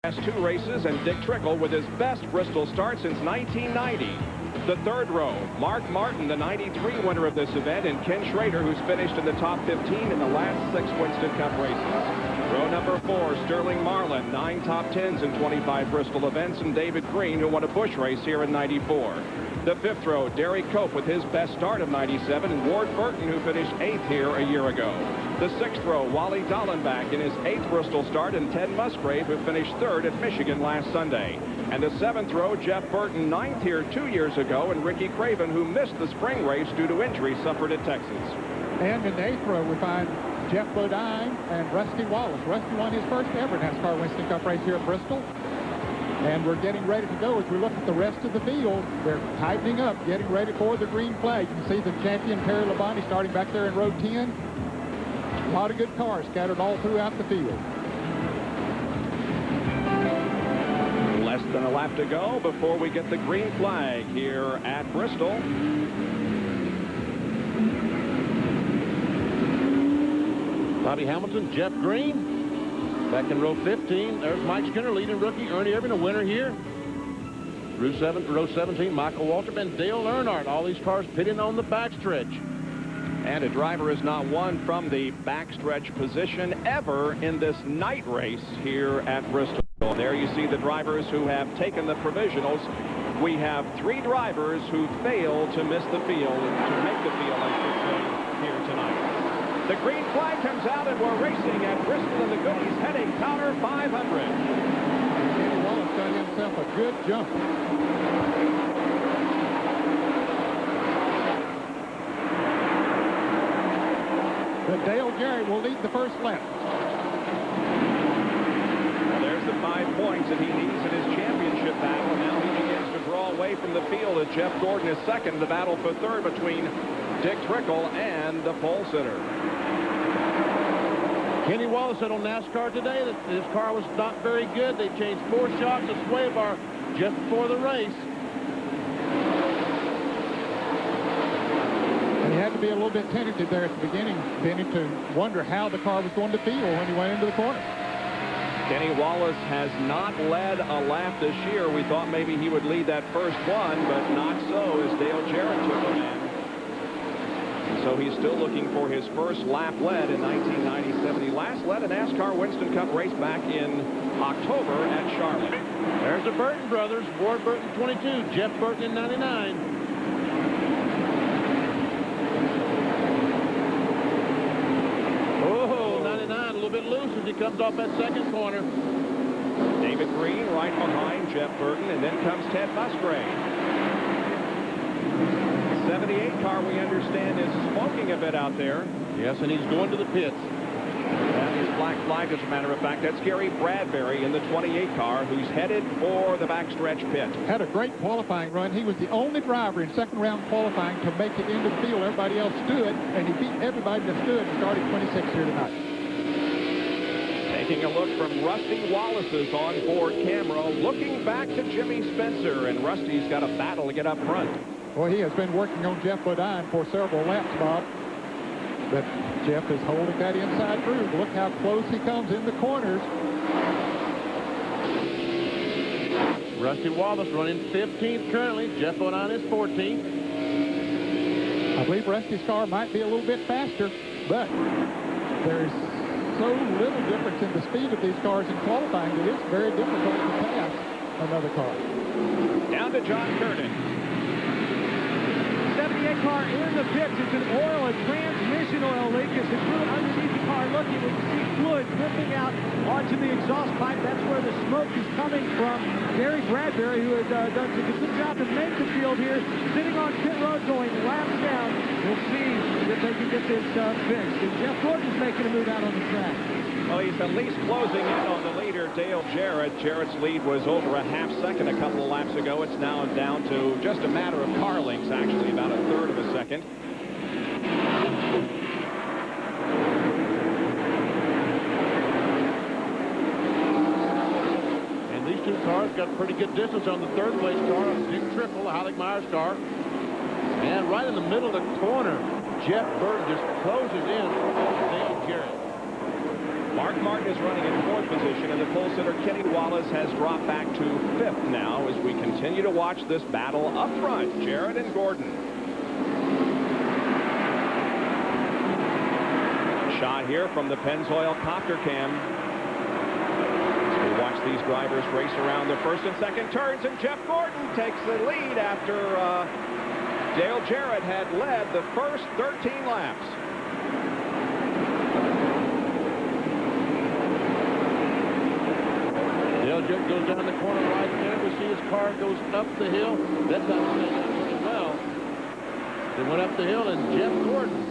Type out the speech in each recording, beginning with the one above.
Last 2 races, and Dick Trickle with his best Bristol start since 1990. The third row, Mark Martin, the 93 winner of this event, and Ken Schrader, who's finished in the top 15 in the last 6 Winston Cup races. Row number 4, Sterling Marlin, 9 top 10s in 25 Bristol events, and David Green, who won a Busch race here in 94. The 5th row, Derry Cope with his best start of 97, and Ward Burton, who finished 8th here a year ago. The 6th row, Wally Dallenbach in his 8th Bristol start, and Ted Musgrave, who finished 3rd at Michigan last Sunday. And the 7th row, Jeff Burton, 9th here 2 years ago, and Ricky Craven, who missed the spring race due to injury suffered at Texas. And in the 8th row, we find Jeff Bodine and Rusty Wallace. Rusty won his first ever NASCAR Winston Cup race here at Bristol. And we're getting ready to go. As we look at the rest of the field, they're tightening up, getting ready for the green flag. You can see the champion, Terry Labonte, starting back there in row 10. A lot of good cars scattered all throughout the field. Less than a lap to go before we get the green flag here at Bristol. Bobby Hamilton, Jeff Green. Back in row 15, there's Mike Skinner, leading rookie. Ernie Irvin, a winner here. Row 17, Michael Waltrip and Dale Earnhardt. All these cars pitting on the backstretch. And a driver has not won from the backstretch position ever in this night race here at Bristol. There you see the drivers who have taken the provisionals. We have 3 drivers who failed to miss the field, to make the field, I should say, here tonight. The green flag comes out, and we're racing at Bristol, and the Goodies heading counter 500. Kenny Wallace got himself a good jump. But Dale Jarrett will lead the first lap. Well, there's the 5 points that he needs in his championship battle. Now he begins to draw away from the field as Jeff Gordon is second. The battle for third between Dick Trickle and the pole sitter. Kenny Wallace said on NASCAR today that his car was not very good. They changed 4 shocks of sway bar just before the race. And he had to be a little bit tentative there at the beginning, Benny, to wonder how the car was going to feel when he went into the corner. Kenny Wallace has not led a lap this year. We thought maybe he would lead that first one, but not so as Dale Jarrett took him in. So he's still looking for his first lap led in 1997. He last led a NASCAR Winston Cup race back in October at Charlotte. There's the Burton brothers. Ward Burton 22, Jeff Burton in 99. Oh, 99, a little bit loose as he comes off that second corner. David Green right behind Jeff Burton, and then comes Ted Musgrave. 78 car, we understand, is smoking a bit out there. Yes, and he's going to the pits. That is black flag, as a matter of fact. That's Gary Bradbury in the 28 car, who's headed for the backstretch pit. Had a great qualifying run. He was the only driver in second round qualifying to make it into the field. Everybody else stood, and he beat everybody that stood and started 26 here tonight. Taking a look from Rusty Wallace's onboard camera, looking back to Jimmy Spencer, and Rusty's got a battle to get up front. Well, he has been working on Jeff Bodine for several laps, Bob. But Jeff is holding that inside groove. Look how close he comes in the corners. Rusty Wallace running 15th currently. Jeff Bodine is 14th. I believe Rusty's car might be a little bit faster, but there's so little difference in the speed of these cars in qualifying that it's very difficult to pass another car. Down to John Curtin. 78 car in the pits. It's an oil and transmission oil leak as the crew underneath the car looking. We can see fluid dripping out onto the exhaust pipe. That's where the smoke is coming from. Gary Bradbury, who has done such a good job to make the field here, sitting on pit road going laps down. We'll see if they can get this fixed. And Jeff Gordon's making a move out on the track. Well, he's at least closing in on the leader, Dale Jarrett. Jarrett's lead was over a half second a couple of laps ago. It's now down to just a matter of car lengths, actually, about a third of a second. And these 2 cars got pretty good distance on the third place car, Dick Trickle, the Heilig Myers car. And right in the middle of the corner, Jeff Burton just closes in on Dale Jarrett. Mark Martin is running in 4th position, and the pole sitter Kenny Wallace has dropped back to 5th now as we continue to watch this battle up front. Jarrett and Gordon. Shot here from the Pennzoil copter cam. We watch these drivers race around the first and second turns, and Jeff Gordon takes the lead after Dale Jarrett had led the first 13 laps. Dale Jarrett goes down the corner right there. We see his car goes up the hill. That's not pretty well. They went up the hill, and Jeff Gordon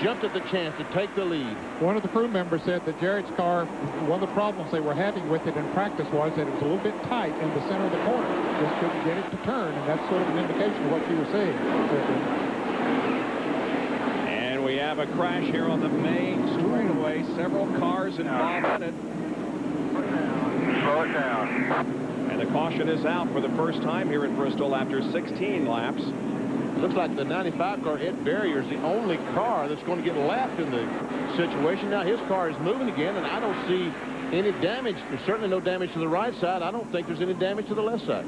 jumped at the chance to take the lead. One of the crew members said that Jarrett's car, one of the problems they were having with it in practice was that it was a little bit tight in the center of the corner. Just couldn't get it to turn, and that's sort of an indication of what you were seeing. And we have a crash here on the main straightaway. Several cars involved in it. Slow it down. And the caution is out for the first time here at Bristol after 16 laps. Looks like the 95 car, Ed Barrier, is the only car that's going to get lapped in the situation. Now his car is moving again, and I don't see any damage. There's certainly no damage to the right side. I don't think there's any damage to the left side.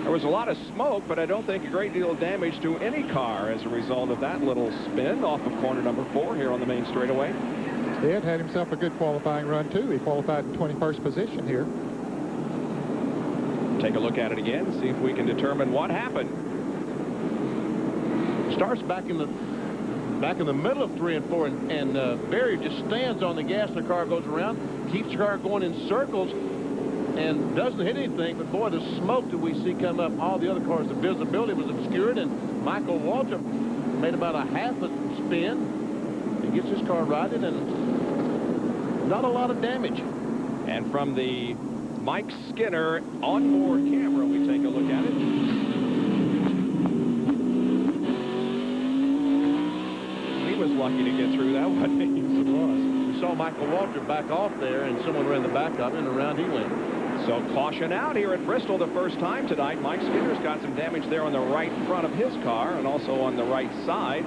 There was a lot of smoke, but I don't think a great deal of damage to any car as a result of that little spin off of corner number 4 here on the main straightaway. Ed had himself a good qualifying run, too. He qualified in 21st position here. Take a look at it again, see if we can determine what happened. Starts back in the middle of 3 and 4, and Barrier just stands on the gas. The car goes around, keeps the car going in circles, and doesn't hit anything. But boy, the smoke that we see come up, all the other cars, the visibility was obscured, and Michael Walter made about a half a spin. He gets his car righted, and not a lot of damage. And from the Mike Skinner onboard camera, we take a look at it. He was lucky to get through that one. He was. We saw Michael Walter back off there, and someone ran the back of him, and around he went. So caution out here at Bristol the first time tonight. Mike Skinner's got some damage there on the right front of his car and also on the right side.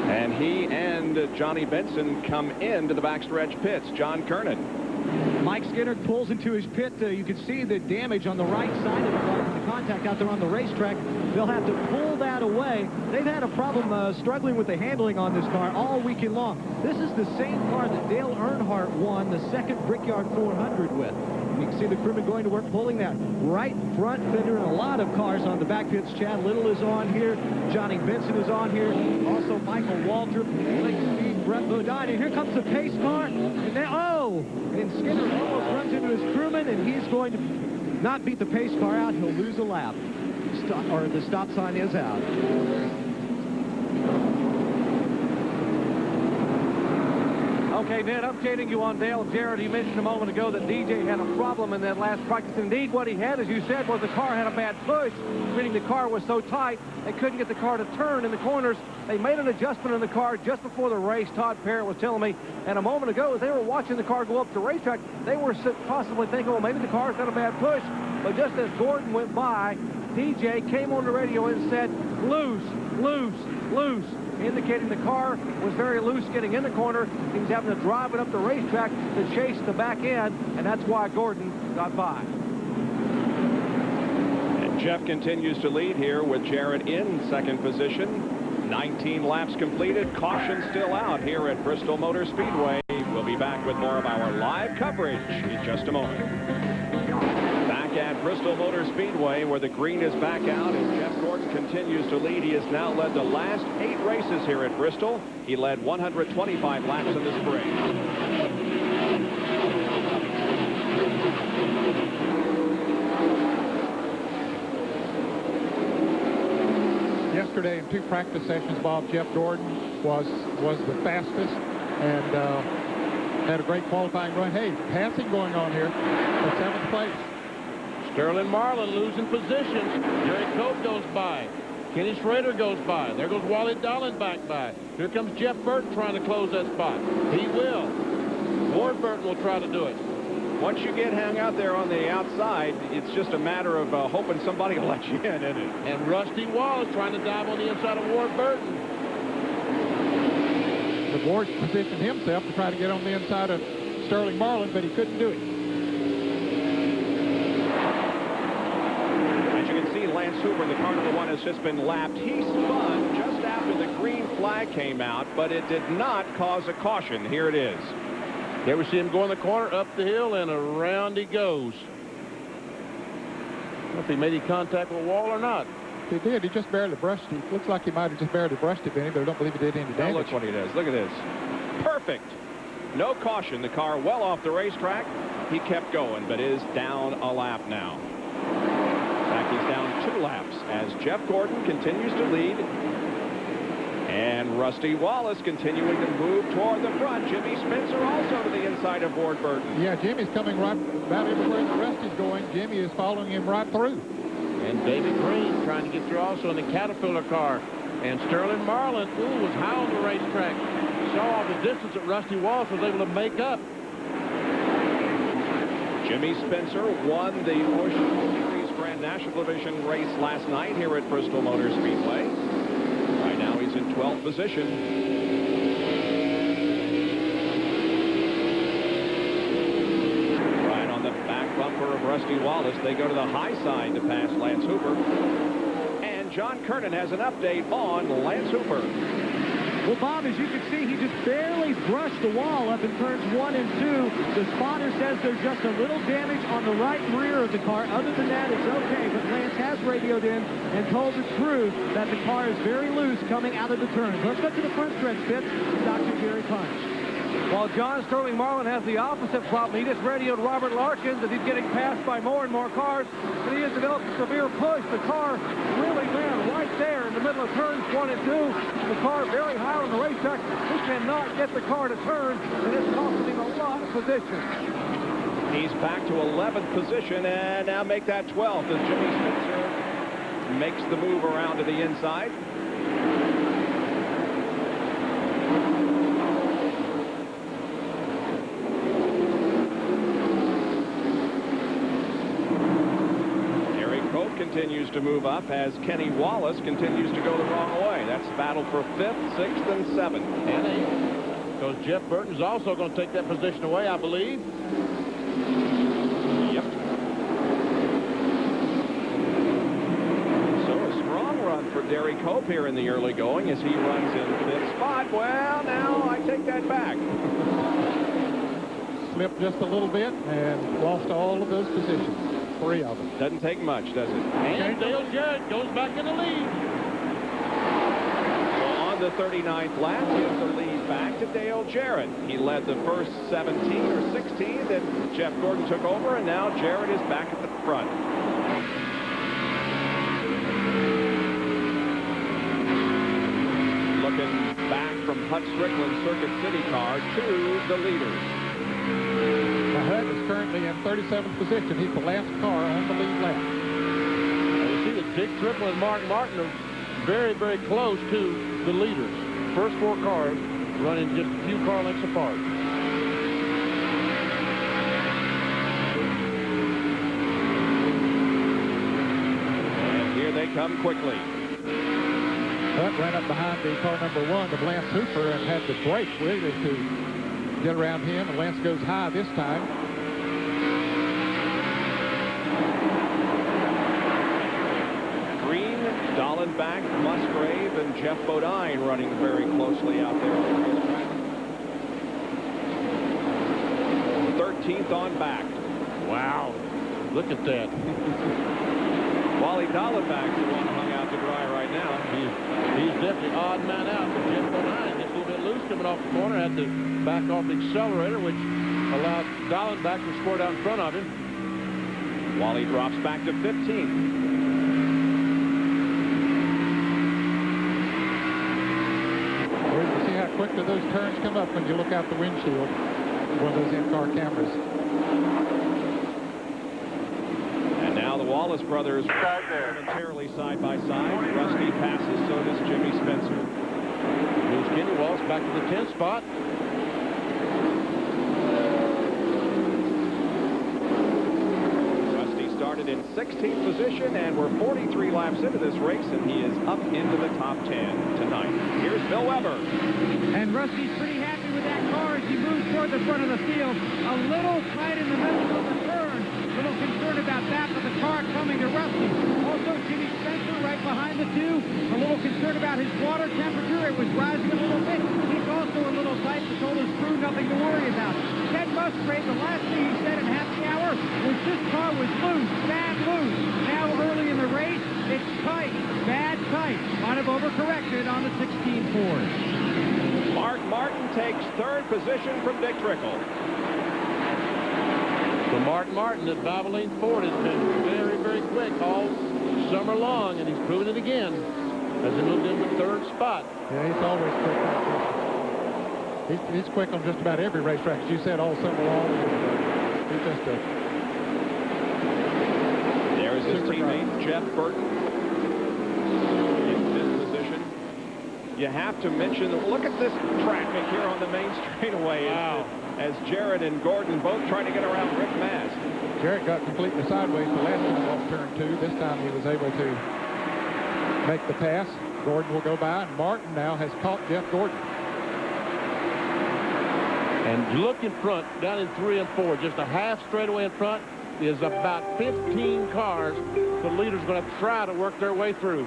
And he and Johnny Benson come into the backstretch pits. John Kernan. Mike Skinner pulls into his pit. You can see the damage on the right side of the car, the contact out there on the racetrack. They'll have to pull that away. They've had a problem struggling with the handling on this car all weekend long. This is the same car that Dale Earnhardt won the second Brickyard 400 with. You can see the crewman going to work pulling that right front fender, and a lot of cars on the back pits. Chad Little is on here. Johnny Benson is on here. Also Michael Waltrip, Blake Speed, Brett Bodine. And here comes the pace car. And then, and Skinner almost runs into his crewman, and he's going to not beat the pace car out. He'll lose a lap. The stop sign is out. Okay, Ned, updating you on Dale Jarrett. He mentioned a moment ago that DJ had a problem in that last practice. Indeed, what he had, as you said, was the car had a bad push, meaning the car was so tight they couldn't get the car to turn in the corners. They made an adjustment in the car just before the race, Todd Parrott was telling me. And a moment ago, as they were watching the car go up the racetrack, they were possibly thinking, well, maybe the car's got a bad push. But just as Gordon went by, DJ came on the radio and said, loose, loose, loose, indicating the car was very loose getting in the corner. He was having to drive it up the racetrack to chase the back end, and that's why Gordon got by. And Jeff continues to lead here with Jarrett in second position. 19 laps completed. Caution still out here at Bristol Motor Speedway. We'll be back with more of our live coverage in just a moment. Back at Bristol Motor Speedway, where the green is back out, and Jeff Gordon continues to lead. He has now led the last 8 races here at Bristol. He led 125 laps in the spring. Yesterday in 2 practice sessions, Bob, Jeff Gordon was the fastest and had a great qualifying run. Hey, passing going on here at 7th place. Sterling Marlin losing positions. Jerry Cope goes by. Kenny Schrader goes by. There goes Wally Dallenbach by. Here comes Jeff Burton trying to close that spot. He will. Ward Burton will try to do it. Once you get hung out there on the outside, it's just a matter of hoping somebody will let you in, isn't it? And Rusty Wallace trying to dive on the inside of Ward Burton. The Ward positioned himself to try to get on the inside of Sterling Marlin, but he couldn't do it. As you can see, Lance Hooper, the car number 1, has just been lapped. He spun just after the green flag came out, but it did not cause a caution. Here it is. There we see him go in the corner, up the hill, and around he goes. I don't know if he made any contact with the wall or not. He did. He just barely brushed it. Looks like he might have just barely brushed it, Benny, but I don't believe he did any Now damage. look what he does. Look at this. Perfect. No caution. The car well off the racetrack. He kept going, but is down a lap now. In fact, he's down 2 laps as Jeff Gordon continues to lead. And Rusty Wallace continuing to move toward the front. Jimmy Spencer also to the inside of Ward Burton. Yeah, Jimmy's coming right about everywhere the rest is going. Jimmy is following him right through. And David Green trying to get through also in the Caterpillar car. And Sterling Marlin, was high on the racetrack. Saw the distance that Rusty Wallace was able to make up. Jimmy Spencer won the Ocean Series Grand National Division race last night here at Bristol Motor Speedway. Right now he's in 12th position. Right on the back bumper of Rusty Wallace. They go to the high side to pass Lance Hooper. And John Kernan has an update on Lance Hooper. Well, Bob, as you can see, he just barely brushed the wall up in turns 1 and 2. The spotter says there's just a little damage on the right rear of the car. Other than that, it's okay. But Lance has radioed in and told the crew that the car is very loose coming out of the turns. Let's go to the front stretch pits. Dr. Jerry Punch. While John Sterling Marlin has the opposite problem. He just radioed Robert Larkins that he's getting passed by more and more cars, and he has developed a severe push. The car really ran right there in the middle of turns 1 and 2. The car very high on the racetrack. He cannot get the car to turn, and it's costing him a lot of position. He's back to 11th position and now make that 12th as Jimmy Spencer makes the move around to the inside. Continues to move up as Kenny Wallace continues to go the wrong way. That's battle for 5th, 6th, and 7th. And 8th. Because Jeff Burton's also going to take that position away, I believe. Yep. So a strong run for Derry Cope here in the early going as he runs in 5th spot. Well, now I take that back. Slipped just a little bit and lost all of those positions. 3 of them. Doesn't take much, does it? And Dale Jarrett goes back in the lead. So on the 39th lap, gives the lead back to Dale Jarrett. He led the first 17 or 16, then Jeff Gordon took over, and now Jarrett is back at the front. Looking back from Hut Strickland's Circuit City car to the leaders. Now, Hut is currently in 37th position. He's the last car on the lead lap. You see that Dick Triple and Mark Martin are very, very close to the leaders. First 4 cars running just a few car lengths apart. And here they come quickly. Hut ran up behind the car number 1 of Lance Hooper and had to brake really to get around him, and Lance goes high this time. Green, Dallenbach, Musgrave, and Jeff Bodine running very closely out there on the racetrack. 13th on back. Wow. Look at that. Wally Dallenbach's the one hung out to dry right now. He's definitely odd man out. But Jeff Bodine gets a little bit loose coming off the corner. Had to back off the accelerator, which allowed Dallenbach to squirt out in front of him. Wally drops back to 15th. Well, you can see how quickly those turns come up when you look out the windshield. One of those in-car cameras. And now the Wallace brothers momentarily side by side. Rusty passes, so does Jimmy Spencer. Moves Kenny Wallace back to the 10th spot. Rusty started in 16th position, and we're 43 laps into this race, and he is up into the top 10 tonight. Here's Bill Weber. And Rusty's pretty happy with that car as he moves toward the front of the field. A little tight in the middle of the turn. A little concerned about that, but the car coming to Rusty. Also, Jimmy Spencer right behind the two. A little concerned about his water temperature. It was rising a little bit. He's also a little tight, but told his crew nothing to worry about. Ted Musgrave, the last thing he said in half the hour was this car was loose, bad loose. Now early in the race, it's tight, bad tight. Might have overcorrected on the 16 Ford. Mark Martin takes third position from Dick Trickle. So Mark Martin at Valvoline Ford has been very, very quick all summer long, and he's proven it again as he moved into third spot. Yeah, he's always quick. He's quick on just about every racetrack, as you said, all summer long. He's just a... There's his teammate, Jeff Burton, in fifth position. You have to mention, look at this traffic here on the main straightaway. Wow. As Jarrett and Gordon both trying to get around Rick Mast. Jarrett got completely sideways the last time off turn 2. This time he was able to make the pass. Gordon will go by, and Martin now has caught Jeff Gordon. And look in front, down in 3 and 4, just a half straightaway in front is about 15 cars the leader's going to try to work their way through.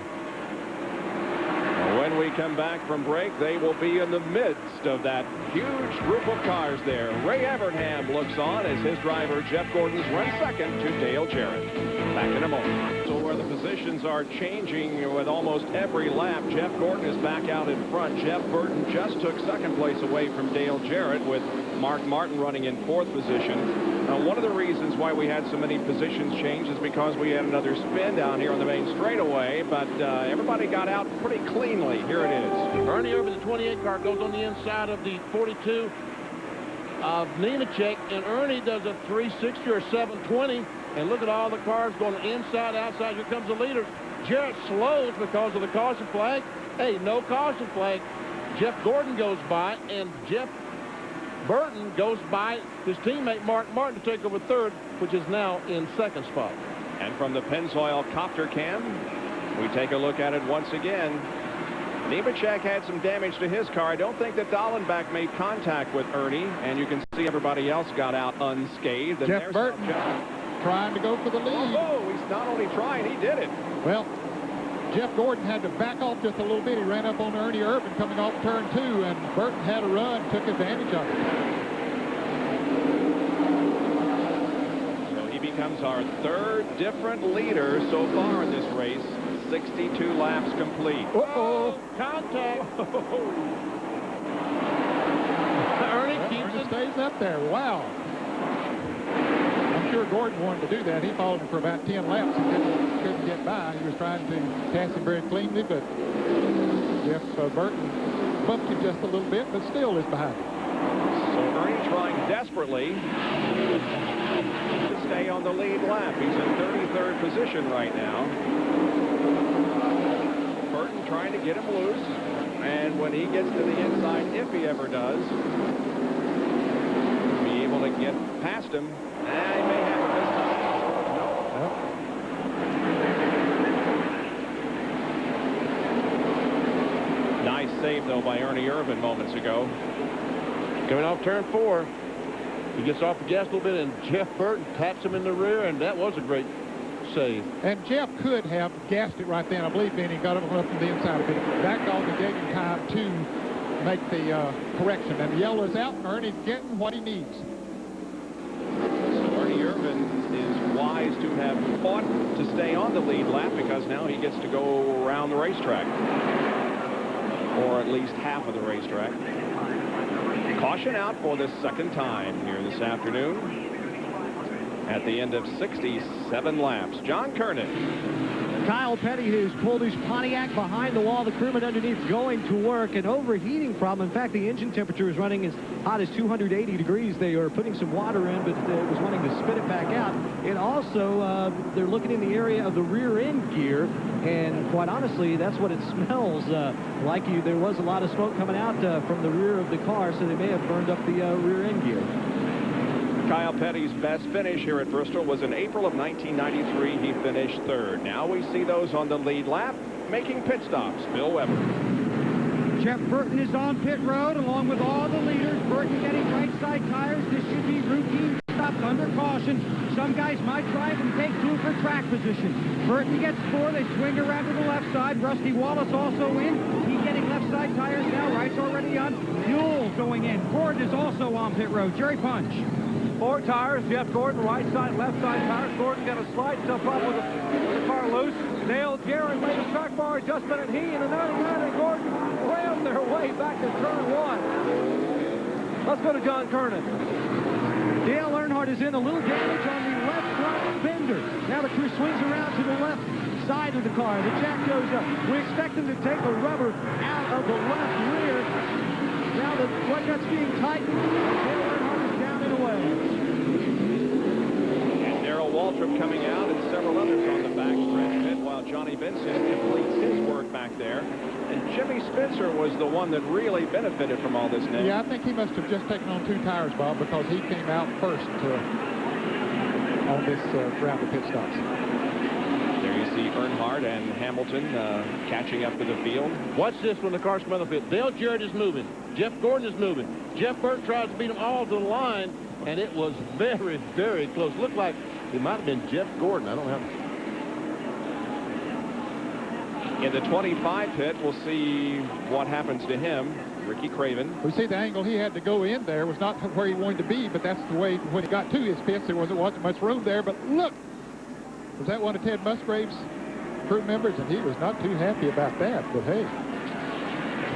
When we come back from break, they will be in the midst of that huge group of cars there. Ray Evernham looks on as his driver, Jeff Gordon's, runs second to Dale Jarrett. Back in a moment. So where the positions are changing with almost every lap, Jeff Gordon is back out in front. Jeff Burton just took second place away from Dale Jarrett, with Mark Martin running in fourth position. Now, one of the reasons why we had so many positions change is because we had another spin down here on the main straightaway, but everybody got out pretty cleanly. Here it is. Ernie Irvin, the 28 car, goes on the inside of the 42 of Nemechek, and Ernie does a 360 or 720, and look at all the cars going inside, outside. Here comes the leader. Jarrett slows because of the caution flag. Hey, no caution flag. Jeff Gordon goes by, and Jeff Burton goes by his teammate Mark Martin to take over third, which is now in second spot. And from the Pennzoil copter cam, we take a look at it once again. Nemechek had some damage to his car. I don't think that Dallenbach made contact with Ernie, and you can see everybody else got out unscathed. And Jeff Burton trying to go for the lead. Oh, he's not only trying, he did it. Well, Jeff Gordon had to back off just a little bit. He ran up on Ernie Irvin coming off turn 2, and Burton had a run, took advantage of it. So he becomes our third different leader so far in this race. 62 laps complete. Uh-oh. Contact. Ernie keeps it. Stays up there. Wow. I'm sure Gordon wanted to do that. He followed him for about 10 laps and couldn't get by. He was trying to pass him very cleanly, but Jeff Burton bumped him just a little bit, but still is behind him. So Ernie trying desperately to stay on the lead lap. He's in 33rd position right now. Burton trying to get him loose, and when he gets to the inside, if he ever does, be able to get past him. He may have it this time. No. Nice save, though, by Ernie Irvin moments ago. Coming off turn 4, he gets off the gas a little bit, and Jeff Burton taps him in the rear, and that was a great save. And Jeff could have gassed it right then. I believe Benny got him up from the inside a bit. Backed off and gave him time to make the correction. And the yellow is out, and Ernie's getting what he needs. So Ernie Irvin is wise to have fought to stay on the lead lap, because now he gets to go around the racetrack, or at least half of the racetrack. Caution out for the second time here this afternoon at the end of 67 laps. John Kernan. Kyle Petty has pulled his Pontiac behind the wall. The crewman underneath going to work. An overheating problem. In fact, the engine temperature is running as hot as 280 degrees. They are putting some water in, but it was wanting to spit it back out. And also, they're looking in the area of the rear end gear. And quite honestly, that's what it smells like. There was a lot of smoke coming out from the rear of the car, so they may have burned up the rear end gear. Kyle Petty's best finish here at Bristol was in April of 1993. He finished third. Now we see those on the lead lap making pit stops. Bill Weber. Jeff Burton is on pit road along with all the leaders. Burton getting right side tires. This should be routine stops under caution. Some guys might drive and take two for track position. Burton gets four. They swing around to the left side. Rusty Wallace also in. He's getting left side tires now. Right's already on. Buell going in. Gordon is also on pit road. Jerry Punch. 4 tires. Jeff Gordon, right side, left side tires. Gordon got to slide stuff up with the car loose. Dale Jarrett made a track bar adjustment, and he and the 99 and Gordon rammed their way back to turn 1. Let's go to John Kernan. Dale Earnhardt is in. A little damage on the left front fender. Now the crew swings around to the left side of the car. The jack goes up. We expect him to take the rubber out of the left rear. Now the one nut's being tightened. Dale Earnhardt is down and away. And Darrell Waltrip coming out and several others on the backstretch pit while Johnny Vincent completes his work back there. And Jimmy Spencer was the one that really benefited from all this now. Yeah, I think he must have just taken on 2 tires, Bob, because he came out first on this round of pit stops. There you see Earnhardt and Hamilton catching up to the field. Watch this when the cars come out of the field. Dale Jarrett is moving. Jeff Gordon is moving. Jeff Burton tries to beat them all to the line, and it was very, very close. Looked like it might have been Jeff Gordon. I don't have. In the 25 pit, we'll see what happens to him. Ricky Craven. We see the angle he had to go in there was not where he wanted to be, but that's the way when he got to his pits, there wasn't much room there. But look, was that one of Ted Musgrave's crew members? And he was not too happy about that, but hey.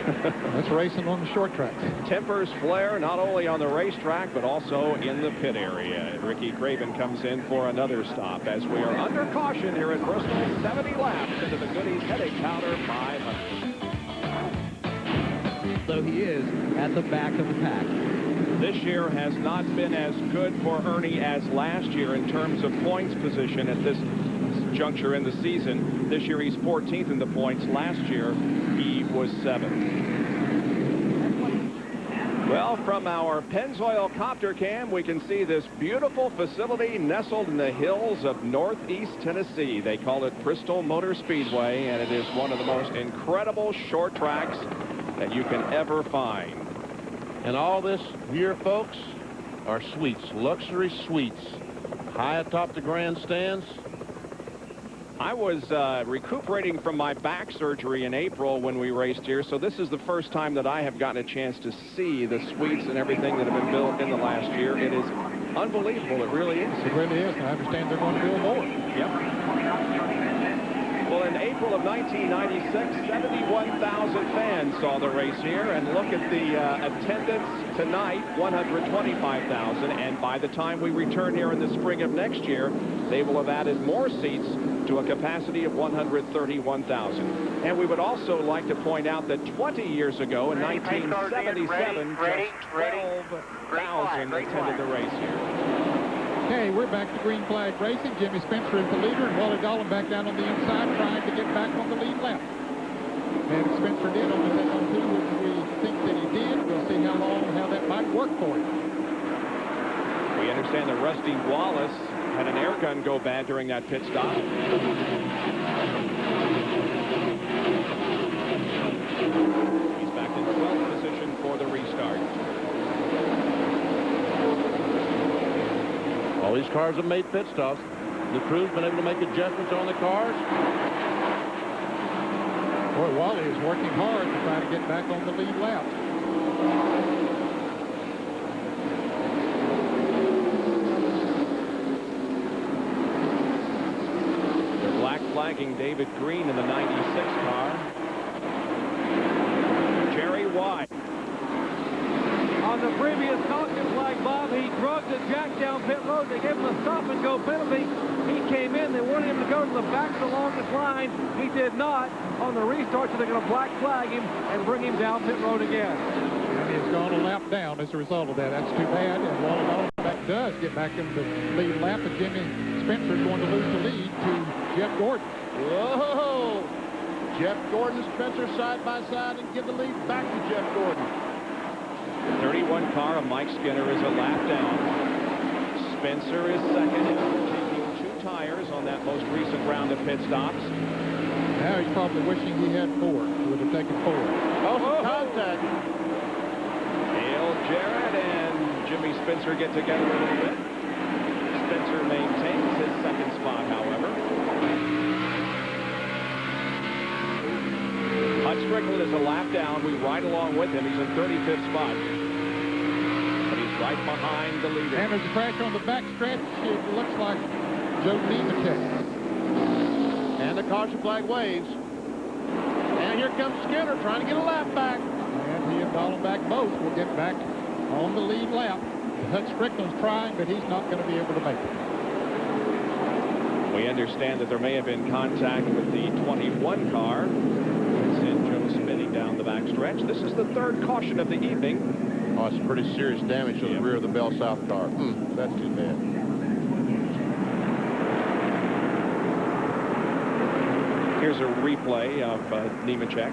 That's racing on the short track. Tempers flare not only on the racetrack, but also in the pit area. Ricky Craven comes in for another stop as we are under caution here at Bristol. 70 laps into the Goody's Headache Powder 500. So he is at the back of the pack. This year has not been as good for Ernie as last year in terms of points position at this juncture in the season. This year he's 14th in the points. Last year he was 7th. Well, from our Pennzoil copter cam, we can see this beautiful facility nestled in the hills of northeast Tennessee. They call it Bristol Motor Speedway, and it is one of the most incredible short tracks that you can ever find. And all this here, folks, are suites, luxury suites, high atop the grandstands. I was recuperating from my back surgery in April when we raced here, so this is the first time that I have gotten a chance to see the suites and everything that have been built in the last year. It is unbelievable. It really is. It really is. I understand they're going to build more. Yep. Well, in April of 1996, 71,000 fans saw the race here, and look at the attendance tonight, 125,000, and by the time we return here in the spring of next year, they will have added more seats to a capacity of 131,000. And we would also like to point out that 20 years ago, in 1977, just 12,000 attended the race here. Okay, we're back to green flag racing. Jimmy Spencer is the leader, and Wally Gollum back down on the inside trying to get back on the lead lap. And Spencer did on the second two, which we think that he did. We'll see how that might work for him. We understand that Rusty Wallace had an air gun go bad during that pit stop. He's back in 12th position for the restart. All these cars have made pit stops. The crew's been able to make adjustments on the cars. Boy, Wally is working hard to try to get back on the lead lap. They're black flagging David Green in the 96 car. Jerry White. On the previous caution flag, Bob, he drugged the jack down pit road. They gave him a stop-and-go penalty. He came in. They wanted him to go to the back of the longest line. He did not. On the restart, so they're going to black flag him and bring him down pit road again. And he's gone a lap down as a result of that. That's too bad. And Wally Gollum does get back in the lead lap, and Jimmy Spencer is going to lose the lead to Jeff Gordon. Whoa! Jeff Gordon and Spencer side by side and give the lead back to Jeff Gordon. The 31 car of Mike Skinner is a lap down. Spencer is second after taking 2 tires on that most recent round of pit stops. Now he's probably wishing he had 4. He would have taken 4. Oh, contact. Dale Jarrett and Jimmy Spencer get together a little bit. Spencer maintains his second spot, however. Hut Strickland is a lap down. We ride along with him. He's in 35th spot. But he's right behind the leader. And there's a crash on the back stretch. It looks like Joe Nemechek. And the caution flag waves. And here comes Skinner trying to get a lap back. And he and Dallenbach both will get back on the lead lap. Hut Strickland's trying, but he's not going to be able to make it. We understand that there may have been contact with the 21 car. Sent Joe spinning down the backstretch. This is the 3rd caution of the evening. Oh, it's pretty serious damage to the rear of the Bell South car. That's too bad. Here's a replay of Nemechek.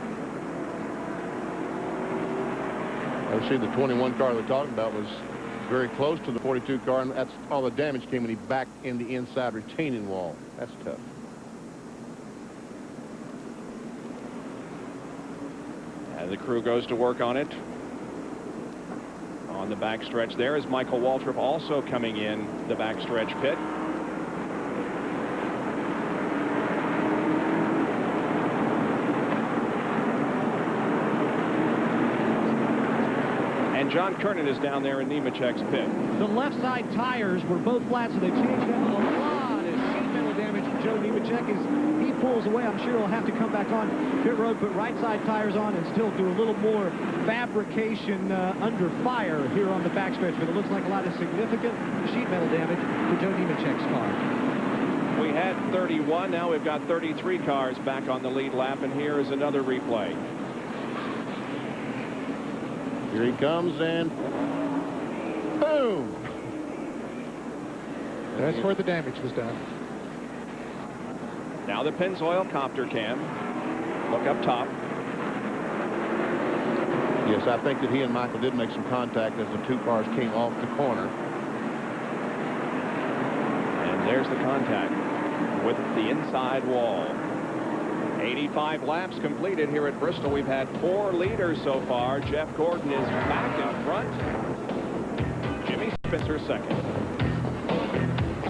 I see the 21 car they're talking about was very close to the 42 car, and that's all the damage came when he backed in the inside retaining wall. That's tough. And the crew goes to work on it. On the backstretch there is Michael Waltrip also coming in the backstretch pit. And John Kernan is down there in Nemechek's pit. The left side tires were both flat, so they changed them a lot. As sheet metal damage from Joe Nemechek as he pulls away. I'm sure he'll have to come back on pit road, put right side tires on, and still do a little more fabrication under fire here on the backstretch. But it looks like a lot of significant sheet metal damage for Joe Nemechek's car. We had 31. Now we've got 33 cars back on the lead lap, and here is another replay. Here he comes, and boom! That's where the damage was done. Now the Pennzoil copter cam. Look up top. Yes, I think that he and Michael did make some contact as the 2 cars came off the corner. And there's the contact with the inside wall. 85 laps completed here at Bristol. We've had 4 leaders so far. Jeff Gordon is back in front. Jimmy Spencer second.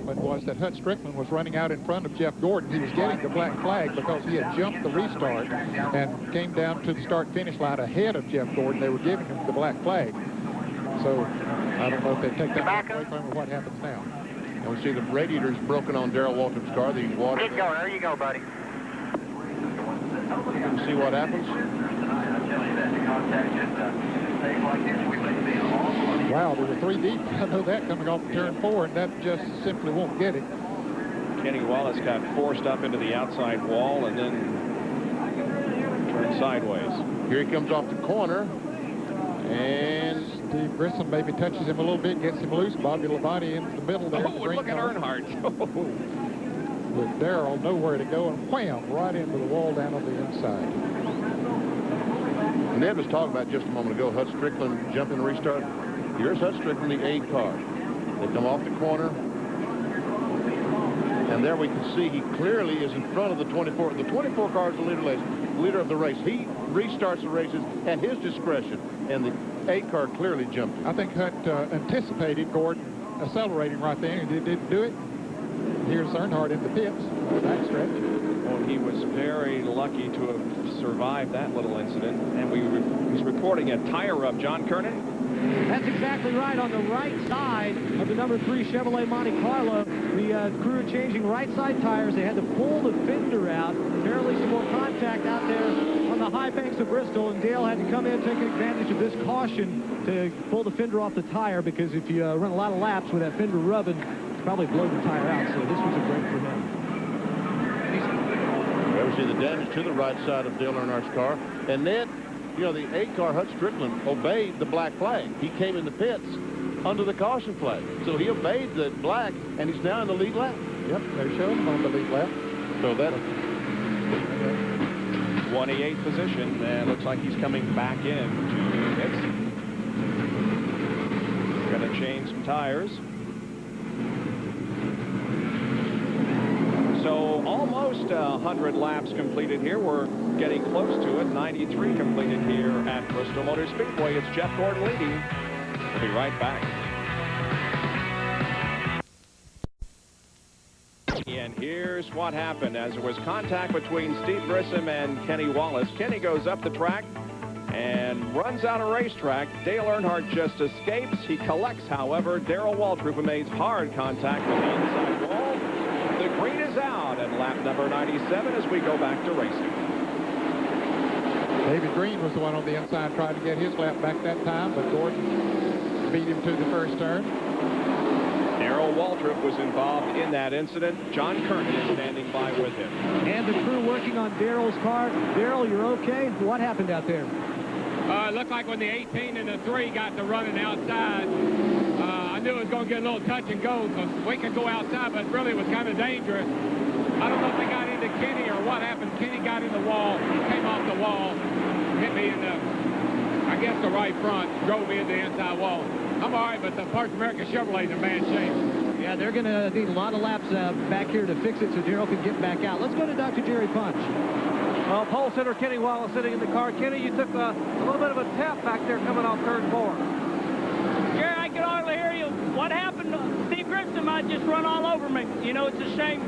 What was that Hut Strickland was running out in front of Jeff Gordon. He was getting the black flag because he had jumped the restart and came down to the start-finish line ahead of Jeff Gordon. They were giving him the black flag. So I don't know if they take that away from him or what happens now. And we see the radiator's broken on Darrell Waltrip's car. The water. Keep going. There you go, buddy. See what happens. Wow, there were 3 deep. I know that coming off of turn 4, and that just simply won't get it. Kenny Wallace got forced up into the outside wall and then turned sideways. Here he comes off the corner, and Steve Grissom maybe touches him a little bit, gets him loose. Bobby Labonte into the middle there. Oh, look at Earnhardt. With Darrell nowhere to go, and wham, right into the wall down on the inside. Ned was talking about just a moment ago, Hut Strickland jumping the restart. Here's Hut Strickland, the 8 car. They come off the corner, and there we can see he clearly is in front of the 24. The 24 car is the leader of the race. He restarts the races at his discretion, and the 8 car clearly jumped. I think Hut anticipated Gordon accelerating right there, and he didn't do it. Here's Earnhardt in the pits, backstretch. Well, he was very lucky to have survived that little incident. And he's reporting a tire rub. John Kernan? That's exactly right. On the right side of the number 3 Chevrolet Monte Carlo, the crew changing right side tires. They had to pull the fender out. Apparently some more contact out there on the high banks of Bristol, and Dale had to come in taking advantage of this caution to pull the fender off the tire, because if you run a lot of laps with that fender rubbing, probably blow the tire out. So this was a break for him. There we see the damage to the right side of Dale Earnhardt's car. And then, you know, the 8 car, Hut Strickland, obeyed the black flag. He came in the pits under the caution flag. So he obeyed the black, and he's now in the lead lap. Yep, they're showing him on the lead lap. So that 28th position, and looks like he's coming back in to the pits. Going to change some tires. almost 100 laps completed here. We're getting close to it. 93 completed here at Bristol Motor Speedway. It's Jeff Gordon leading. We'll be right back. And here's what happened as there was contact between Steve Grissom and Kenny Wallace. Kenny goes up the track and runs out of racetrack. Dale Earnhardt just escapes. He collects, however, Darrell Waltrip, who makes hard contact with the inside wall. The green is out at lap number 97 as we go back to racing. David Green was the one on the inside trying to get his lap back that time, but Gordon beat him to the first turn. Darrell Waltrip was involved in that incident. John Kernan is standing by with him. And the crew working on Darrell's car. Darrell, you're okay? What happened out there? It looked like when the 18 and the 3 got to running outside, I knew it was going to get a little touch and go because we could go outside, but really it was kind of dangerous. I don't know if they got into Kenny or what happened. Kenny got in the wall, came off the wall, hit me in the, I guess, the right front, drove me into the inside wall. I'm all right, but the Parts America Chevrolet's in bad shape. Yeah, they're going to need a lot of laps back here to fix it so Darrell can get back out. Let's go to Dr. Jerry Punch. Well, pole sitter Kenny Wallace sitting in the car. Kenny, you took a little bit of a tap back there coming off turn 4. Jerry, I can hardly hear you. What happened? Steve Grissom might just run all over me. You know, it's a shame.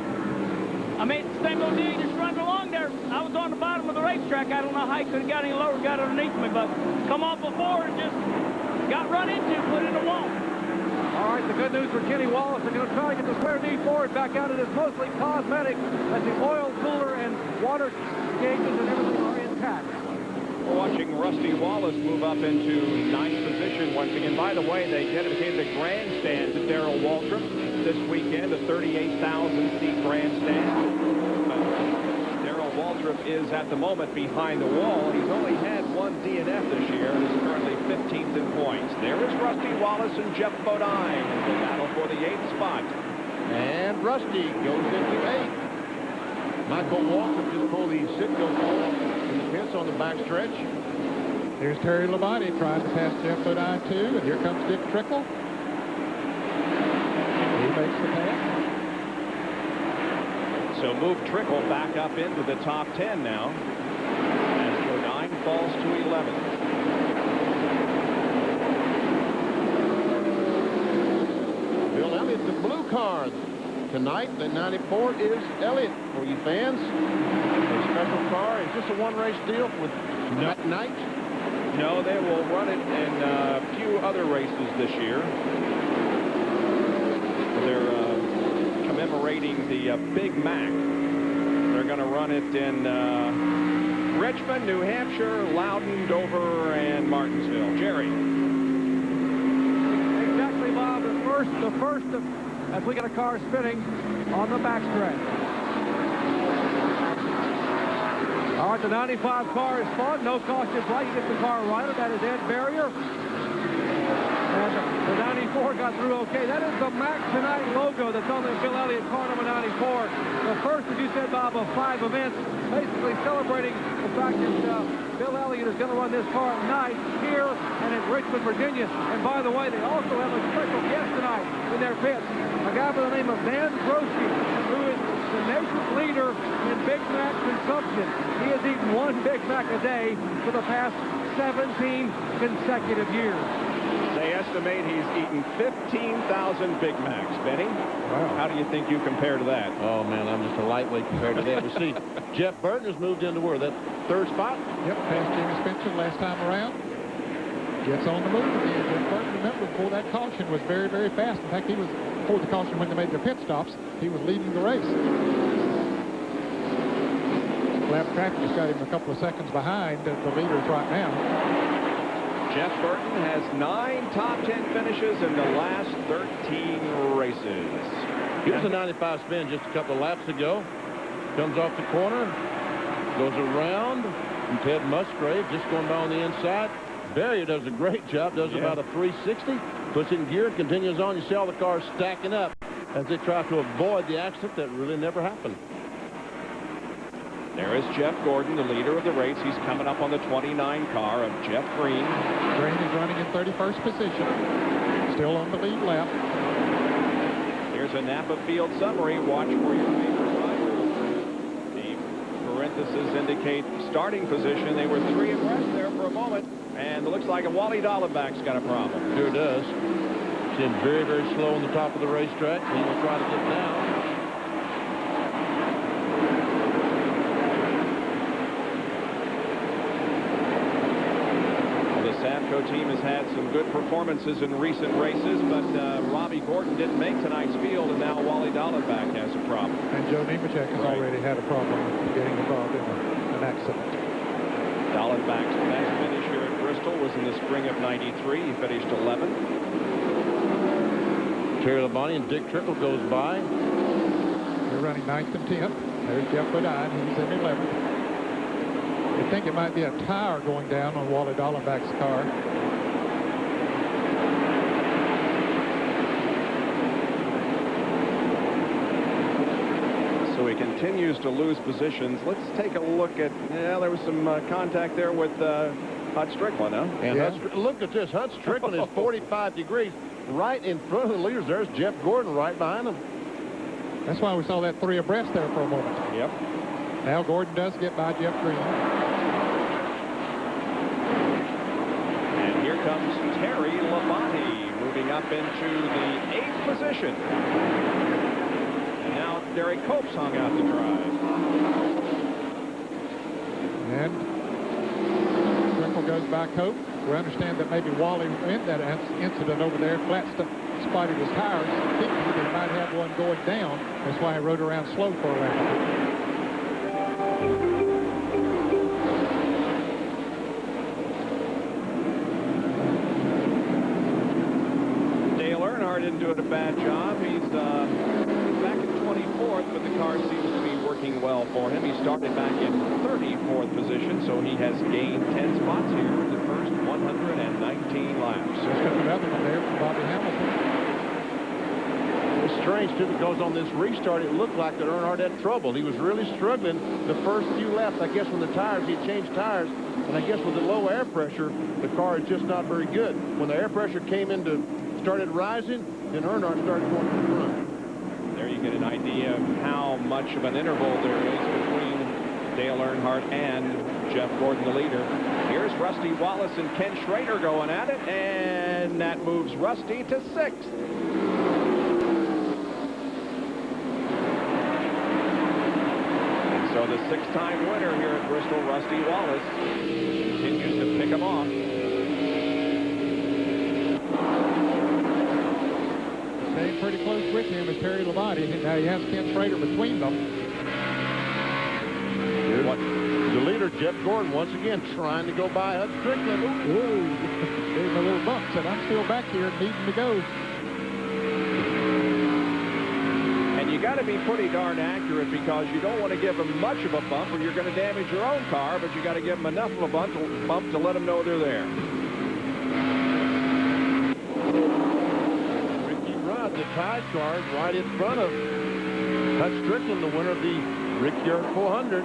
I mean, it's the same old deal. He just runs along there. I was on the bottom of the racetrack. I don't know how he could have got any lower, got underneath me, but come off before and just got run into, put in the wall. All right, the good news for Kenny Wallace, they're going to try to get the square D forward back out. It is mostly cosmetic as the oil cooler and water gauges and everything are intact. We're watching Rusty Wallace move up into 9th position once again. By the way, they dedicated the grandstand to Darrell Waltrip this weekend, a 38,000-seat grandstand. Darrell Waltrip is at the moment behind the wall. He's only had one DNF this year and is currently 15th in points. There is Rusty Wallace and Jeff Bodine in the battle for the 8th spot. And Rusty goes into 8th. Michael Waltrip just pulled the signal in the pits on the backstretch. Here's Terry Labonte trying to pass Jeff Bodine too, and here comes Dick Trickle. He makes the pass. So move Trickle back up into the top 10 now as Bodine falls to 11th. Bill Elliott, the blue car. Tonight, the 94 is Elliott for you fans. A special car. Is this a one-race deal with night? No, they will run it in a few other races this year. They're commemorating the Big Mac. They're going to run it in Richmond, New Hampshire, Loudon, Dover, and Martinsville. Jerry. Exactly, Bob. The first as we get a car spinning on the backstretch. All right, the 95 car is spun. No caution flag. You get the car rider. That is Ed Barrier. And the 94 got through okay. That is the Mac Tonight logo that's on the Bill Elliott car number 94. The first, as you said, Bob, of 5 events, basically celebrating the fact that Bill Elliott is going to run this car at night here and in Richmond, Virginia. And by the way, they also have a special guest tonight in their pits. A guy by the name of Dan Groski, who is the nation's leader in Big Mac consumption. He has eaten 1 Big Mac a day for the past 17 consecutive years. They estimate he's eaten 15,000 Big Macs. Benny, wow. How do you think you compare to that? Oh, man, I'm just a lightweight compared to that. We see Jeff Burton has moved into where? That 3rd spot? Yep, past Jimmy Spencer last time around. Gets on the move again. Jeff Burton, remember, before that caution was very, very fast. In fact, he was, before the caution when they made their pit stops, he was leading the race. Lap traffic has got him a couple of seconds behind the leaders right now. Jeff Burton has 9 top 10 finishes in the last 13 races. Here's a 95 spin just a couple of laps ago. Comes off the corner, goes around, and Ted Musgrave just going by on the inside. Barrier does a great job, does about a 360, puts in gear, continues on. You see all the cars stacking up as they try to avoid the accident that really never happened. There is Jeff Gordon, the leader of the race. He's coming up on the 29 car of Jeff Green. Green is running in 31st position. Still on the lead lap. Here's a Napa Field summary. Watch for your favorite riders parentheses indicate starting position. They were 3 abreast there for a moment, and it looks like a Wally Dallenbach's got a problem. Sure does. Seems very, very slow on the top of the racetrack. He will try to get down. Samco team has had some good performances in recent races, but Robbie Gordon didn't make tonight's field, and now Wally Dallenbach has a problem. And Joe Nemechek has already had a problem getting involved in an accident. Dallenbach's best finish here at Bristol was in the spring of '93. He finished 11th. Terry Labonte and Dick Trickle goes by. They're running 9th and 10th. There's Jeff Bodine. He's in 11th. I think it might be a tire going down on Wally Dallenbach's car. So he continues to lose positions. Let's take a look at, there was some contact there with Hud Strickland, huh? And look at this. Hud Strickland is 45 degrees right in front of the leaders. There's Jeff Gordon right behind him. That's why we saw that 3 abreast there for a moment. Yep. Now Gordon does get by Jeff Green. And here comes Terry Labonte moving up into the 8th position. And now Derek Cope's hung out to dry. And Trickle goes by Cope. We understand that maybe Wally in that incident over there flat spotted his tires, thinking they might have one going down. That's why he rode around slow for a lap. Didn't do it a bad job. He's back in 24th, but the car seems to be working well for him. He started back in 34th position, so he has gained 10 spots here in the first 119 laps. Just got another one there from Bobby Hamilton. It's strange, too, because on this restart, it looked like that Earnhardt had trouble. He was really struggling the first few laps. I guess when the tires, he changed tires, and I guess with the low air pressure, the car is just not very good. When the air pressure started rising, then Earnhardt started going to the front. There you get an idea of how much of an interval there is between Dale Earnhardt and Jeff Gordon, the leader. Here's Rusty Wallace and Ken Schrader going at it, and that moves Rusty to 6th. And so the 6-time winner here at Bristol, Rusty Wallace, continues to pick him off. Staying pretty close with him is Terry Labonte. Now he has Ken Schrader between them. Here's the leader, Jeff Gordon, once again trying to go by Hud Strickland. Ooh, gave him a little bump. Said, I'm still back here needing to go. And you got to be pretty darn accurate because you don't want to give them much of a bump or you're going to damage your own car, but you got to give them enough of a bump to let them know they're there. The tie car right in front of Hud Strickland, the winner of the Ricky Rudd 400.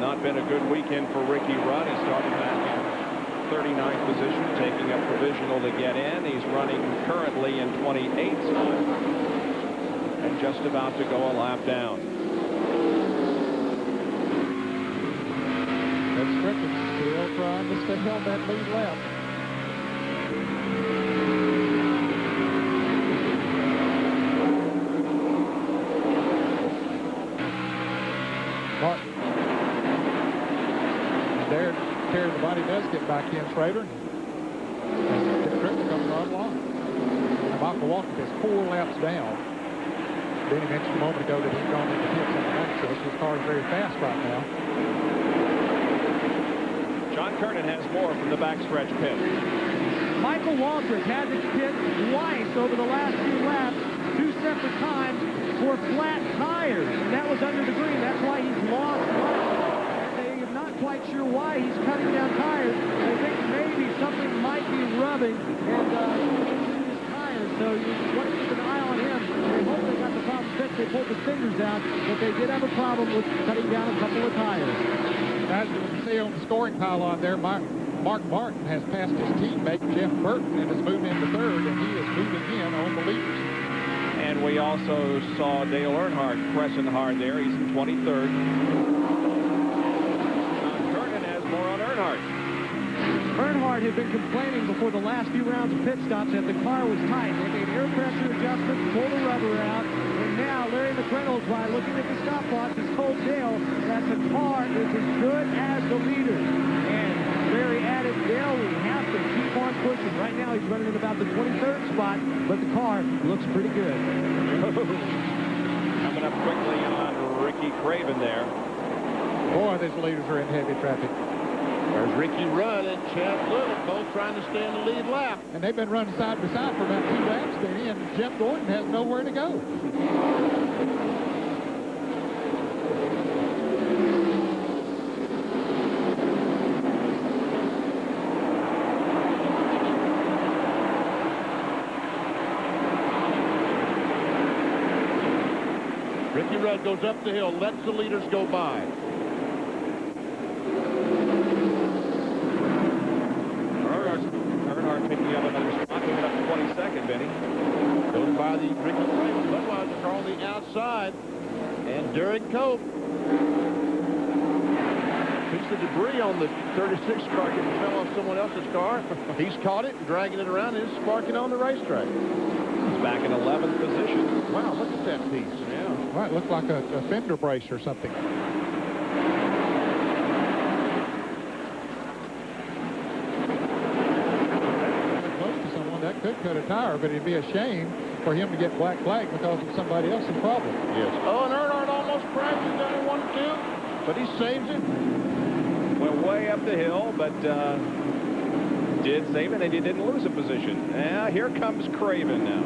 Not been a good weekend for Ricky Rudd. He started back in 39th position, taking a provisional to get in. He's running currently in 28th spot and just about to go a lap down. Hud Strickland still trying to stay on that lead lap. There, Terry Labonte does get back in Schrader. And Dick Trickle comes right along. And Michael Walker is 4 laps down. Benny mentioned a moment ago that he's gone into pits on the access. His car is very fast right now. John Kernan has more from the backstretch pit. Michael Waltrip had to pit twice over the last few laps, 2 separate times for flat tires. And that was under the green. That's why he's lost laps. Not quite sure why he's cutting down tires. I think maybe something might be rubbing and his tires. So you want to keep an eye on him. They hope they got the problem fixed. They pulled the fingers out, but they did have a problem with cutting down a couple of tires. As you can see on the scoring pylon there, Mark Martin has passed his teammate Jeff Burton and has moved into 3rd, and he is moving in on the leaders. And we also saw Dale Earnhardt pressing hard there. He's in 23rd. Earnhardt had been complaining before the last few rounds of pit stops that the car was tight. They made air pressure adjustments, pulled the rubber out, and now Larry McReynolds, by looking at the stopwatch, has told Dale that the car is as good as the leader. And Larry added, Dale, we have to keep on pushing. Right now he's running in about the 23rd spot, but the car looks pretty good. Coming up quickly on Ricky Craven there. Boy, these leaders are in heavy traffic. There's Ricky Rudd and Chad Little both trying to stay in the lead lap. And they've been running side by side for about 2 laps, Denny, and Jeff Gordon has nowhere to go. Ricky Rudd goes up the hill, lets the leaders go by. Earnhardt picking up another spot, moving up to 22nd, Benny. Goes by the Ricky Craven Budweiser car on the outside. And Derek Cope picks the debris on the 36 car that fell off someone else's car. He's caught it and dragging it around and is sparking on the racetrack. He's back in 11th position. Wow, look at that piece. Yeah. Well, it looked like a fender brace or something. Close to someone that could cut a tire, but it'd be a shame for him to get black flag because of somebody else's problem. Yes. Oh, and Earnhardt almost crashes down in 1-2, but he saves it. Went way up the hill, but did save it, and he didn't lose a position. Yeah, here comes Craven now.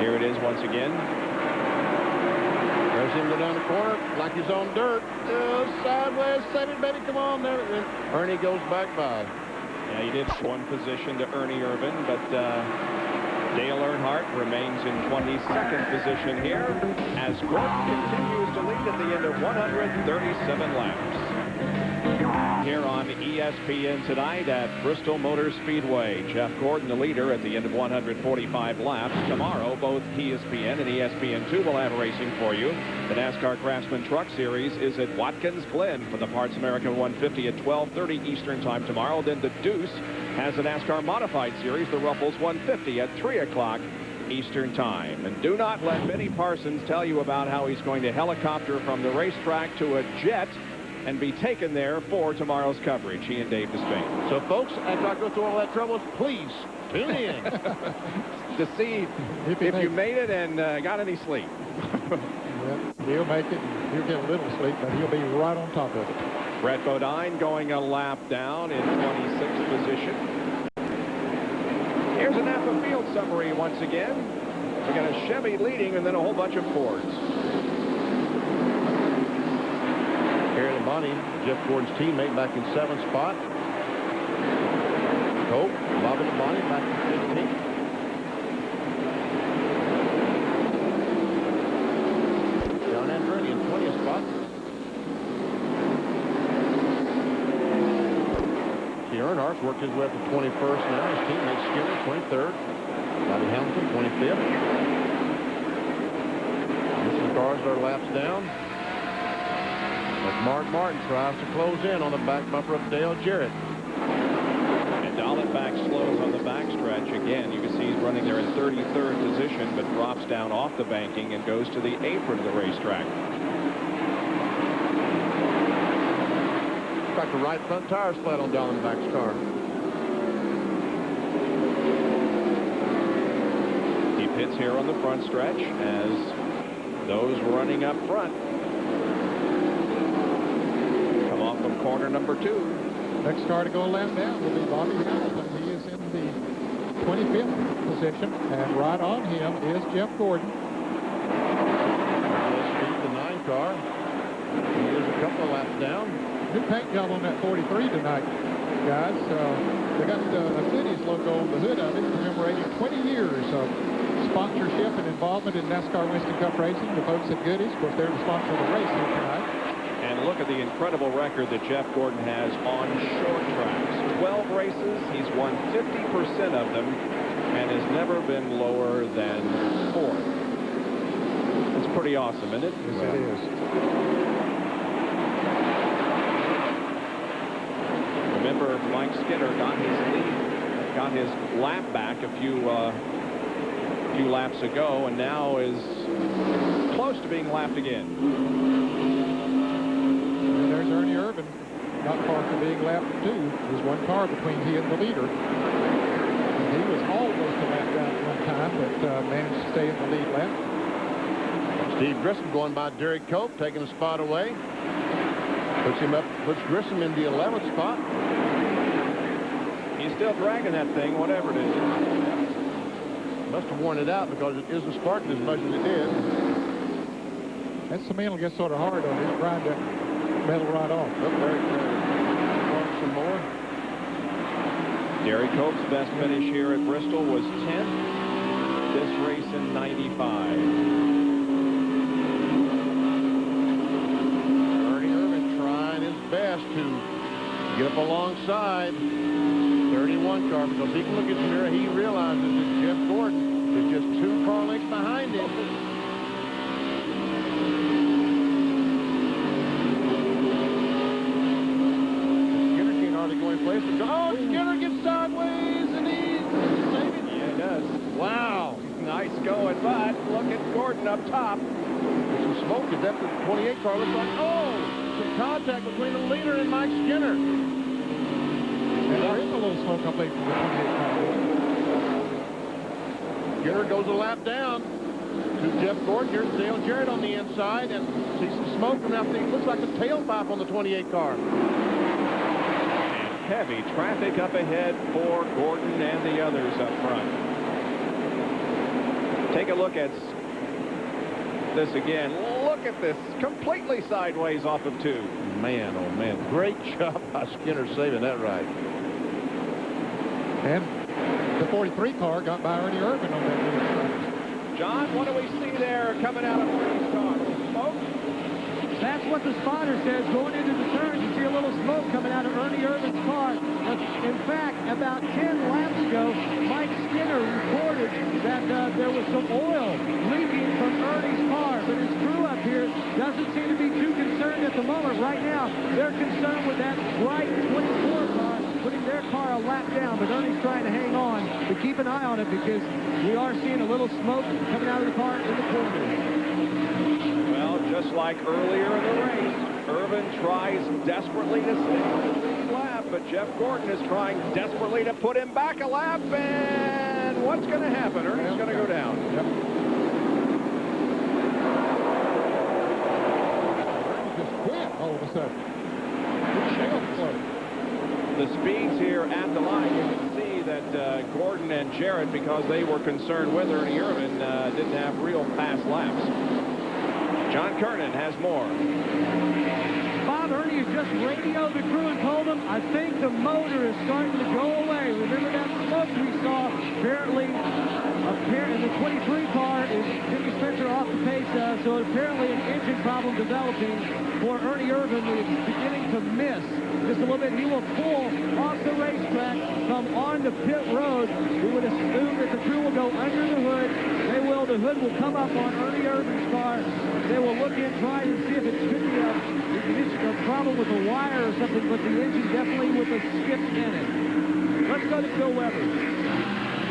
Here it is once again. There's him go down the corner like he's on dirt. Sideways, save it, baby, come on. There. Ernie goes back by. Yeah, he did one position to Ernie Irvin, but Dale Earnhardt remains in 22nd position here as Gordon continues to lead at the end of 137 laps. Here on ESPN tonight at Bristol Motor Speedway. Jeff Gordon, the leader, at the end of 145 laps. Tomorrow, both ESPN and ESPN2 will have racing for you. The NASCAR Craftsman Truck Series is at Watkins Glen for the Parts America 150 at 12:30 Eastern Time tomorrow. Then the Deuce has the NASCAR Modified Series, the Ruffles 150 at 3 o'clock Eastern Time. And do not let Benny Parsons tell you about how he's going to helicopter from the racetrack to a jet and be taken there for tomorrow's coverage, he and Dave Despain. So, folks, after I go through all that trouble, please tune in to see if you made it and got any sleep. Yep, he'll make it. He'll get a little sleep, but he'll be right on top of it. Brett Bodine going a lap down in 26th position. Here's a Napa Field summary once again. We got a Chevy leading and then a whole bunch of Fords. Aaron and Bonnie, Jeff Gordon's teammate, back in 7th spot. Cope, Bobby and Bonnie back in 15th. John Andretti in 20th spot. See, Earnhardt's worked his way up to 21st now. His teammate Skinner, 23rd. Bobby Hamilton, 25th. Missing cars are laps down. As Mark Martin tries to close in on the back bumper of Dale Jarrett. And Dallenbach slows on the backstretch again. You can see he's running there in 33rd position, but drops down off the banking and goes to the apron of the racetrack. Looks like the right front tire's flat on Dallenbach's car. He pits here on the front stretch as those running up front from corner number 2. Next car to go a lap down will be Bobby Hamilton. He is in the 25th position, and right on him is Jeff Gordon. The 9 car. He is a couple of laps down. New paint job on that 43 tonight, guys. They got a Goody's logo on the hood of it, commemorating 20 years of sponsorship and involvement in NASCAR Winston Cup racing. The folks at Goody's, of course, they're the sponsor of the race here tonight. And look at the incredible record that Jeff Gordon has on short tracks. 12 races, he's won 50% of them, and has never been lower than 4th. That's pretty awesome, isn't it? Yes, it is. Remember, Mike Skinner got his lap back a few laps ago, and now is close to being lapped again. And there's Ernie Irvin, not far from being lapped too. There's one car between he and the leader. And he was almost a lap down at one time, but managed to stay in the lead lap. Steve Grissom going by Derek Cope, taking a spot away. Puts Grissom in the 11th spot. He's still dragging that thing, whatever it is. Must have worn it out because it isn't sparking as much as it did. That cement will get sort of hard on it. He's grind that metal right off. Look there, some more. Derek Cope's best finish here at Bristol was 10th. This race in 95. Best to get up alongside 31 car because he can look at the mirror. He realizes that Jeff Gordon is just 2 car lengths behind him. Skinner can't hardly go in place. Oh, Skinner gets sideways and he's saving. Yeah, he does. Wow. Nice going, but look at Gordon up top. There's some smoke. Is that the 28 car? Looks like, oh! Some contact between the leader and Mike Skinner. And there is a little smoke up late from the 28 car. Skinner goes a lap down to Jeff Gordon. Here's Dale Jarrett on the inside and see some smoke from out there. It looks like a tailpipe on the 28 car. Heavy traffic up ahead for Gordon and the others up front. Take a look at this again. Look at this, completely sideways off of 2. Man, oh man, great job by Skinner saving that ride. And the 43 car got by Ernie Irvin on that little track. John, what do we see there coming out of Ernie's car? Smoke? That's what the spotter says going into the turn. You see a little smoke coming out of Ernie Irvin's car. In fact, about 10 laps ago, Mike Skinner reported that there was some oil leaking from Ernie's car. But his crew up here doesn't seem to be too concerned at the moment. Right now, they're concerned with that bright 24 car, putting their car a lap down. But Ernie's trying to hang on to keep an eye on it because we are seeing a little smoke coming out of the car in the corner. Well, just like earlier in the race, Irvin tries desperately to stay on the lead lap, but Jeff Gordon is trying desperately to put him back a lap, and what's going to happen? Ernie's going to go down. Yep. Ernie just quit all of a sudden. The speeds here at the line, you can see that Gordon and Jarrett, because they were concerned with Ernie Irvin, didn't have real fast laps. John Kernan has more. Bob, Ernie has just radioed the crew and told them, I think the motor is starting to go away. Remember that smoke we saw apparently in the 23 car is Jimmy Spencer off the pace, so apparently an engine problem developing for Ernie Irvin, who is beginning to miss just a little bit. He will pull off the racetrack, come on to pit road. We would assume that the crew will go under the hood. They will. The hood will come up on Ernie Irvin's car. They will look in, try and see if it could be a problem with a wire or something, but the engine definitely with a skip in it. Let's go to Phil Weber.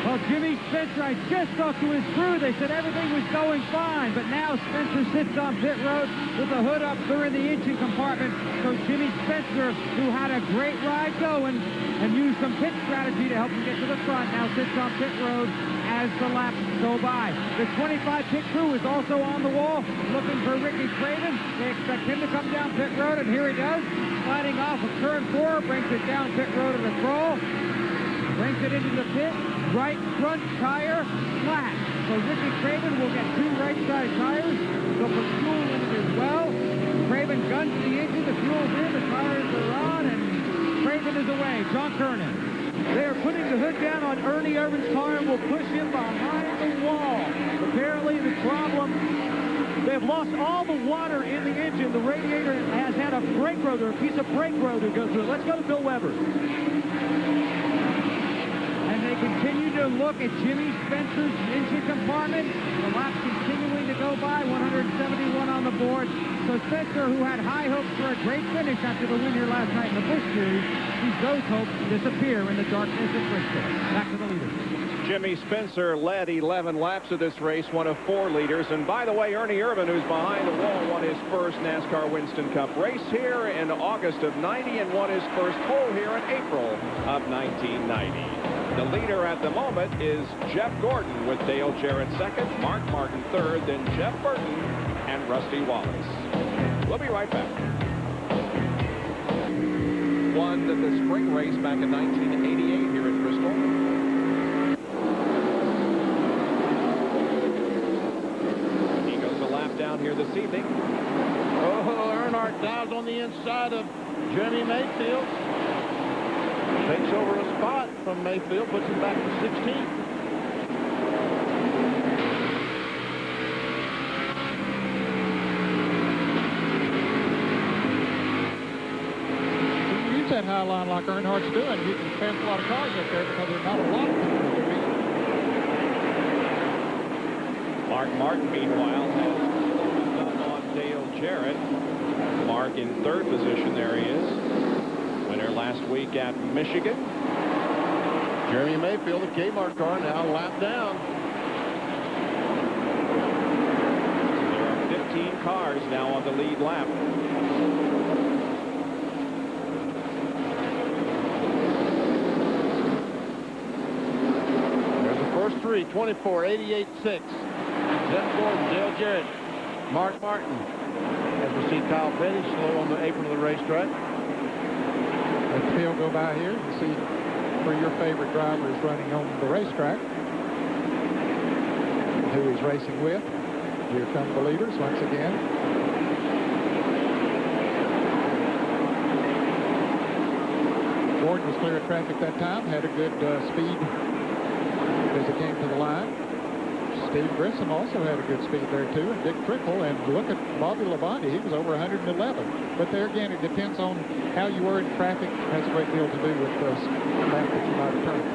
Well, Jimmy Spencer, I just talked to his crew. They said everything was going fine, but now Spencer sits on pit road with the hood up through in the engine compartment. So Jimmy Spencer, who had a great ride going and used some pit strategy to help him get to the front, now sits on pit road as the laps go by. The 25 pit crew is also on the wall looking for Ricky Craven. They expect him to come down pit road, and here he does, sliding off of turn 4, brings it down pit road in a crawl, brings it into the pit. Right front tire flat. So Ricky Craven will get 2 right side tires. They'll put fuel in it as well. Craven guns the engine, the fuel's in, the tires are on, and Craven is away. John Kernan. They are putting the hood down on Ernie Irvin's car and will push him behind the wall. Apparently the problem, they've lost all the water in the engine. The radiator has had a brake rotor, a piece of brake rotor go through it. Let's go to Bill Weber. They continue to look at Jimmy Spencer's engine compartment. The laps continuing to go by, 171 on the board. So Spencer, who had high hopes for a great finish after the win here last night in the Busch Series, sees those hopes disappear in the darkness of Bristol. Back to the leaders. Jimmy Spencer led 11 laps of this race, one of 4 leaders. And by the way, Ernie Irvan, who's behind the wall, won his first NASCAR Winston Cup race here in August of '90 and won his first pole here in April of 1990. The leader at the moment is Jeff Gordon with Dale Jarrett second, Mark Martin third, then Jeff Burton and Rusty Wallace. We'll be right back. Won the spring race back in 1988 here at Bristol. He goes a lap down here this evening. Oh, Earnhardt dives on the inside of Jeremy Mayfield. Takes over a spot from Mayfield, puts him back to 16th. That high line like Earnhardt's doing, you can pass a lot of cars up there because there's not a lot of people doing it. Mark Martin, meanwhile, has done on Dale Jarrett. Mark in 3rd position. There he is. Winner last week at Michigan. Jeremy Mayfield, the Kmart car, now a lap down. There are 15 cars now on the lead lap. First 3, 24, 88, 6. Jeff Gordon, Dale Jarrett, Mark Martin. As we see Kyle Petty slow on the apron of the racetrack. Let the field go by here and see where your favorite driver is running on the racetrack. Who he's racing with. Here come the leaders once again. Gordon was clear of traffic that time, had a good speed as it came to the line. Steve Grissom also had a good speed there too, and Dick Trickle, and look at Bobby Labonte, he was over 111. But there again, it depends on how you were in traffic. It has a great deal to do with the lap that you might have turned.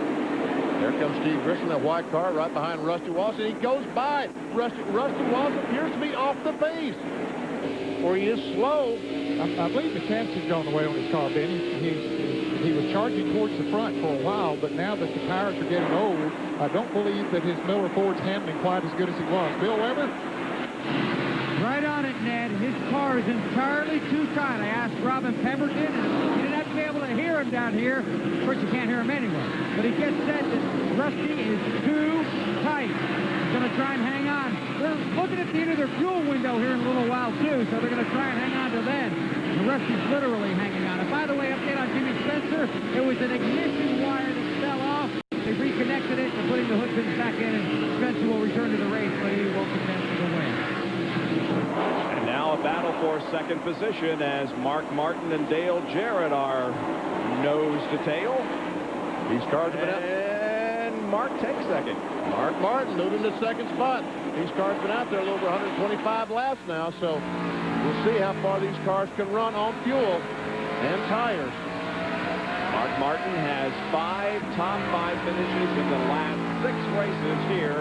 There comes Steve Grissom, that white car right behind Rusty Wallace, and he goes by. Rusty Wallace appears to be off the pace, or he is slow. I believe the chaps has gone away on his car, Benny. He was charging towards the front for a while, but now that the tires are getting old, I don't believe that his Miller Ford's handling quite as good as he was. Bill Weber? Right on it, Ned. His car is entirely too tight. I asked Robin Pemberton, and he didn't have to be able to hear him down here. Of course, you can't hear him anyway. But he just said that Rusty is too tight. He's going to try and hang on. They're looking at the end of their fuel window here in a little while, too, so they're going to try and hang on to then. And Rusty's literally hanging on. And by the way, update on Jimmy Spencer, it was an ignition wire that fell off. They reconnected it and putting the hood pins back in, and Spencer will return to the race, but he will contest for the win. And now a battle for 2nd position as Mark Martin and Dale Jarrett are nose to tail. These cars have been out. And Mark takes 2nd. Mark Martin moving to 2nd spot. These cars have been out there a little over 125 laps now, so we'll see how far these cars can run on fuel and tires. Mark Martin has 5 top 5 finishes in the last 6 races here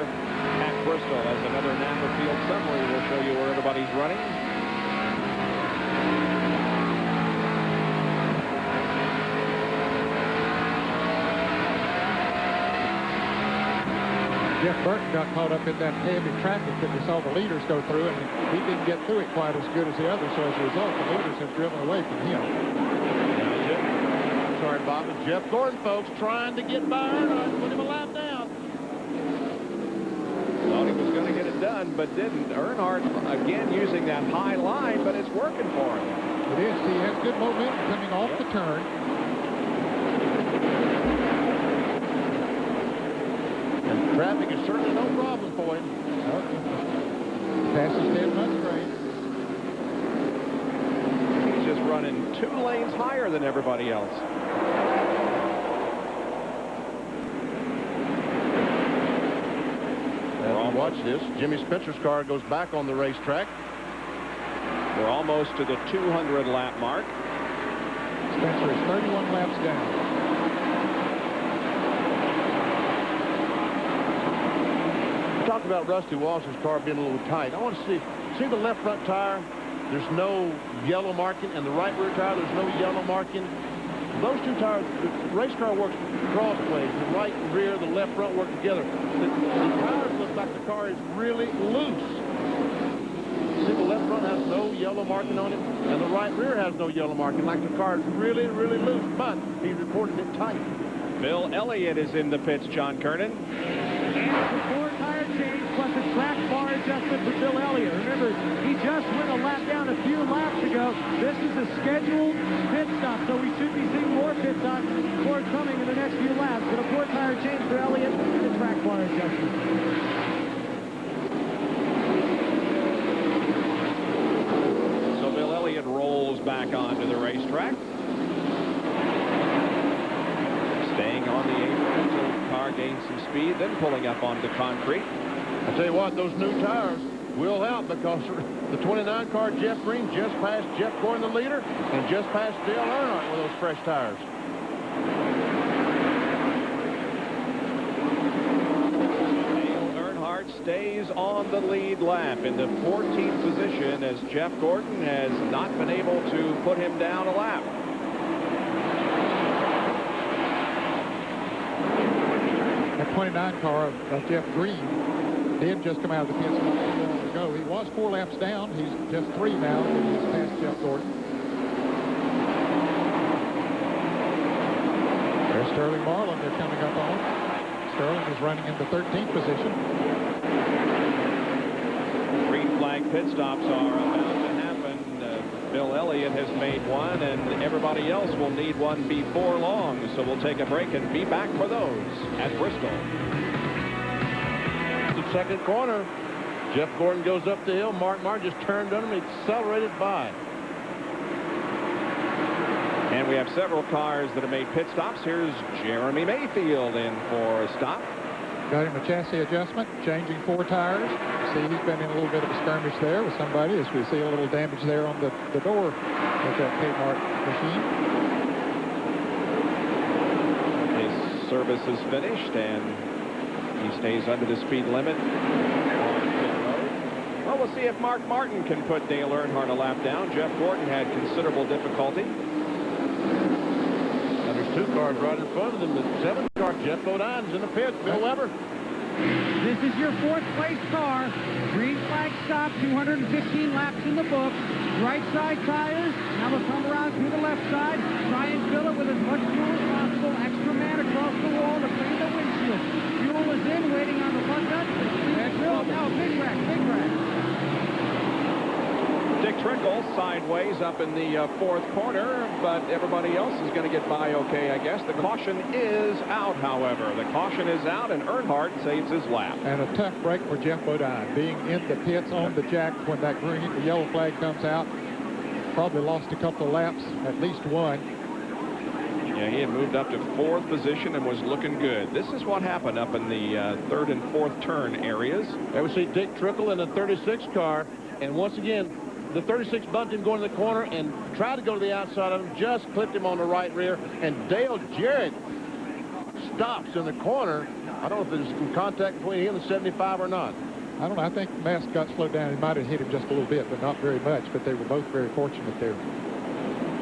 at Bristol. As another Napa Field summary, we'll show you where everybody's running. Jeff Burton got caught up in that heavy traffic that we saw the leaders go through, and he didn't get through it quite as good as the others, so as a result, the leaders have driven away from him. Sorry, Bob. Jeff Gordon, folks, trying to get by Earnhardt, put him a lap down. Thought he was going to get it done, but didn't. Earnhardt, again, using that high line, but it's working for him. It is. He has good momentum coming off the turn. And traffic is certainly no problem for him. Passes 10 Musgrave. He's just running 2 lanes higher than everybody else. Watch this. Jimmy Spencer's car goes back on the racetrack. We're almost to the 200 lap mark. Spencer is 31 laps down. Talk about Rusty Wallace's car being a little tight. I want to see the left front tire. there's no yellow marking, and the right rear tire, there's no yellow marking. Those two tires, the race car works crossways. The right rear, the left front work together. The tires look like the car is really loose. See, the left front has no yellow marking on it, and the right rear has no yellow marking, like the car is really, really loose, but he reported it tight. Bill Elliott is in the pits, John Kernan. And the four-tire change plus a track bar adjustment for Bill Elliott. Remember, he just went a lap down a few laps ago. This is a scheduled pit stop, so we should be seeing more pit stops forthcoming in the next few laps. But a four-tire change for Elliott and a track bar adjustment. So Bill Elliott rolls back onto the racetrack. Staying on the apron until the car gains some speed, then pulling up onto concrete. I tell you what, those new tires will help, because the 29 car, Jeff Green, just passed Jeff Gordon, the leader, and just passed Dale Earnhardt with those fresh tires. Dale Earnhardt stays on the lead lap in the 14th position, as Jeff Gordon has not been able to put him down a lap. That 29 car of Jeff Green did just come out of the pits not too long ago. He was 4 laps down. He's just 3 now, and he's passed Jeff Gordon. There's Sterling Marlin they're coming up on. Sterling is running in the 13th position. Green flag pit stops are about to happen. Bill Elliott has made one, and everybody else will need one before long. So we'll take a break and be back for those at Bristol. The second corner, Jeff Gordon goes up the hill. Mark Martin just turned on him, accelerated by. And we have several cars that have made pit stops. Here's Jeremy Mayfield in for a stop. Got him a chassis adjustment, changing 4 tires. See, he's been in a little bit of a skirmish there with somebody, as we see a little damage there on the door of that Kmart machine. His service is finished, and he stays under the speed limit on pit road. Well, we'll see if Mark Martin can put Dale Earnhardt a lap down. Jeff Gordon had considerable difficulty. And there's 2 cars right in front of them. The 7th car, Jeff Bodine's in the pit. Bill Weber. This is your 4th place car. Green flag stop, 215 laps in the books. Right side tires. Now we'll come around to the left side. Try and fill it with as much fuel as possible. Extra man across the wall to clean the windshield. Fuel is in, waiting on the plug nut. Now, big rack, big rack. Dick Trickle sideways up in the 4th corner, but everybody else is going to get by okay, I guess. The caution is out, however. The caution is out, and Earnhardt saves his lap. And a tough break for Jeff Bodine. Being in the pits on the jack when that the yellow flag comes out, probably lost a couple of laps, at least 1. Yeah, he had moved up to 4th position and was looking good. This is what happened up in the 3rd and 4th turn areas. There we see Dick Trickle in the 36 car, and once again, the 36 bumped him going to the corner and tried to go to the outside of him, just clipped him on the right rear, and Dale Jarrett stops in the corner. I don't know if there's some contact between him and 75 or not. I don't know. I think Mask got slowed down. He might have hit him just a little bit, but not very much. But they were both very fortunate there.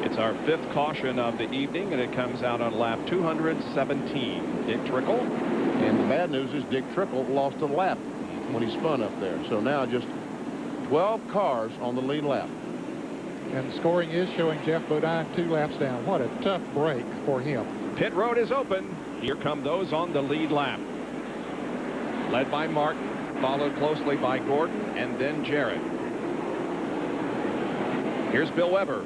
It's our 5th caution of the evening, and it comes out on lap 217. Dick Trickle. And the bad news is Dick Trickle lost a lap when he spun up there. So now just 12 cars on the lead lap. And the scoring is showing Jeff Bodine 2 laps down. What a tough break for him. Pit road is open. Here come those on the lead lap. Led by Martin, followed closely by Gordon, and then Jarrett. Here's Bill Weber.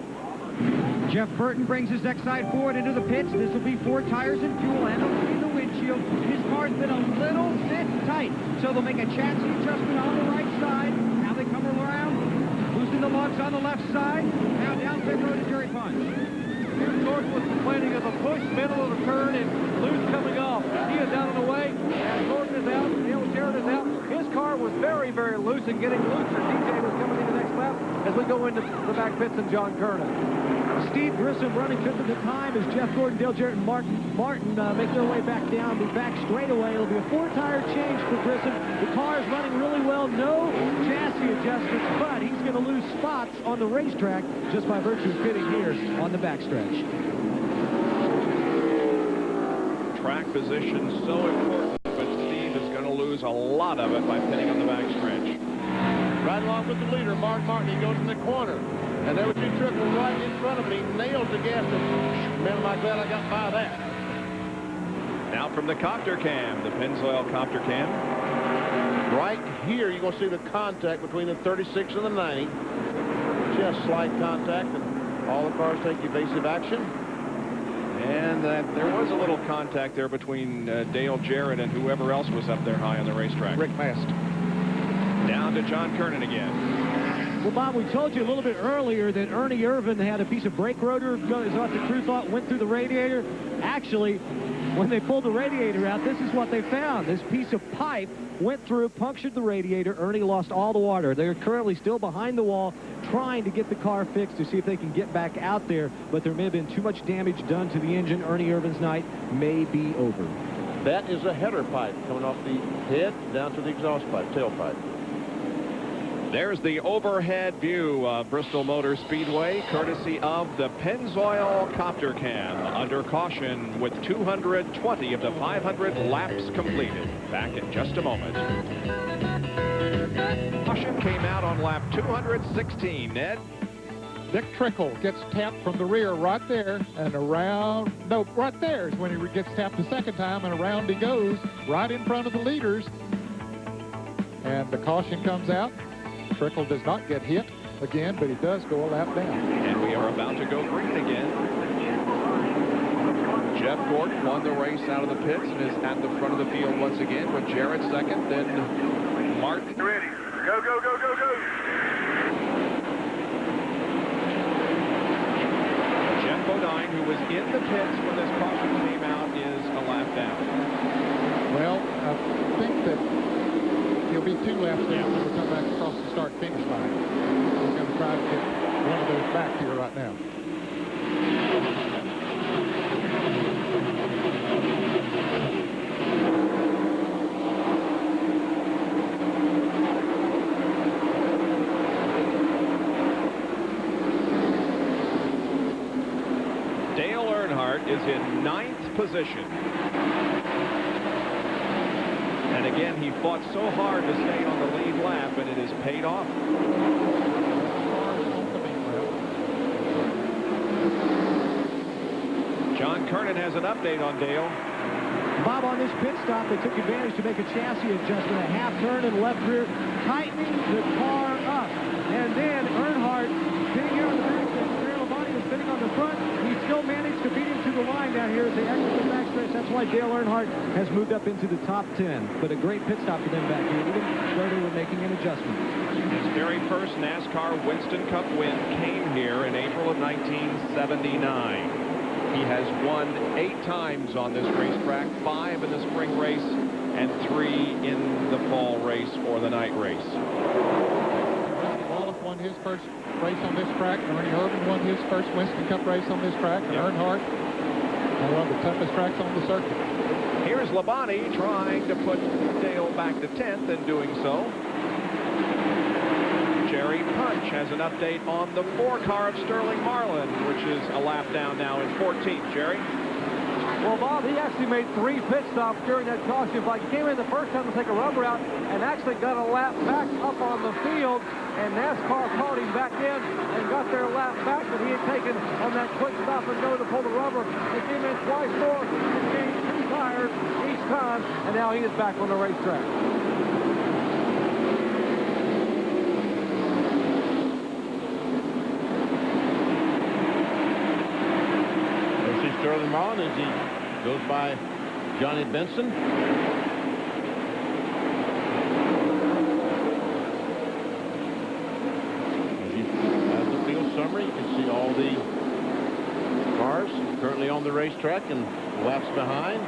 Jeff Burton brings his X side forward into the pits. This will be 4 tires and fuel, and it'll clean the windshield. His car's been a little bit tight, so they'll make a chassis adjustment on the right side. Now they come around, loosen the lugs on the left side. Now down pit road to Jerry Punch. Here Gordon was complaining of a push, middle of the turn, and loose coming off. He is out and away, and Gordon is out, Dale Jarrett is out. His car was very, very loose. loose and getting looser. DJ was coming in the next lap as we go into the back pits and John Kernan. Steve Grissom running fifth at the time as Jeff Gordon, Dale Jarrett, and Martin make their way back down the back straightaway. It'll be a 4-tire change for Grissom. The car is running really well. No chassis adjustments, but he's going to lose spots on the racetrack just by virtue of pitting here on the backstretch. Track position so important, but Steve is going to lose a lot of it by pitting on the backstretch. Right along with the leader, Mark Martin. He goes in the corner. And there was two Trickle right in front of him. He nails the gas. And man, am I glad I got by that. Now from the copter cam, the Pennzoil copter cam. Right here, you're going to see the contact between the 36 and the 90. Just slight contact, and all the cars take evasive action. And there was a little contact there between Dale Jarrett and whoever else was up there high on the racetrack. Rick Mast. Down to John Kernan again. Well, Bob, we told you a little bit earlier that Ernie Irvin had a piece of brake rotor, is what the crew thought went through the radiator. Actually, when they pulled the radiator out, this is what they found. This piece of pipe went through, punctured the radiator. Ernie lost all the water. They're currently still behind the wall trying to get the car fixed to see if they can get back out there, but there may have been too much damage done to the engine. Ernie Irvin's night may be over. That is a header pipe coming off the head down to the exhaust pipe, tailpipe. There's the overhead view of Bristol Motor Speedway, courtesy of the Pennzoil copter cam. Under caution with 220 of the 500 laps completed. Back in just a moment. Caution came out on lap 216, Ned. Dick Trickle gets tapped from the rear right there and around. No, right there is when he gets tapped the second time, and around he goes right in front of the leaders. And the caution comes out. Trickle does not get hit again, but he does go a lap down. And we are about to go green again. Jeff Gordon won the race out of the pits and is at the front of the field once again with Jarrett second, then Martin. Ready. Go, go, go, go, go. Jeff Bodine, who was in the pits when this caution came out, is a lap down. Well, I think that he'll be 2 laps down when we come back across the start-finish line. We're going to try to get one of those back here right now. Dale Earnhardt is in 9th position. And again, he fought so hard to stay on the lead lap, and it has paid off. John Kernan has an update on Dale. Bob, on this pit stop, they took advantage to make a chassis adjustment, a half turn in the left rear, tightening the car up. And then Earnhardt, sitting here on the back, Labonte was sitting on the front. He still managed to beat him to the line down here as they exit the backstretch. That's why Dale Earnhardt has moved up into the top 10. But a great pit stop for them back here, even though they were making an adjustment. His very first NASCAR Winston Cup win came here in April of 1979. He has won 8 times on this racetrack, 5 in the spring race and 3 in the fall race or the night race. Wallace won his first race on this track. Ernie Irvin won his first Winston Cup race on this track. And Earnhardt on one of the toughest tracks on the circuit. Here's Labonte trying to put Dale back to 10th and doing so. Jerry Punch has an update on the 4-car of Sterling Marlin, which is a lap down now in 14th. Jerry? Well, Bob, he actually made 3 pit stops during that caution fight. He came in the first time to take a rubber out and actually got a lap back up on the field, and NASCAR called him back in and got their lap back that he had taken on that quick stop and go to pull the rubber. He came in twice more and changed 2 tires each time, and now he is back on the racetrack. Sterling Marlin as he goes by Johnny Benson. As you have the field summary, you can see all the cars currently on the racetrack and laps behind.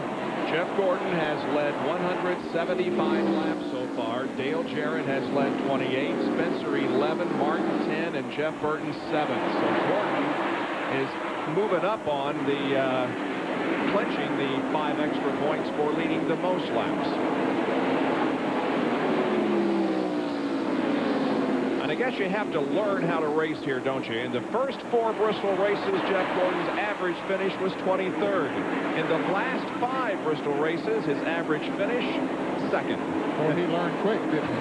Jeff Gordon has led 175 laps so far. Dale Jarrett has led 28, Spencer 11, Martin 10, and Jeff Burton 7. So Gordon is moving up on the clinching the 5 extra points for leading the most laps. And I guess you have to learn how to race here, don't you? In the first 4 Bristol races, Jeff Gordon's average finish was 23rd. In the last 5 Bristol races, his average finish, 2nd. Well, he learned quick, didn't he?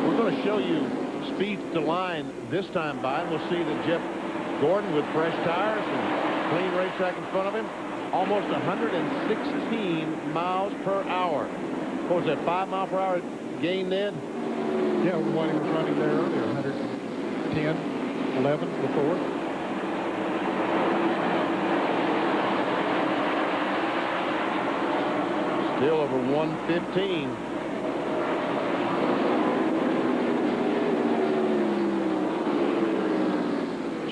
We're going to show you speed to line this time by, and we'll see that Jeff Gordon with fresh tires and clean racetrack in front of him, almost 116 miles per hour. What was that, 5 mile per hour gain, Ned? Yeah, what he was running there earlier, 110, 11 before. Still over 115.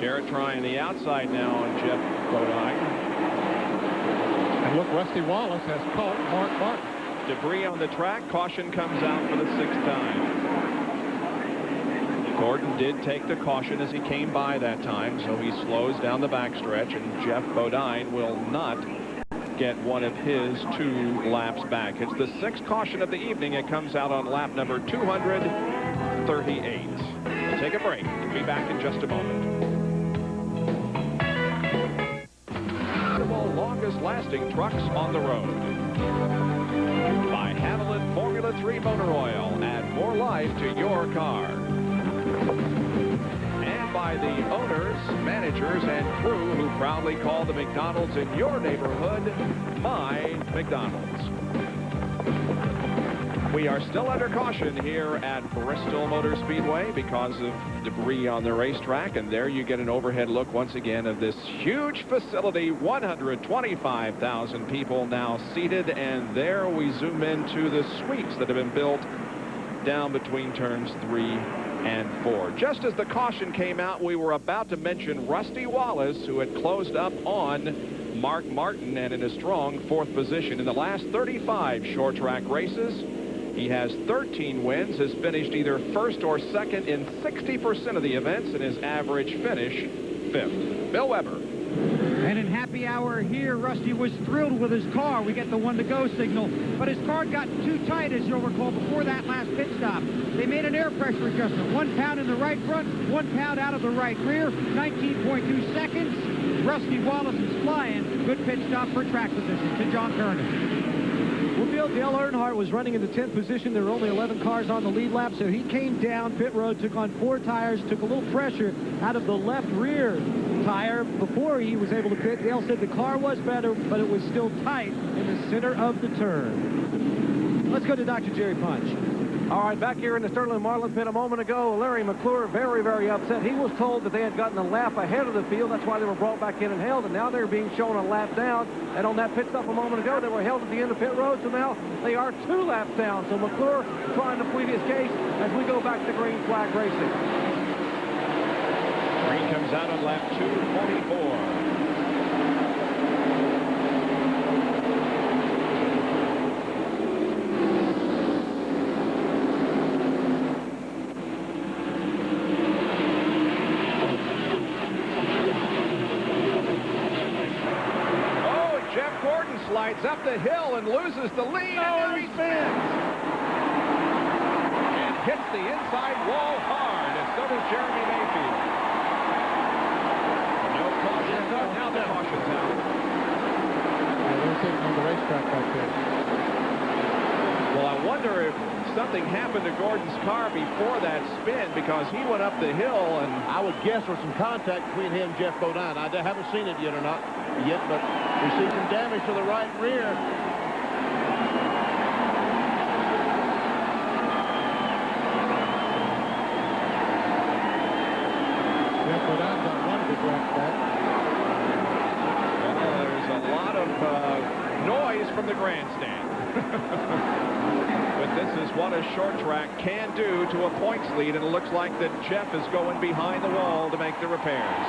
Jarrett trying the outside now on Jeff Bodine. And look, Rusty Wallace has caught Mark Martin. Debris on the track. Caution comes out for the 6th time. Gordon did take the caution as he came by that time, so he slows down the backstretch, and Jeff Bodine will not get one of his 2 laps back. It's the 6th caution of the evening. It comes out on lap number 238. We'll take a break. We'll be back in just a moment. The longest lasting trucks on the road. By Haviland Formula 3 Motor Oil. Add more life to your car. And by the owners, managers, and crew who proudly call the McDonald's in your neighborhood My McDonald's. We are still under caution here at Bristol Motor Speedway because of debris on the racetrack, and there you get an overhead look once again of this huge facility. 125,000 people now seated, and there we zoom into the suites that have been built down between turns 3 and 4. Just as the caution came out, we were about to mention Rusty Wallace, who had closed up on Mark Martin and in a strong 4th position. In the last 35 short track races, he has 13 wins, has finished either 1st or 2nd in 60% of the events, and his average finish 5th. Bill Weber. And in happy hour here, Rusty was thrilled with his car. We get the 1-to-go signal, but his car got too tight, as you'll recall, before that last pit stop. They made an air pressure adjustment. 1 pound in the right front, 1 pound out of the right rear, 19.2 seconds. Rusty Wallace is flying. Good pit stop for track position to John Kernan. Well, Bill, Dale Earnhardt was running in the 10th position. There were only 11 cars on the lead lap, so he came down pit road, took on 4 tires, took a little pressure out of the left rear tire before he was able to pit. Dale said the car was better, but it was still tight in the center of the turn. Let's go to Dr. Jerry Punch. All right, back here in the Sterling Marlin pit a moment ago, Larry McClure very, very upset. He was told that they had gotten a lap ahead of the field. That's why they were brought back in and held, and now they're being shown a lap down. And on that pit stop a moment ago, they were held at the end of pit road, so now they are 2 laps down. So McClure trying to plead his case as we go back to green flag racing. Green comes out on lap 244. Slides up the hill and loses the lead, and there he spins. And hits the inside wall hard, and so does Jeremy Mayfield. No caution. Now the caution's out. Yeah, they're sitting on the racetrack back there. Well, I wonder if something happened to Gordon's car before that spin, because he went up the hill, and I would guess there's some contact between him and Jeff Bodine. I haven't seen it yet or not yet, but we see some damage to the right rear. Jeff Bodine's on one good lap back. Well, there's a lot of noise from the grandstand. But this is what a short track can do to a points lead, and it looks like that Jeff is going behind the wall to make the repairs.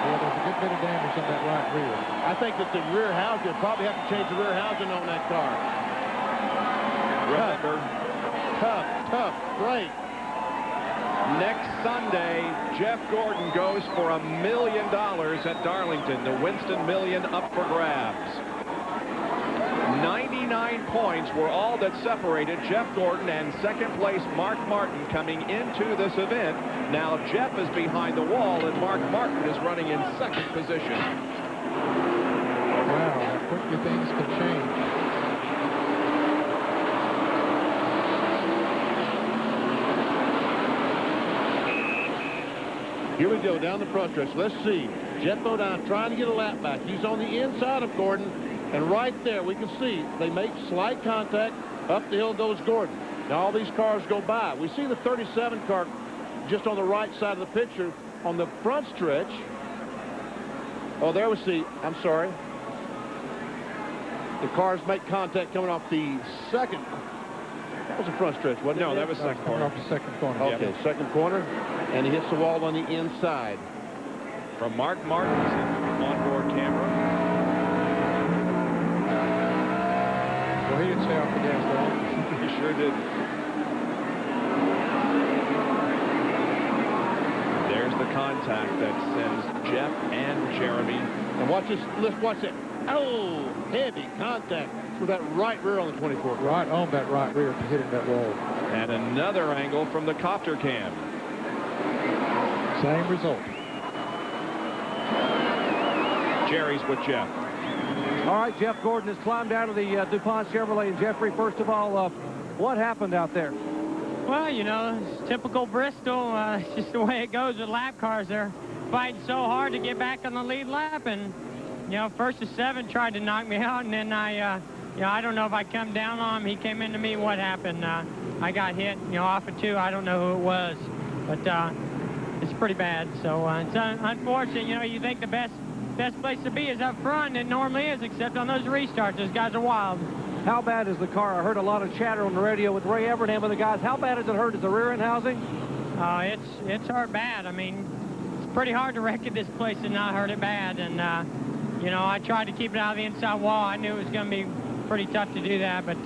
Well, there's a good bit of damage on that right rear. I think that the rear housing, probably have to change the rear housing on that car. Remember, Tough, great. next Sunday, Jeff Gordon goes for $1 million at Darlington. The Winston Million up for grabs. 99 points were all that separated Jeff Gordon and second place Mark Martin coming into this event. Now Jeff is behind the wall and Mark Martin is running in second position. Wow, how quickly things can change. Here we go down the front stretch. Let's see. Jeff Bodine trying to get a lap back. He's on the inside of Gordon. And right there, we can see they make slight contact. Up the hill goes Gordon. Now all these cars go by. We see the 37 car just on the right side of the picture on the front stretch. Oh, there we see. I'm sorry. The cars make contact coming off the second. That was the front stretch, wasn't it? No, that was second Coming corner. off the second corner. Okay, Yep. second corner. And he hits the wall on the inside. From Mark Martin's onboard camera. Well, he didn't stay off the gas long. He sure did. There's the contact that sends Jeff and Jeremy. And watch this. Let's watch it. Oh, heavy contact with that right rear on the 24 car. Right on that right rear to hitting that wall. And another angle from the copter cam. Same result. Jerry's with Jeff. All right, Jeff Gordon has climbed out of the DuPont Chevrolet. And Jeffrey, first of all, what happened out there? Well, you know, it's typical Bristol. It's just the way it goes with lap cars. They're fighting so hard to get back on the lead lap. And, you know, first of 7 tried to knock me out. And then you know, I don't know if I come down on him. He came into me. What happened? I got hit, you know, off of 2. I don't know who it was. But it's pretty bad. So it's unfortunate. You know, you think the best place to be is up front, and it normally is, except on those restarts. Those guys are wild. How bad is the car? I heard a lot of chatter on the radio with Ray Evernham and the guys. How bad is it hurt? Is the rear end housing? It's hurt bad. I mean, it's pretty hard to wreck at this place and not hurt it bad. And, you know, I tried to keep it out of the inside wall. I knew it was going to be pretty tough to do that, but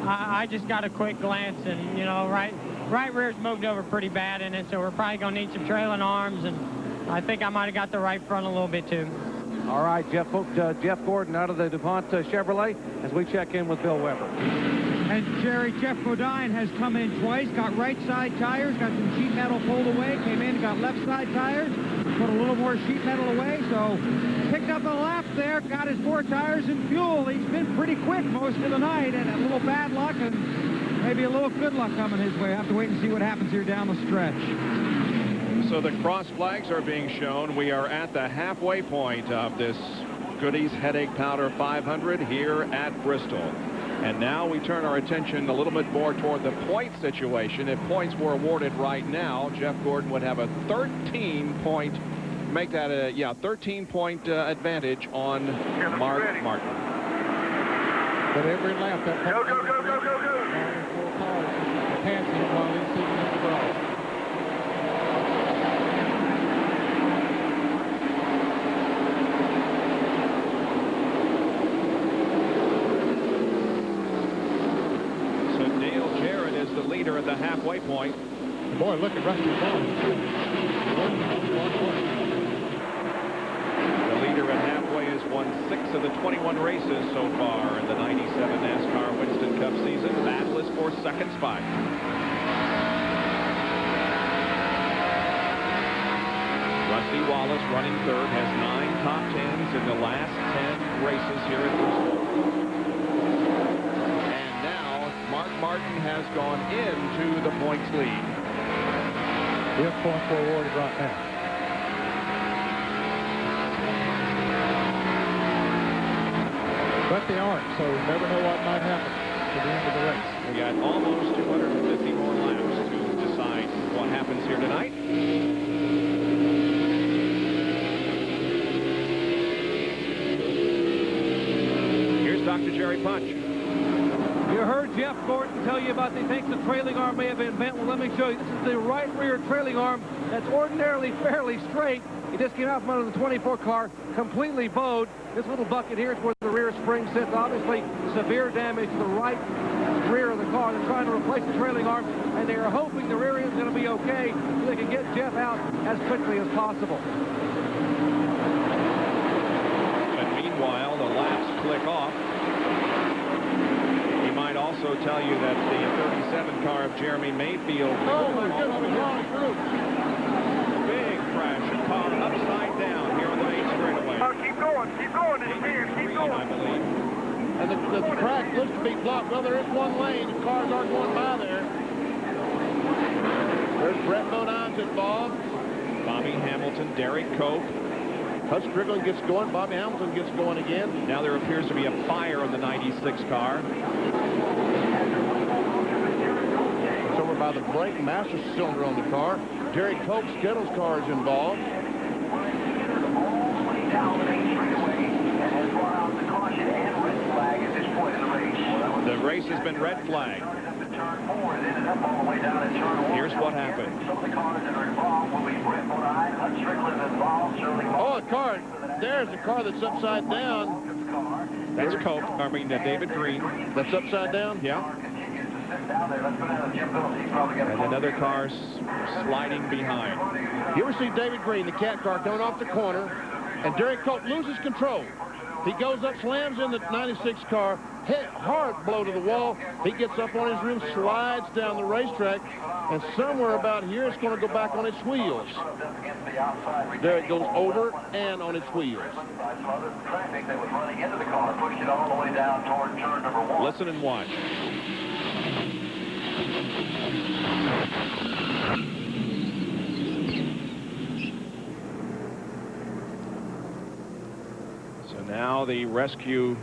I just got a quick glance, and, you know, right rear's moved over pretty bad in it, so we're probably going to need some trailing arms, and I think I might have got the right front a little bit, too. All right, Jeff Gordon out of the DuPont Chevrolet as we check in with Bill Weber. And Jerry, Jeff Bodine has come in twice, got right side tires, got some sheet metal pulled away, came in, got left side tires, put a little more sheet metal away, so picked up a lap there, got his 4 tires and fuel. He's been pretty quick most of the night, and a little bad luck and maybe a little good luck coming his way. Have to wait and see what happens here down the stretch. So the cross flags are being shown. We are at the halfway point of this Goody's Headache Powder 500 here at Bristol. And now we turn our attention a little bit more toward the point situation. If points were awarded right now, Jeff Gordon would have a 13-point, make that a 13-point advantage on Mark Martin. But every lap, that Go, go, go, go, go, go. 4 cars passing him while he's sitting in the garage. The leader at the halfway point. Boy, look at Rusty Wallace. The leader at halfway has won 6 of the 21 races so far in the 97 NASCAR Winston Cup season. Battle is for second spot. Rusty Wallace, running third, has 9 top 10s in the last 10 races here at Bristol. Mark Martin has gone into the points lead. His points were awarded right now. But they aren't, so you never know what might happen to the end of the race. We got almost 250 more laps to decide what happens here tonight. Here's Dr. Jerry Punch. You heard Jeff Gordon tell you about he thinks the trailing arm may have been bent. Well, let me show you. This is the right rear trailing arm that's ordinarily fairly straight. He just came out from under the 24 car, completely bowed. This little bucket here is where the rear spring sits. Obviously, severe damage to the right rear of the car. They're trying to replace the trailing arm, and they are hoping the rear end is going to be okay so they can get Jeff out as quickly as possible. And meanwhile, the laps click off. He might also tell you that the 37 car of Jeremy Mayfield. Oh, my goodness. Big crash. A car upside down here on the main straightaway. Oh, keep going, keep going, I believe. And the track looks to be blocked. Well, there is one lane. The cars are going by there. There's Brett Bodine's involved. Bobby Hamilton, Derek Cope. Hutch Strickland gets going. Bobby Hamilton gets going again. Now there appears to be a fire on the 96 car. It's over by the brake master cylinder on the car. Derek Cope's Skittles car is involved. The race has been red flagged. Here's what happened. Oh, the car. There's the car that's upside down. That's Cope. I mean, David Green. That's upside down? Yeah. And another car sliding behind. You ever see David Green, the cat car, coming off the corner, and Derek Cope loses control. He goes up, slams in the 96 car, hit hard blow to the wall. He gets up on his roof, slides down the racetrack, and somewhere about here it's going to go back on its wheels. There it goes over and on its wheels. Listen and watch. So now the rescue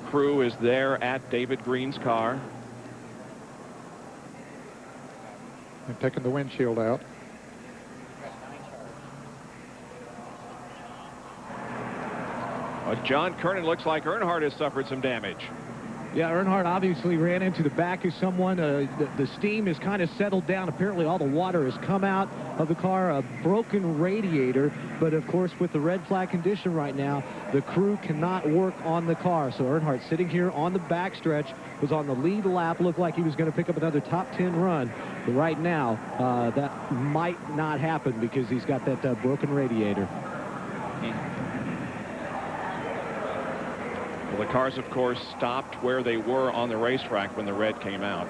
crew is there at David Green's car. And taking the windshield out. John Kernan, looks like Earnhardt has suffered some damage. Yeah, Earnhardt obviously ran into the back of someone. The steam has kind of settled down. Apparently all the water has come out of the car, a broken radiator. But of course, with the red flag condition right now, the crew cannot work on the car. So Earnhardt sitting here on the backstretch, was on the lead lap, looked like he was going to pick up another top 10 run. But right now, that might not happen because he's got that broken radiator. Well, the cars, of course, stopped where they were on the racetrack when the red came out.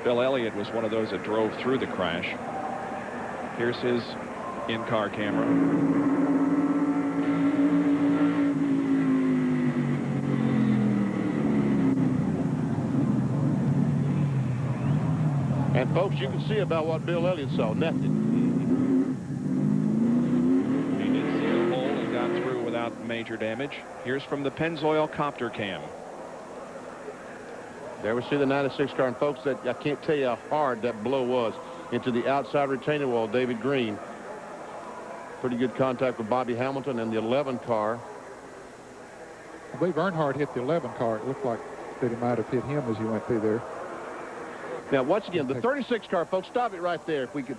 Bill Elliott was one of those that drove through the crash. Here's his in-car camera. And folks, you can see about what Bill Elliott saw. Nothing. Major damage. Here's from the Pennzoil copter cam. There we see the 96 car, and folks, that I can't tell you how hard that blow was into the outside retaining wall. David Green, pretty good contact with Bobby Hamilton and the 11 car. I believe Earnhardt hit the 11 car. It looked like that he might have hit him as he went through there. Now once again, the 36 car, folks, stop it right there. If we could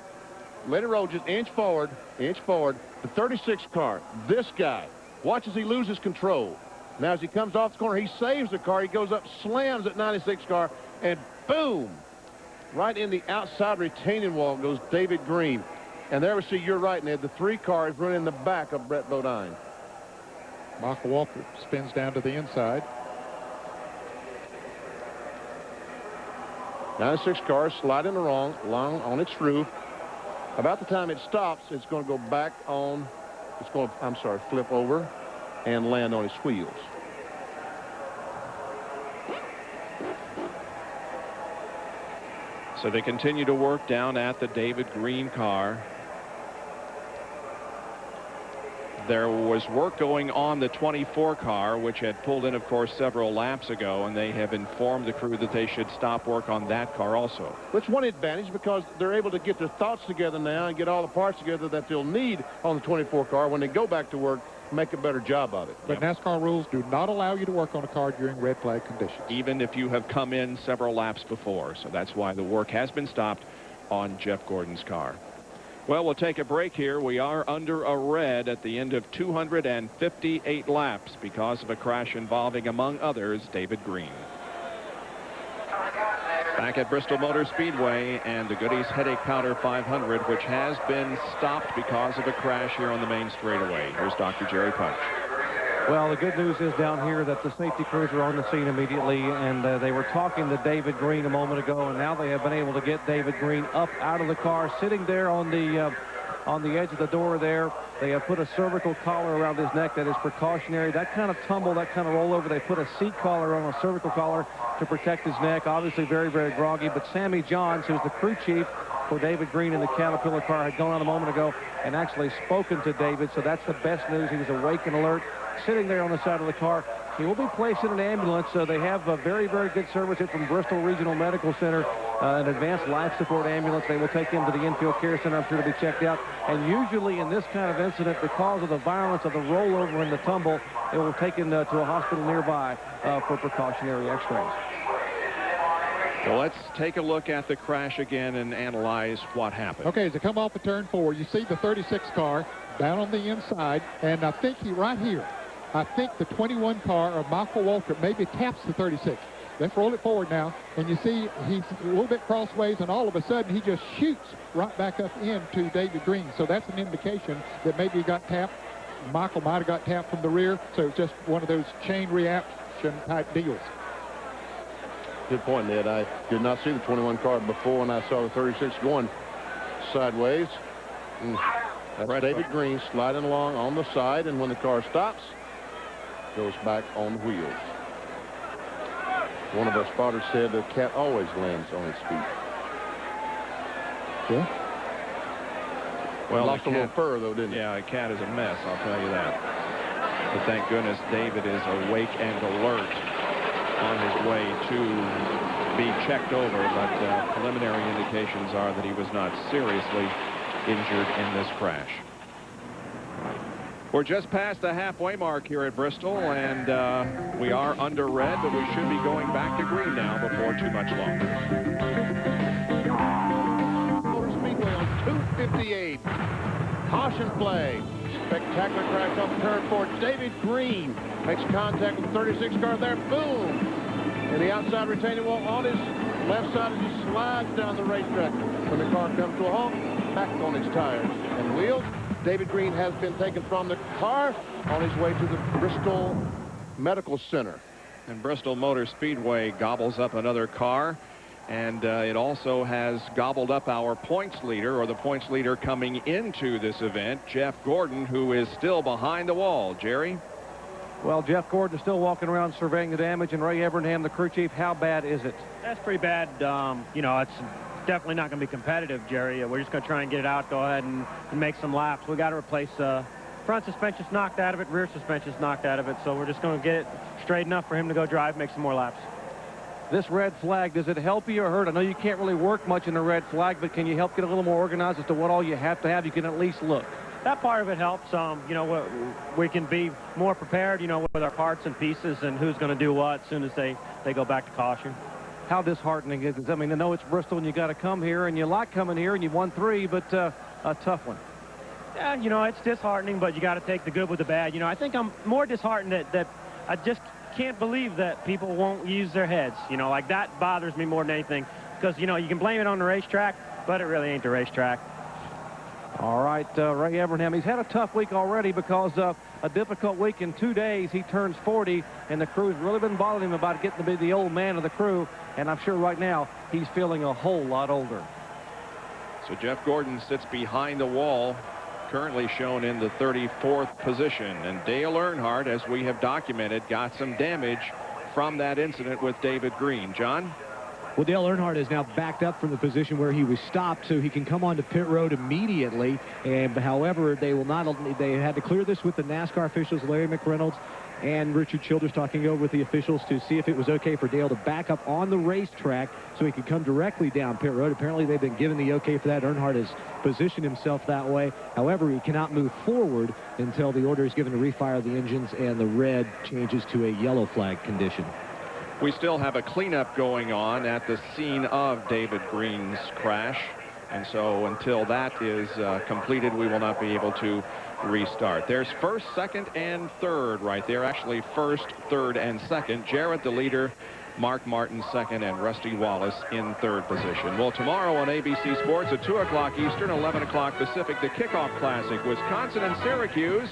let it roll just inch forward. The 36 car, this guy, watch as he loses control. Now as he comes off the corner, he saves the car. He goes up, slams that 96 car, and boom! Right in the outside retaining wall goes David Green. And there we see, you're right, Ned, the 3 cars run in the back of Brett Bodine. Michael Walker spins down to the inside. 96 car sliding along on its roof. About the time it stops, it's going to go back on. It's going to, flip over and land on its wheels. So they continue to work down at the David Green car. There was work going on the 24 car, which had pulled in, of course, several laps ago, and they have informed the crew that they should stop work on that car also. It's one advantage because they're able to get their thoughts together now and get all the parts together that they'll need on the 24 car when they go back to work make a better job of it. But NASCAR rules do not allow you to work on a car during red flag conditions. Even if you have come in several laps before. So that's why the work has been stopped on Jeff Gordon's car. Well, we'll take a break here. We are under a red at the end of 258 laps because of a crash involving, among others, David Green. Back at Bristol Motor Speedway and the Goody's Headache Powder 500, which has been stopped because of a crash here on the main straightaway. Here's Dr. Jerry Punch. Well, the good news is down here that the safety crews are on the scene immediately, and they were talking to David Green a moment ago, and now they have been able to get David Green up out of the car, sitting there on the edge of the door there. They have put a cervical collar around his neck that is precautionary. That kind of tumble, that kind of rollover, they put a seat collar on, a cervical collar to protect his neck. Obviously very, very groggy, but Sammy Johns, who's the crew chief for David Green in the Caterpillar car, had gone on a moment ago and actually spoken to David, so that's the best news. He was awake and alert, sitting there on the side of the car. He will be placed in an ambulance. They have a very, very good service from Bristol Regional Medical Center, an advanced life support ambulance. They will take him to the infield care center, I'm sure, to be checked out. And usually in this kind of incident, because of the violence of the rollover and the tumble, it will take him to a hospital nearby for precautionary x-rays. Well, let's take a look at the crash again and analyze what happened. Okay, as they come off of turn 4, you see the 36 car down on the inside, and I think right here, I think the 21 car of Michael Walter maybe taps the 36. Let's roll it forward now, and you see he's a little bit crossways, and all of a sudden he just shoots right back up into David Green. So that's an indication that maybe he got tapped. Michael might have got tapped from the rear, so it's just one of those chain reaction type deals. Good point, Ned. I did not see the 21 car before when I saw the 36 going sideways. That's David Green sliding along on the side, and when the car stops, goes back on the wheels. One of our spotters said the cat always lands on its feet. Yeah. Well, lost a little fur, though, didn't it? Yeah, a cat is a mess, I'll tell you that. But thank goodness David is awake and alert on his way to be checked over, but preliminary indications are that he was not seriously injured in this crash. We're just past the halfway mark here at Bristol, and we are under red, but we should be going back to green now before too much longer. Motor Speedway on 258. Caution flag. Spectacular crash off turn 4. David Green makes contact with the 36 car there. Boom! And the outside retaining wall on his left side as he slides down the racetrack. When the car comes to a halt, back on its tires and wheels. David Green has been taken from the car on his way to the Bristol Medical Center. And Bristol Motor Speedway gobbles up another car, and it also has gobbled up our points leader, or the points leader coming into this event, Jeff Gordon, who is still behind the wall. Jerry? Well, Jeff Gordon is still walking around surveying the damage, and Ray Evernham, the crew chief, how bad is it? That's pretty bad. You know, it's definitely not going to be competitive, Jerry. We're just going to try and get it out, go ahead and make some laps. We got to replace front suspension's knocked out of it, rear suspension's knocked out of it, so we're just going to get it straight enough for him to go drive, make some more laps. This red flag, does it help you or hurt? I know you can't really work much in a red flag, but can you help get a little more organized as to what all you have to have? You can at least look. That part of it helps. You know, we can be more prepared, you know, with our parts and pieces and who's going to do what as soon as they go back to caution. How disheartening is it? I mean, I know it's Bristol and you got to come here, and you like coming here, and you've won 3, but a tough one. Yeah, you know, it's disheartening, but you got to take the good with the bad. You know, I think I'm more disheartened that I just can't believe that people won't use their heads. You know, like that bothers me more than anything, because, you know, you can blame it on the racetrack, but it really ain't the racetrack. All right, Ray Evernham, he's had a tough week already because of a difficult week. In 2 days, he turns 40, and the crew's really been bothering him about getting to be the old man of the crew, and I'm sure right now he's feeling a whole lot older. So Jeff Gordon sits behind the wall, currently shown in the 34th position, and Dale Earnhardt, as we have documented, got some damage from that incident with David Green. John? Well, Dale Earnhardt is now backed up from the position where he was stopped, so he can come onto pit road immediately. And however, they had to clear this with the NASCAR officials, Larry McReynolds and Richard Childers talking over with the officials to see if it was okay for Dale to back up on the racetrack so he could come directly down pit road. Apparently, they've been given the okay for that. Earnhardt has positioned himself that way. However, he cannot move forward until the order is given to refire the engines and the red changes to a yellow flag condition. We still have a cleanup going on at the scene of David Green's crash. And so until that is completed, we will not be able to restart. There's first, second, and third right there. Actually, first, third, and second. Jarrett, the leader. Mark Martin second, and Rusty Wallace in third position. Well, tomorrow on ABC Sports at 2 o'clock Eastern, 11 o'clock Pacific, the Kickoff Classic, Wisconsin and Syracuse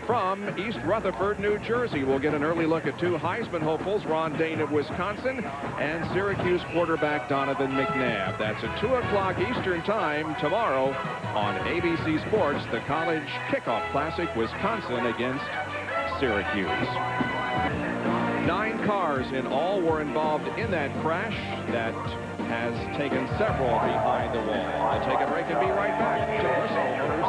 from East Rutherford, New Jersey. We'll get an early look at two Heisman hopefuls, Ron Dane of Wisconsin and Syracuse quarterback Donovan McNabb. That's at 2 o'clock Eastern time tomorrow on ABC Sports, the College Kickoff Classic, Wisconsin against Syracuse. 9 cars in all were involved in that crash that has taken several behind the wall. We'll take a break and be right back to Bristol Motor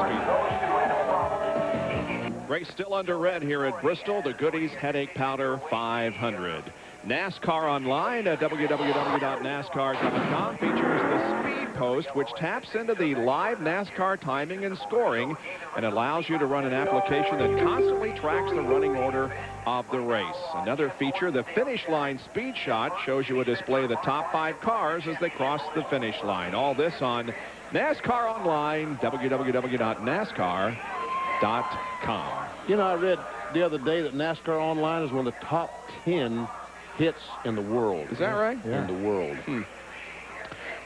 Speedway. Race still under red here at Bristol, the Goody's Headache Powder 500. NASCAR Online at www.nascar.com features the Speed Post, which taps into the live NASCAR timing and scoring and allows you to run an application that constantly tracks the running order of the race. Another feature, the Finish Line Speed Shot, shows you a display of the top 5 cars as they cross the finish line. All this on NASCAR Online, www.nascar.com. You know, I read the other day that NASCAR Online is one of the top 10 hits in the world. Is that right? Yeah. In the world.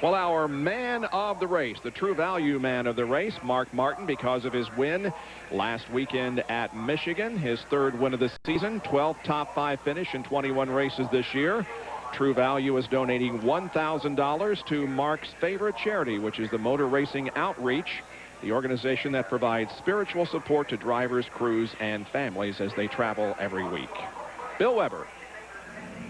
Well, our man of the race, the true value man of the race, Mark Martin, because of his win last weekend at Michigan, his 3rd win of the season, 12th top 5 finish in 21 races this year. True Value is donating $1,000 to Mark's favorite charity, which is the Motor Racing Outreach, the organization that provides spiritual support to drivers, crews, and families as they travel every week. Bill Weber.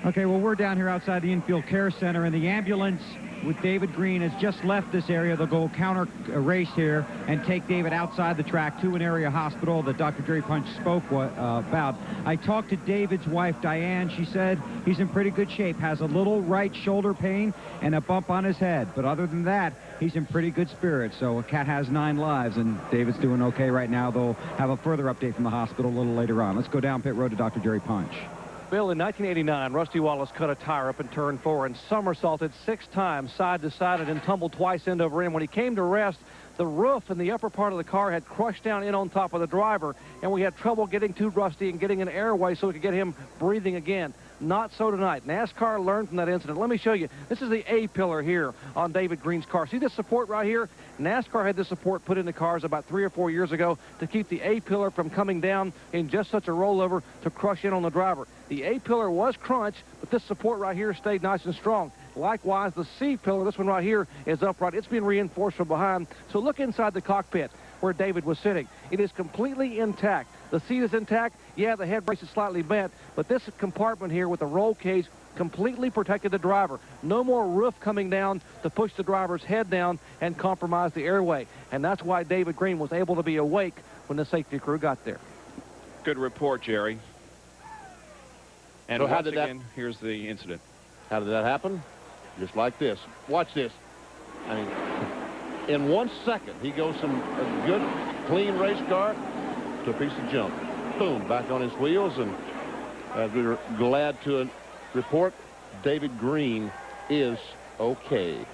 Okay, well, we're down here outside the Infield Care Center, and the ambulance with David Green has just left this area. They'll go counter race here and take David outside the track to an area hospital that Dr. Jerry Punch spoke about. I talked to David's wife, Diane. She said he's in pretty good shape, has a little right shoulder pain and a bump on his head. But other than that, he's in pretty good spirits. So a cat has 9 lives, and David's doing okay right now. They'll have a further update from the hospital a little later on. Let's go down pit road to Dr. Jerry Punch. Bill, in 1989, Rusty Wallace cut a tire up in turn 4 and somersaulted 6 times side to side and then tumbled twice end over end. When he came to rest, the roof in the upper part of the car had crushed down in on top of the driver, and we had trouble getting to Rusty and getting an airway so we could get him breathing again. Not so tonight. NASCAR learned from that incident. Let me show you. This is the A-pillar here on David Green's car. See this support right here? NASCAR had this support put in the cars about 3 or 4 years ago to keep the A-pillar from coming down in just such a rollover to crush in on the driver. The A-pillar was crunched, but this support right here stayed nice and strong. Likewise, the C-pillar, this one right here, is upright. It's been reinforced from behind. So look inside the cockpit where David was sitting. It is completely intact. The seat is intact. Yeah, the head brace is slightly bent, but this compartment here with the roll cage completely protected the driver. No more roof coming down to push the driver's head down and compromise the airway. And that's why David Green was able to be awake when the safety crew got there. Good report, Jerry. And so once again, here's the incident. How did that happen? Just like this. Watch this. I mean, in 1 second, he goes from a good, clean race car to a piece of junk. Boom, back on his wheels, and we're glad to report David Green is okay.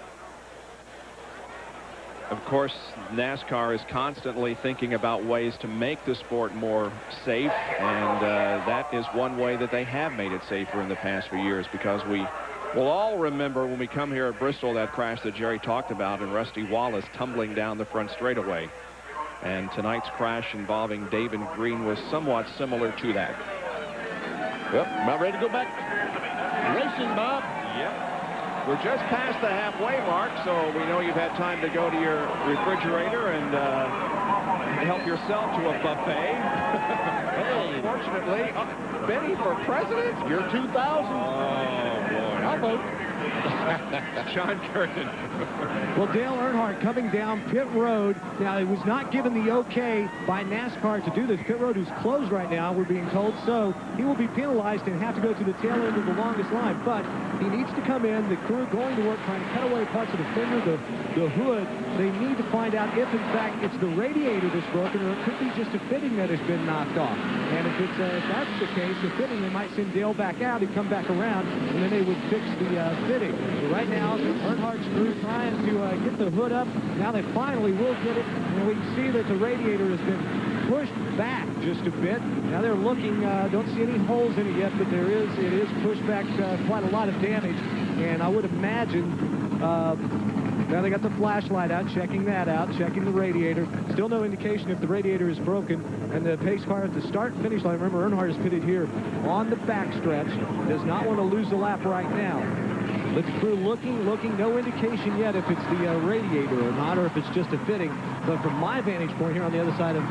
Of course, NASCAR is constantly thinking about ways to make the sport more safe, and that is one way that they have made it safer in the past few years, because we will all remember when we come here at Bristol that crash that Jerry talked about and Rusty Wallace tumbling down the front straightaway. And tonight's crash involving David Green was somewhat similar to that. Yep, about ready to go back racing, Bob. Yep. We're just past the halfway mark, so we know you've had time to go to your refrigerator and help yourself to a buffet. Hey, fortunately, Benny for president? You're 2,000. Oh, boy. I'll vote. John Curtin. Well, Dale Earnhardt coming down pit road. Now, he was not given the okay by NASCAR to do this. Pit road is closed right now, we're being told, so he will be penalized and have to go to the tail end of the longest line. But he needs to come in. The crew going to work trying to cut away parts of the fender, the hood. They need to find out if, in fact, it's the radiator that's broken, or it could be just a fitting that has been knocked off. And if that's the case, the fitting, they might send Dale back out. He'd come back around, and then they would fix the fitting. But right now, Earnhardt's crew trying to get the hood up. Now they finally will get it, and we can see that the radiator has been pushed back just a bit. Now they're looking, don't see any holes in it yet, but it is pushed back quite a lot of damage. And I would imagine, now they got the flashlight out, checking that out, checking the radiator. Still no indication if the radiator is broken. And the pace car at the start and finish line, remember Earnhardt is pitted here on the backstretch, does not want to lose the lap right now. But the crew looking, no indication yet if it's the radiator or not, or if it's just a fitting. But from my vantage point here on the other side of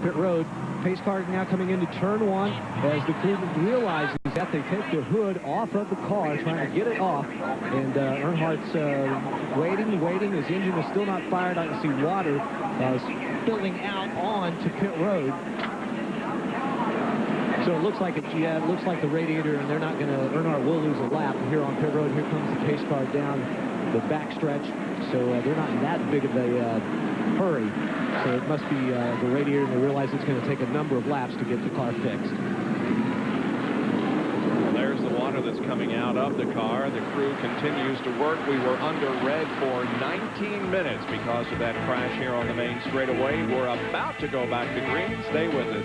pit road, pace car now coming into turn one. As the crew realizes that, they take the hood off of the car, trying to get it off. And Earnhardt's waiting. His engine is still not fired. I can see water spilling out onto pit road. So it looks like it looks like the radiator, and they're not going to, Earnhardt will lose a lap here on pit road. Here comes the pace car down the backstretch. So they're not in that big of a hurry. So it must be the radiator, and they realize it's going to take a number of laps to get the car fixed. Well, there's the water that's coming out of the car. The crew continues to work. We were under red for 19 minutes because of that crash here on the main straightaway. We're about to go back to green. Stay with us.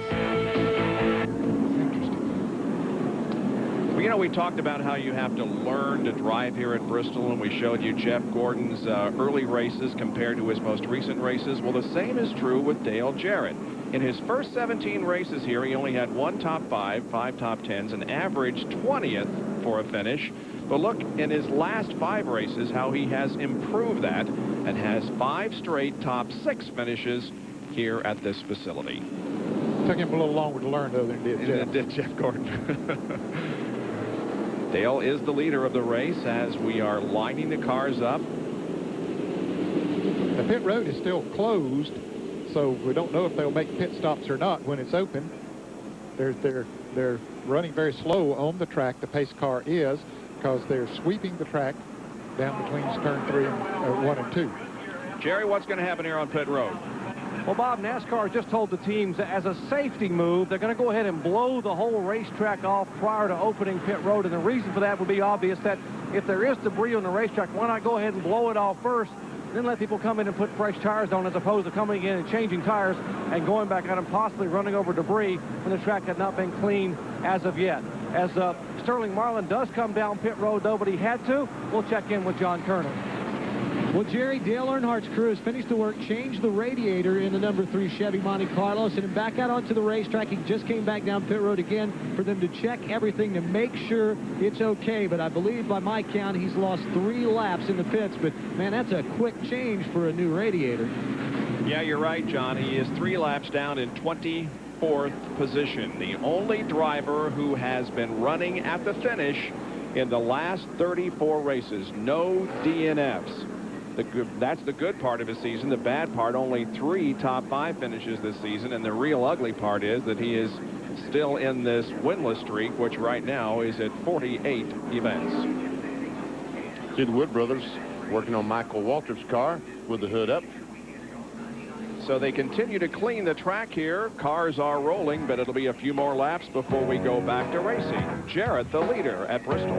You know, we talked about how you have to learn to drive here at Bristol, and we showed you Jeff Gordon's early races compared to his most recent races. Well, the same is true with Dale Jarrett. In his first 17 races here, he only had 1 top 5, 5 top 10s, an average 20th for a finish. But look, in his last 5 races, how he has improved that and has 5 straight top 6 finishes here at this facility. Took him a little longer to learn, though, than it did Jeff Gordon. Dale is the leader of the race as we are lining the cars up. The pit road is still closed, so we don't know if they'll make pit stops or not when it's open. They're running very slow on the track, the pace car is, because they're sweeping the track down between turn 3 and 1 and 2. Jerry, what's going to happen here on pit road? Well, Bob, NASCAR just told the teams that as a safety move, they're going to go ahead and blow the whole racetrack off prior to opening pit road. And the reason for that would be obvious, that if there is debris on the racetrack, why not go ahead and blow it off first, then let people come in and put fresh tires on, as opposed to coming in and changing tires and going back out and possibly running over debris when the track had not been cleaned as of yet. As Sterling Marlin does come down pit road, though, but he had to, we'll check in with John Kernan. Well, Jerry, Dale Earnhardt's crew has finished the work, changed the radiator in the number 3 Chevy Monte Carlo, sent him back out onto the racetrack. He just came back down pit road again for them to check everything to make sure it's okay. But I believe by my count, he's lost 3 laps in the pits. But, man, that's a quick change for a new radiator. Yeah, you're right, John. He is 3 laps down in 24th position. The only driver who has been running at the finish in the last 34 races. No DNFs. That's the good part of his season. The bad part, only 3 top 5 finishes this season. And the real ugly part is that he is still in this winless streak, which right now is at 48 events. See the Wood brothers working on Michael Waltrip's car with the hood up. So they continue to clean the track here. Cars are rolling, but it'll be a few more laps before we go back to racing. Jarrett, the leader at Bristol.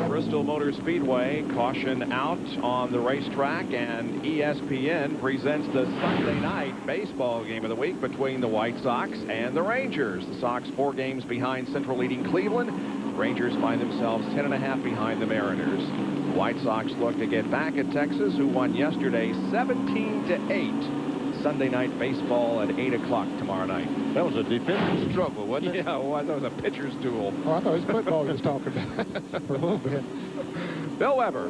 Bristol Motor Speedway, caution out on the racetrack, and ESPN presents the Sunday night baseball game of the week between the White Sox and the Rangers. The Sox 4 games behind Central leading Cleveland. Rangers find themselves 10.5 behind the Mariners. The White Sox look to get back at Texas, who won yesterday 17-8. Sunday night baseball at 8 o'clock tomorrow night. That was a defensive struggle, wasn't it? Yeah, it was. That was a pitcher's duel. Oh, I thought it was football he was talking about for a little bit. Bill Weber.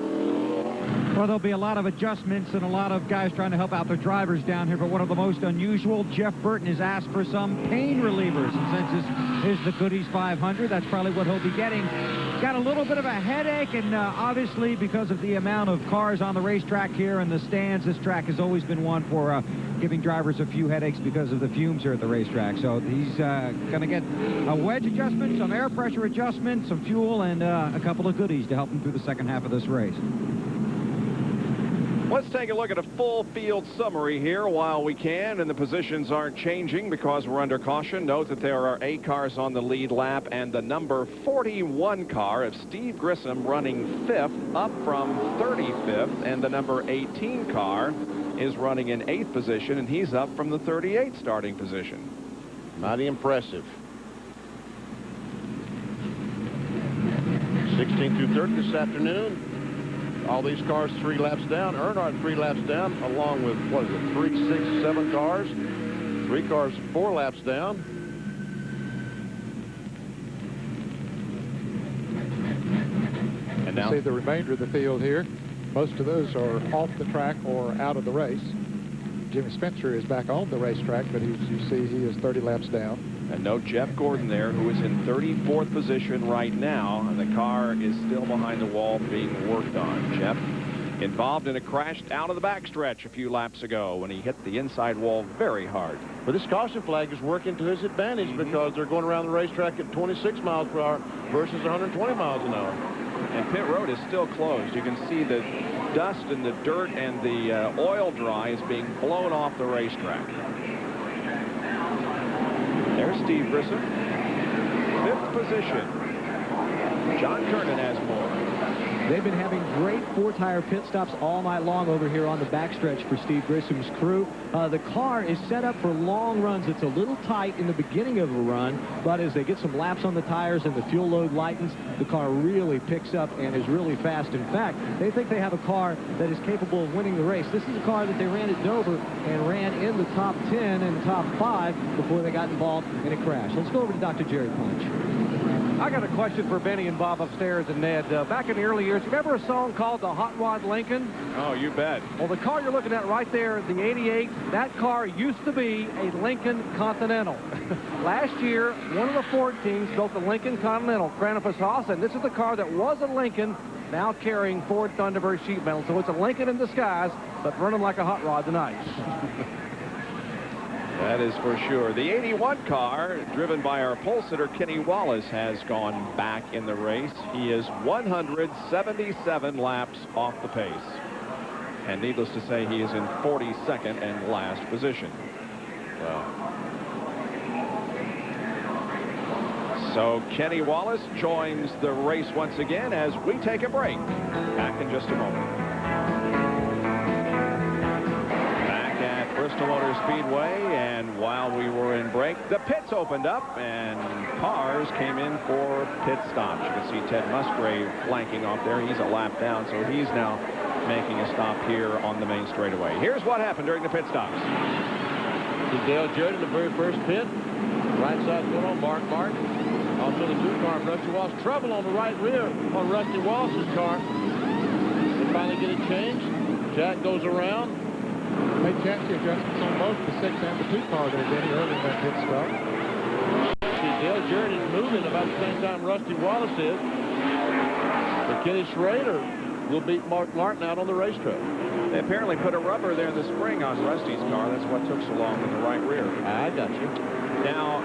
Well, there'll be a lot of adjustments and a lot of guys trying to help out their drivers down here, but one of the most unusual, Jeff Burton has asked for some pain relievers, and since this is the Goody's 500, that's probably what he'll be getting. Got a little bit of a headache, and obviously because of the amount of cars on the racetrack here and the stands, this track has always been one for giving drivers a few headaches because of the fumes here at the racetrack. So he's going to get a wedge adjustment, some air pressure adjustment, some fuel, and a couple of goodies to help him through the second half of this race. Let's take a look at a full field summary here while we can, and the positions aren't changing because we're under caution. Note that there are 8 cars on the lead lap, and the number 41 car of Steve Grissom running 5th up from 35th, and the number 18 car is running in 8th position, and he's up from the 38th starting position. Mighty impressive. 16 through 30 this afternoon. All these cars 3 laps down. Earnhardt 3 laps down, along with, what is it, 3, 6, 7 cars. 3 cars 4 laps down. And now see the remainder of the field here. Most of those are off the track or out of the race. Jimmy Spencer is back on the racetrack, but you see he is 30 laps down. And note Jeff Gordon there, who is in 34th position right now, and the car is still behind the wall being worked on. Jeff involved in a crash out of the backstretch a few laps ago when he hit the inside wall very hard. But this caution flag is working to his advantage because they're going around the racetrack at 26 miles per hour versus 120 miles an hour. And pit road is still closed. You can see the dust and the dirt and the oil dry is being blown off the racetrack. There's Steve Grissom. 5th position. John Kernan has more. They've been having great 4-tire pit stops all night long over here on the backstretch for Steve Grissom's crew. The car is set up for long runs. It's a little tight in the beginning of a run, but as they get some laps on the tires and the fuel load lightens, the car really picks up and is really fast. In fact, they think they have a car that is capable of winning the race. This is a car that they ran at Dover and ran in the top 10 and top 5 before they got involved in a crash. Let's go over to Dr. Jerry Punch. I got a question for Benny and Bob upstairs and Ned. Back in the early years, remember a song called the Hot Rod Lincoln? Oh, you bet. Well, the car you're looking at right there, the 88, that car used to be a Lincoln Continental. Last year, one of the Ford teams built the Lincoln Continental, Kranefuss Haas, and this is the car that was a Lincoln, now carrying Ford Thunderbird sheet metal. So it's a Lincoln in disguise, but running like a hot rod tonight. That is for sure. The 81 car, driven by our pole sitter, Kenny Wallace, has gone back in the race. He is 177 laps off the pace. And needless to say, he is in 42nd and last position. So Kenny Wallace joins the race once again as we take a break. Back in just a moment. Bristol Motor Speedway, and while we were in break, the pits opened up and cars came in for pit stops. You can see Ted Musgrave flanking off there. He's a lap down, so he's now making a stop here on the main straightaway. Here's what happened during the pit stops. Dale Jarrett in the very first pit. Right side going on Mark Martin. Also the 2-car of Rusty Wallace. Trouble on the right rear on Rusty Wallace's car. They finally get it changed. Jack goes around. Made chassis adjustments on both the 6 and the 2 car there, Denny, early in that pit stop. See, Dale Jarrett is moving about the same time Rusty Wallace is. But Kenny Schrader will beat Mark Martin out on the racetrack. They apparently put a rubber there in the spring on Rusty's car. That's what took so long in the right rear. I got you. Now,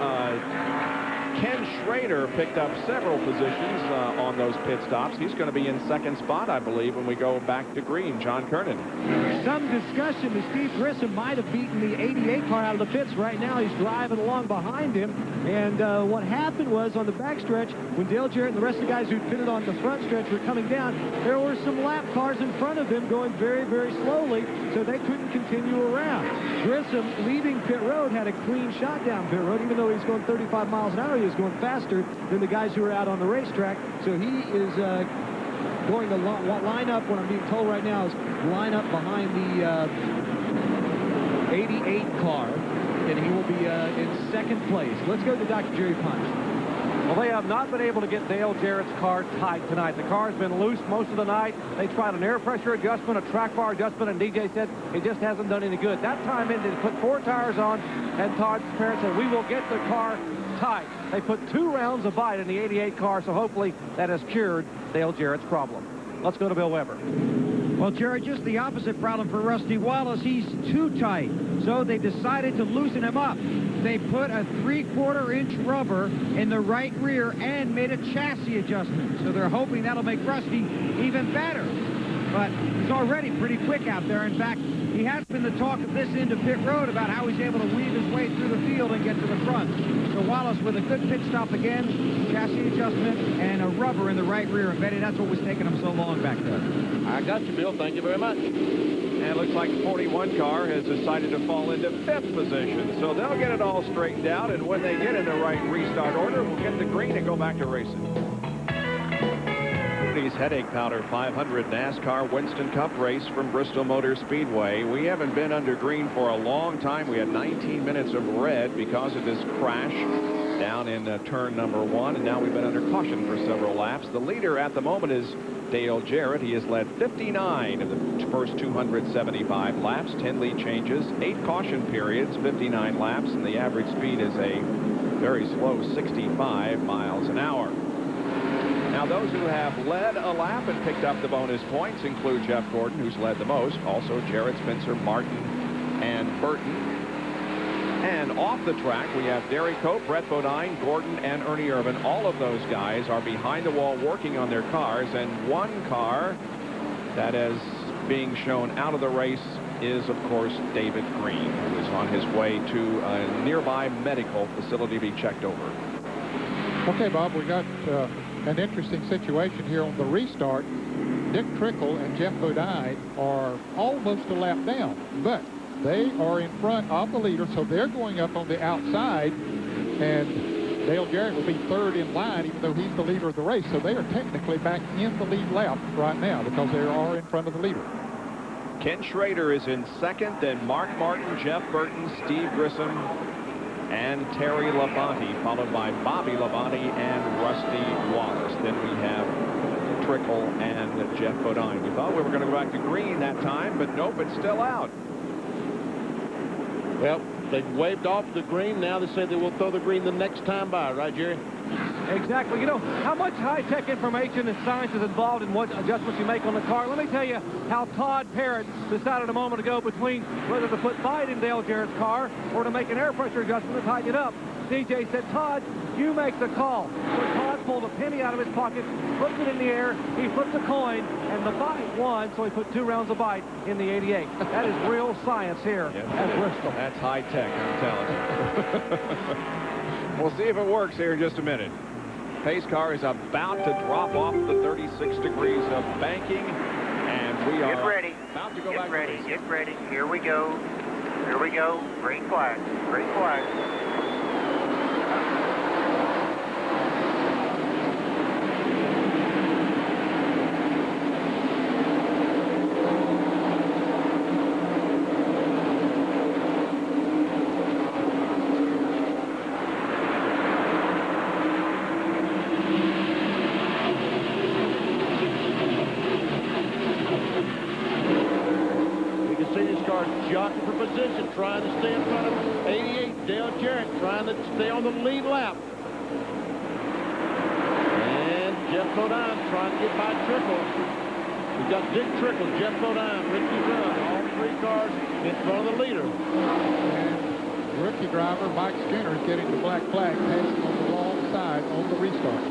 Ken Schrader picked up several positions on those pit stops. He's going to be in 2nd spot, I believe, when we go back to green. John Kernan. Some discussion that Steve Grissom might have beaten the 88 car out of the pits. Right now, he's driving along behind him. And what happened was on the backstretch, when Dale Jarrett and the rest of the guys who'd pitted on the front stretch were coming down, there were some lap cars in front of him going very, very slowly, so they couldn't continue around. Grissom, leaving pit road, had a clean shot down pit road. Even though he's going 35 miles an hour, he was going faster than the guys who are out on the racetrack. So he is going to line up, what I'm being told right now is line up behind the 88 car, and he will be in 2nd place. Let's go to Dr. Jerry Punch. Well, they have not been able to get Dale Jarrett's car tight tonight. The car's been loose most of the night. They tried an air pressure adjustment, a track bar adjustment, and DJ said it just hasn't done any good. That time in, they put 4 tires on, and Todd's parents said, we will get the car tight. They put 2 rounds of bite in the 88 car, so hopefully that has cured Dale Jarrett's problem. Let's go to Bill Weber. Well, Jared, just the opposite problem for Rusty Wallace. He's too tight, so they decided to loosen him up. They put a 3/4-inch rubber in the right rear and made a chassis adjustment. So they're hoping that'll make Rusty even better. But he's already pretty quick out there. In fact, he has been the talk of this end of pit road about how he's able to weave his way through the field and get to the front. So Wallace with a good pit stop again, chassis adjustment, and a rubber in the right rear. And Betty, that's what was taking him so long back there. I got you, Bill. Thank you very much. And it looks like the 41 car has decided to fall into 5th position. So they'll get it all straightened out, and when they get in the right restart order, we'll get the green and go back to racing. Goody's Headache Powder 500 NASCAR Winston Cup race from Bristol Motor Speedway. We haven't been under green for a long time. We had 19 minutes of red because of this crash down in turn number 1, and now we've been under caution for several laps. The leader at the moment is Dale Jarrett. He has led 59 of the first 275 laps, 10 lead changes, 8 caution periods, 59 laps, and the average speed is a very slow 65 miles an hour. Now, those who have led a lap and picked up the bonus points include Jeff Gordon, who's led the most, also Jarrett, Spencer, Martin, and Burton. And off the track, we have Derry Cope, Brett Bodine, Gordon, and Ernie Irvin. All of those guys are behind the wall working on their cars, and one car that is being shown out of the race is, of course, David Green, who is on his way to a nearby medical facility to be checked over. Okay, Bob, we got an interesting situation here on the restart. Dick Trickle and Jeff Bodine are almost a lap down, but they are in front of the leader, so they're going up on the outside, and Dale Jarrett will be 3rd in line, even though he's the leader of the race. So they are technically back in the lead lap right now because they are in front of the leader. Ken Schrader is in 2nd, then Mark Martin, Jeff Burton, Steve Grissom, and Terry Labonte, followed by Bobby Labonte and Rusty Wallace. Then we have Trickle and Jeff Bodine. We thought we were going to go back to green that time, but nope, it's still out. Well, they've waved off the green. Now they say they will throw the green the next time by, right, Jerry? Exactly. You know, how much high-tech information and science is involved in what adjustments you make on the car? Let me tell you how Todd Parrott decided a moment ago between whether to put bite in Dale Jarrett's car or to make an air pressure adjustment to tighten it up. DJ said, Todd, you make the call. So Todd pulled a penny out of his pocket, flipped it in the air, he flipped a coin, and the bite won, so he put 2 rounds of bite in the 88. That is real science here at Bristol. That's high-tech, I'm telling you. We'll see if it works here in just a minute. Pace car is about to drop off the 36 degrees of banking, and we are about to go back. Get ready. Here we go. Here we go. Green flag. Green flag. Jockey for position, trying to stay in front of 88. Dale Jarrett trying to stay on the lead lap. And Jeff Bodine trying to get by Trickle. We've got Dick Trickle, Jeff Bodine, Ricky Rudd, all 3 cars in front of the leader. And rookie driver Mike Skinner is getting the black flag, passing on the wrong side on the restart.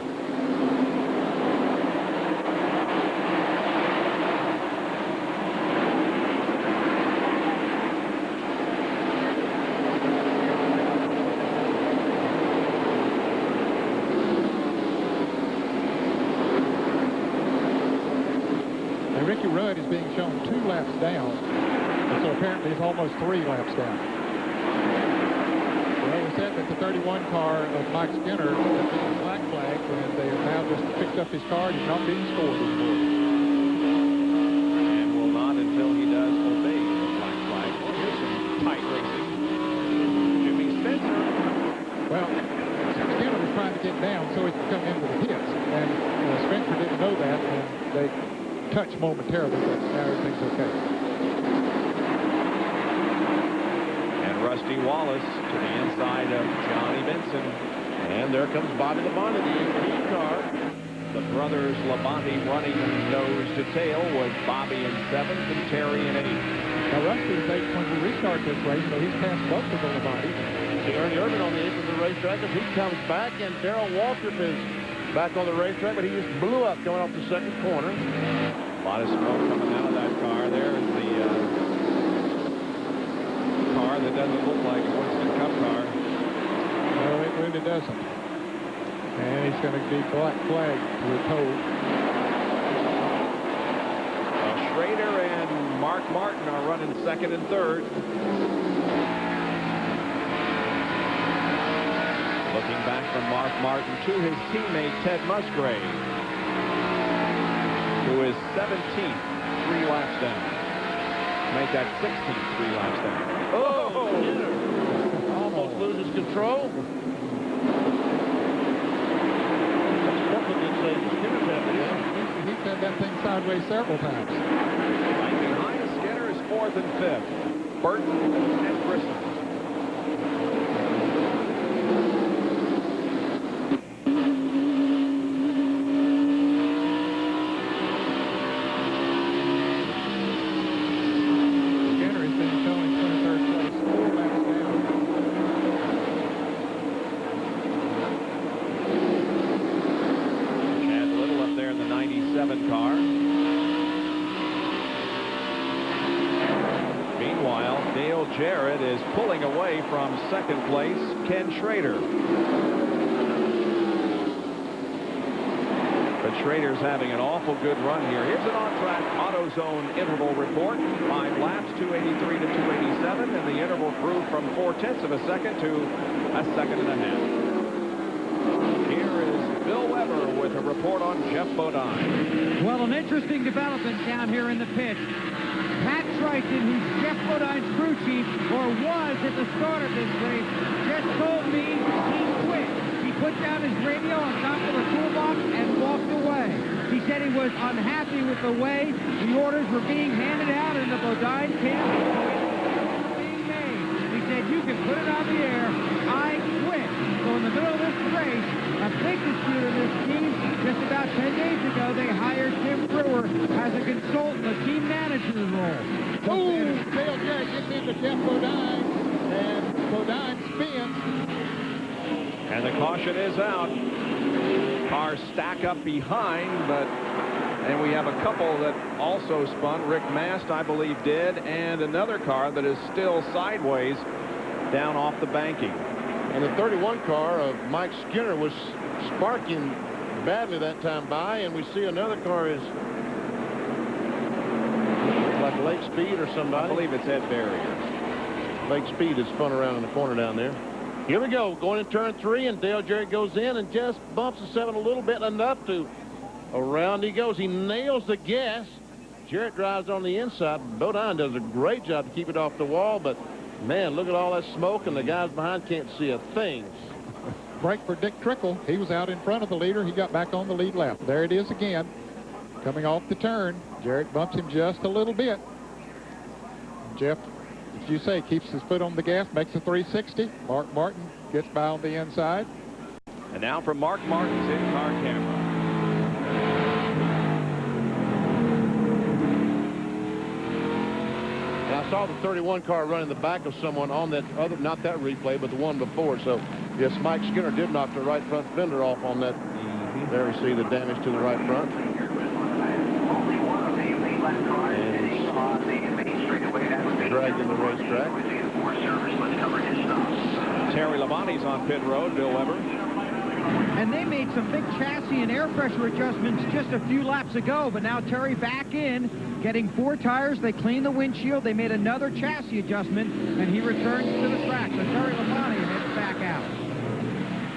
Ricky Rudd is being shown 2 laps down, and so apparently he's almost 3 laps down. Well, we said that the 31 car of Mike Skinner had been black flag, and they have now just picked up his car. He's not being scored anymore. And will not until he does obey the black flag. Well, here's some tight racing. Jimmy Spencer. Well, Skinner was trying to get down, so he could come into the pits. And Spencer didn't know that, and they touched momentarily, but now everything's okay. And Rusty Wallace to the inside of Johnny Benson. And there comes Bobby Labonte, the 18 car. The brothers Labonte running nose to tail with Bobby in 7th and Terry in 8th. Now, Rusty's 8th when we restart this race, so he's passed both of the Labonte. See Ernie Irvin on the 8th of the racetrack as he comes back, and Darrell Waltrip is back on the racetrack, but he just blew up going off the second corner. A lot of smoke coming out of that car. There's the car that doesn't look like a Winston Cup car. No, it really doesn't. And he's going to be black flagged, we're told. Schrader and Mark Martin are running 2nd and 3rd. Looking back from Mark Martin to his teammate Ted Musgrave, who is 17th, 3 laps down. Make that 16th, 3 laps down. Oh! Almost loses control. He said that thing sideways several times. Right behind Skinner is 4th and 5th. Burton and Grissom. Skinner has been showing 23rd place, 4 laps down. Chad Little up there in the 97 car. Meanwhile, Dale Jarrett is pulling away from 2nd place, Ken Schrader. But Schrader's having an awful good run here. Here's an on-track AutoZone interval report. 5 laps, 283 to 287, and the interval grew from 0.4 of a second to a 1.5 seconds. Here is Bill Weber with a report on Jeff Bodine. Well, an interesting development down here in the pit. Pat Triton, who's Jeff Bodine's crew chief, or was at the start of this race, just told me he quit. He put down his radio on top of the toolbox and walked away. He said he was unhappy with the way the orders were being handed out in the Bodine camp. Being made. He said, you can put it on the air. I quit. So in the middle of this race, a big dispute in this team. Just about 10 days ago, they hired Tim Brewer as a consultant, a team manager role. Oh, Dale Jarrett gets into Jeff Bodine, and Bodine spins. And the caution is out. Cars stack up behind, and we have a couple that also spun. Rick Mast, I believe, did, and another car that is still sideways down off the banking. And the 31 car of Mike Skinner was sparking badly that time by, and we see another car is like Lake Speed or somebody. I believe it's Ed Barrier. Lake Speed is spun around in the corner down there. Here we go, going in turn 3, and Dale Jarrett goes in and just bumps the 7 a little bit, enough to around he goes. He nails the gas. Jarrett drives on the inside. Bodine does a great job to keep it off the wall, but man, look at all that smoke, and the guys behind can't see a thing. Break for Dick Trickle. He was out in front of the leader. He got back on the lead lap. There it is again. Coming off the turn. Jarrett bumps him just a little bit. Jeff, as you say, keeps his foot on the gas, makes a 360. Mark Martin gets by on the inside. And now from Mark Martin's in-car camera. And I saw the 31 car running the back of someone on that other, not that replay, but the one before. So, yes, Mike Skinner did knock the right front fender off on that. There we see the damage to the right front. And dragged in the racetrack. Terry Labonte's on pit road, Bill Weber. And they made some big chassis and air pressure adjustments just a few laps ago, but now Terry back in, getting 4 tires. They cleaned the windshield. They made another chassis adjustment, and he returns to the track. So Terry Labonte heads back out.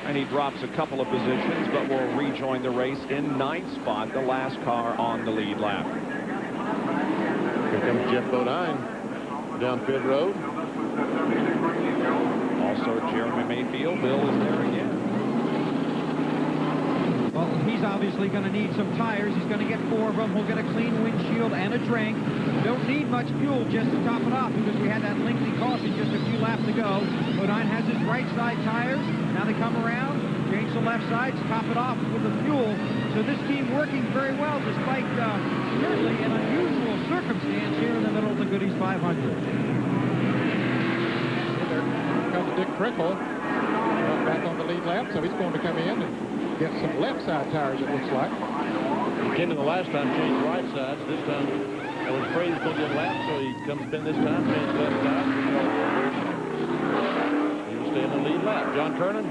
And he drops a couple of positions, but will rejoin the race in 9th spot, the last car on the lead lap. Here comes Jeff Bodine down pit road. Also Jeremy Mayfield. Bill is there again. obviously going to need some tires. He's going to get 4 of them. We'll get a clean windshield and a drink. Don't need much fuel just to top it off because we had that lengthy caution just a few laps to go. Bodine has his right side tires. Now they come around, change the left sides, top it off with the fuel. So this team working very well despite certainly an unusual circumstance here in the middle of the Goody's 500. There comes Dick Trickle back on the lead lap, so he's going to come in and get some left side tires, it looks like. Came in the last time, changed right sides. This time, I was afraid he was going to get lapped, so he comes in this time, changed left side. He'll stay in the lead lap. John Kernan.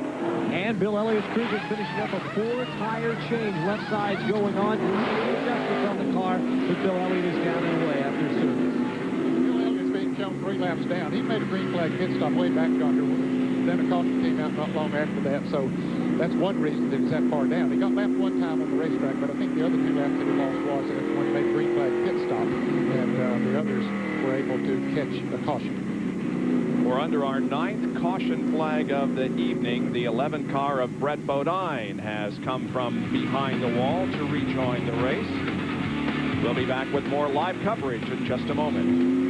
And Bill Elliott's crew is finishing up a 4-tire change. Left side's going on. Adjustments on the car, but Bill Elliott is down and away after service. Bill Elliott's being shown 3 laps down. He made a green flag pit stop way back yonder. Then a caution came out not long after that, so that's one reason that he's that far down. He got lapped one time on the racetrack, but I think the other 2 laps that he lost was when he made a green flag pit stop, and the others were able to catch a caution. We're under our 9th caution flag of the evening. The 11 car of Brett Bodine has come from behind the wall to rejoin the race. We'll be back with more live coverage in just a moment.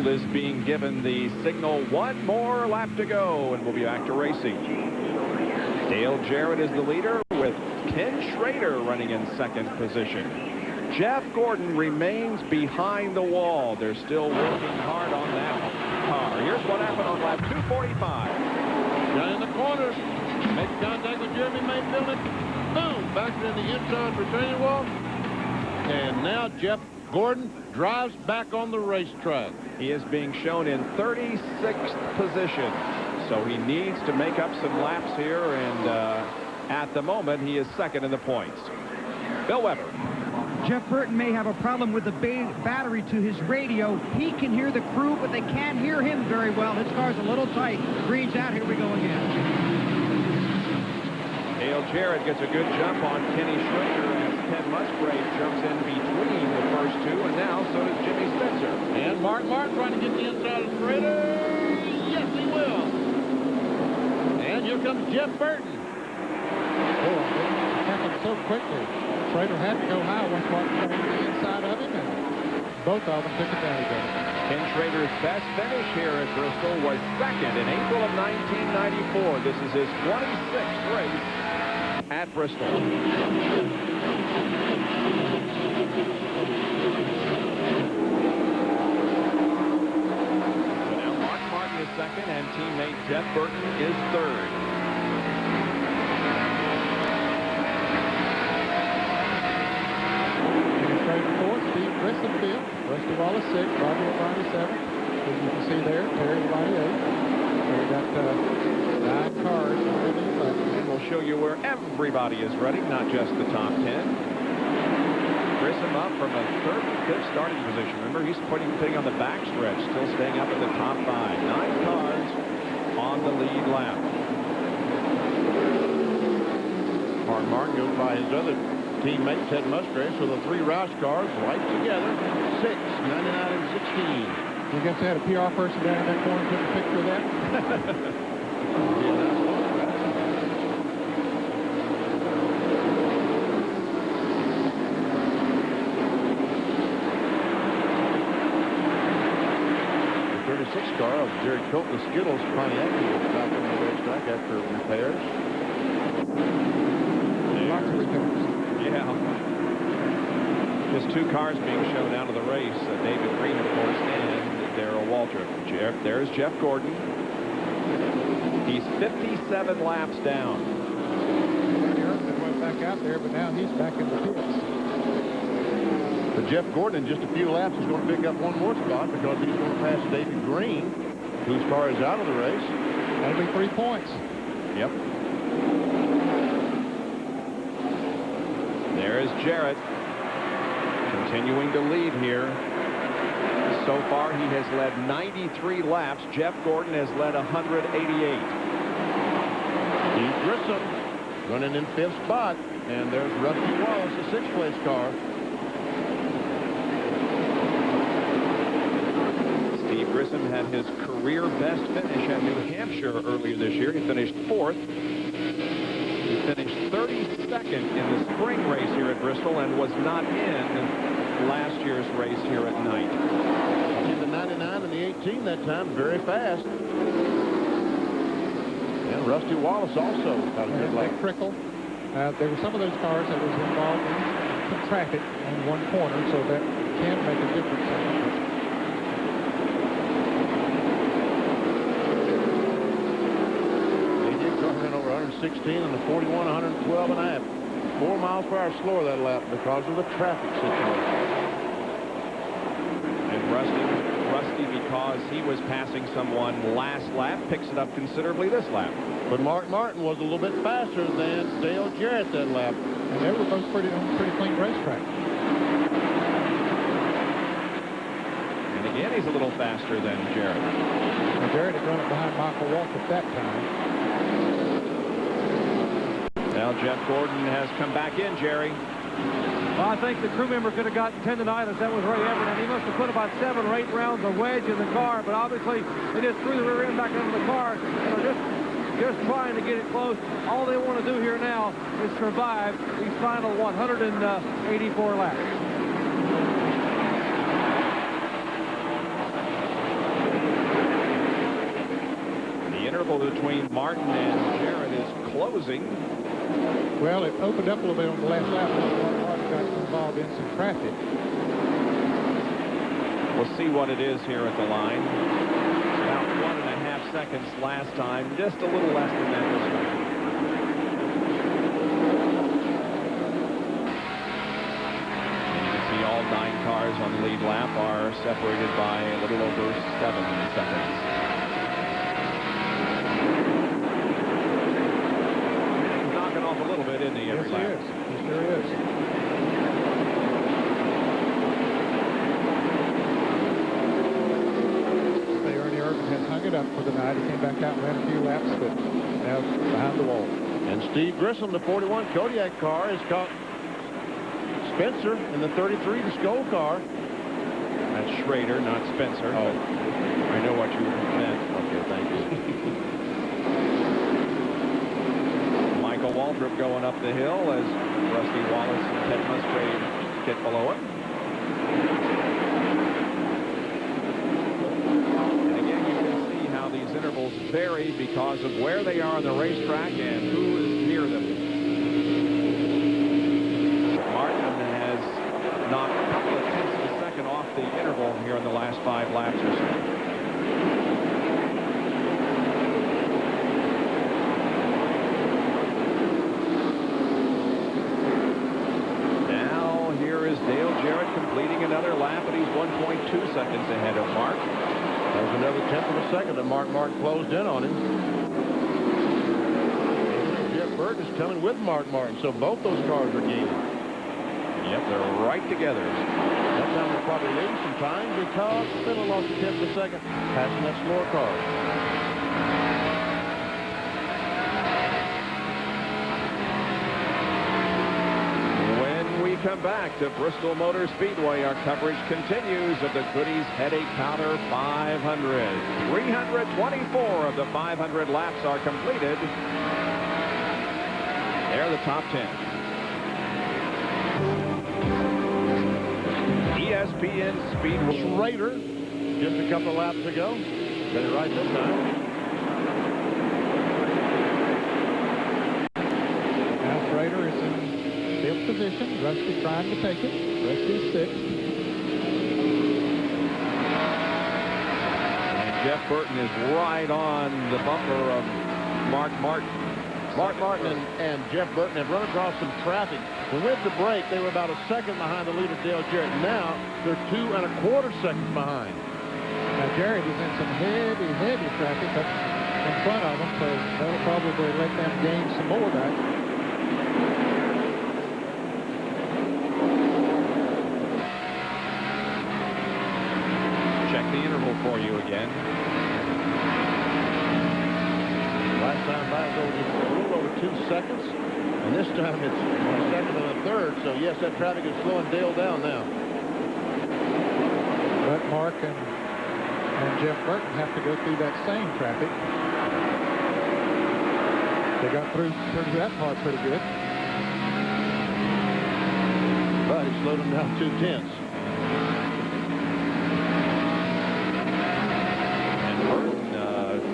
Is being given the signal, 1 more lap to go, and we'll be back to racing. Dale Jarrett is the leader with Ken Schrader running in 2nd position. Jeff Gordon remains behind the wall. They're still working hard on that car. Here's what happened on lap 245. Down in the corner, makes contact with Jeremy Mayfield, and boom, back in the inside retaining wall. And now Jeff Gordon drives back on the racetrack. He is being shown in 36th position, so he needs to make up some laps here, and at the moment he is 2nd in the points. Bill Weber. Jeff Burton may have a problem with the battery to his radio. He can hear the crew, but they can't hear him very well. His car's a little tight. Green's out. Here we go again. Dale Jarrett gets a good jump on Kenny Schrader as Ken Musgrave jumps in between the first 2, and now so does Jimmy Spencer. And Mark Martin trying to get the inside of Schrader. Yes, he will. And here comes Jeff Burton. Oh, it happened so quickly. Schrader had to go high once Martin got into the inside of him, and both of them took advantage of it. Ken Schrader's best finish here at Bristol was 2nd in April of 1994. This is his 26th race at Bristol. So now Mark Martin is 2nd, and teammate Jeff Burton is 3rd. Steve Grissom 5th, Rusty Wallace 6th, Bobby O'Brien 7th. As you can see there, Terry O'Brien 8th. So we got 9 cars already left. And we'll show you where everybody is running, not just the top 10. Grissom up from a 3rd, 5th starting position. Remember, he's putting on the back stretch, still staying up in the top 5. 9 cars on the lead lap. Mark Martin goes by his other teammate Ted Musgrave, so the 3 Roush cars right together, 6, 99, and 16. You guess they had a PR person down in that corner took a picture of that? The 36 car of Jerry Colton Skittles Pontiac is back on the racetrack after repairs. Lots of repairs. Yeah. Just 2 cars being shown out of the race. David Green, of course, and Darrell Waltrip. There's Jeff Gordon. He's 57 laps down. Randy Erkman went back out there, but now he's back in the pits. But Jeff Gordon, in just a few laps, is going to pick up 1 more spot because he's going to pass David Green, whose car is out of the race. That'll be 3 points. Yep. There is Jarrett continuing to lead here. So far, he has led 93 laps. Jeff Gordon has led 188. Steve Grissom running in 5th spot. And there's Rusty Wallace, the 6th place car. Steve Grissom had his career best finish at New Hampshire earlier this year. He finished 4th. He finished 36 second in the spring race here at Bristol and was not in last year's race here at night. In the 99 and the 18 that time, very fast. And Rusty Wallace also got a good lap. Trickle. There were some of those cars that was involved in some traffic on one corner, so that can make a difference. Ran over 116 and the 41, 112 and a half. 4 miles per hour slower that lap because of the traffic situation. And Rusty, because he was passing someone last lap, picks it up considerably this lap. But Mark Martin was a little bit faster than Dale Jarrett that lap. And they were both pretty clean racetrack. And again, he's a little faster than Jarrett. Now, Jarrett had run it behind Michael Walker at that time. Now Jeff Gordon has come back in, Jerry. Well, I think the crew member could have gotten tendonitis. That was Ray Everett. He must have put about 7 or 8 rounds of wedge in the car, but obviously they just threw the rear end back into the car and are just trying to get it close. All they want to do here now is survive these final 184 laps. The interval between Martin and Jarrett is closing. Well, it opened up a little bit on the last lap. Martin got involved in some traffic. We'll see what it is here at the line. About 1.5 seconds last time. Just a little less than that this time. And you can see all 9 cars on the lead lap are separated by a little over 7 seconds. A little bit, isn't he, every lap? Yes, he is. He sure is. Ernie Irvin has hung it up for the night. He came back out and ran a few laps, but now behind the wall. And Steve Grissom, the 41 Kodiak car, has caught Spencer in the 33, the Skoll car. That's Schrader, not Spencer. Oh. I know what you meant. Okay, thank you. Michael Waltrip going up the hill as Rusty Wallace and Ted Musgrave get below him. And again, you can see how these intervals vary because of where they are on the racetrack and who is near them. Martin has knocked a couple of tenths of a second off the interval here in the last 5 laps or so. Dale Jarrett completing another lap, and he's 1.2 seconds ahead of Mark. That was another 1/10 of a second that Mark Martin closed in on him. Jeff Burton is coming with Mark Martin, so both those cars are gaining. Yep, they're right together. That time they're probably losing some time because Fiddle lost a 1/10 of a second passing that slower car. Come back to Bristol Motor Speedway. Our coverage continues of the Goody's Headache Powder 500. 324 of the 500 laps are completed. They're the top 10. ESPN Speedway. Schrader just a couple of laps ago. Got it right this time. Now Schrader is in fifth position. Rusty trying to take it. Rusty is 6th. And Jeff Burton is right on the bumper of Mark Martin. Mark Martin and Jeff Burton have run across some traffic. When we went to break, they were about a second behind the leader, Dale Jarrett. Now they're 2 1/4 seconds behind. Now Jarrett is in some heavy traffic up in front of them, so that'll probably let them gain some more back. The interval for you again. Last time by it was a little over 2 seconds, and this time it's 1 second and a third. So yes, that traffic is slowing Dale down now. But Mark and Jeff Burton have to go through that same traffic. They got through that part pretty good. but he slowed him down 2/10. And Burton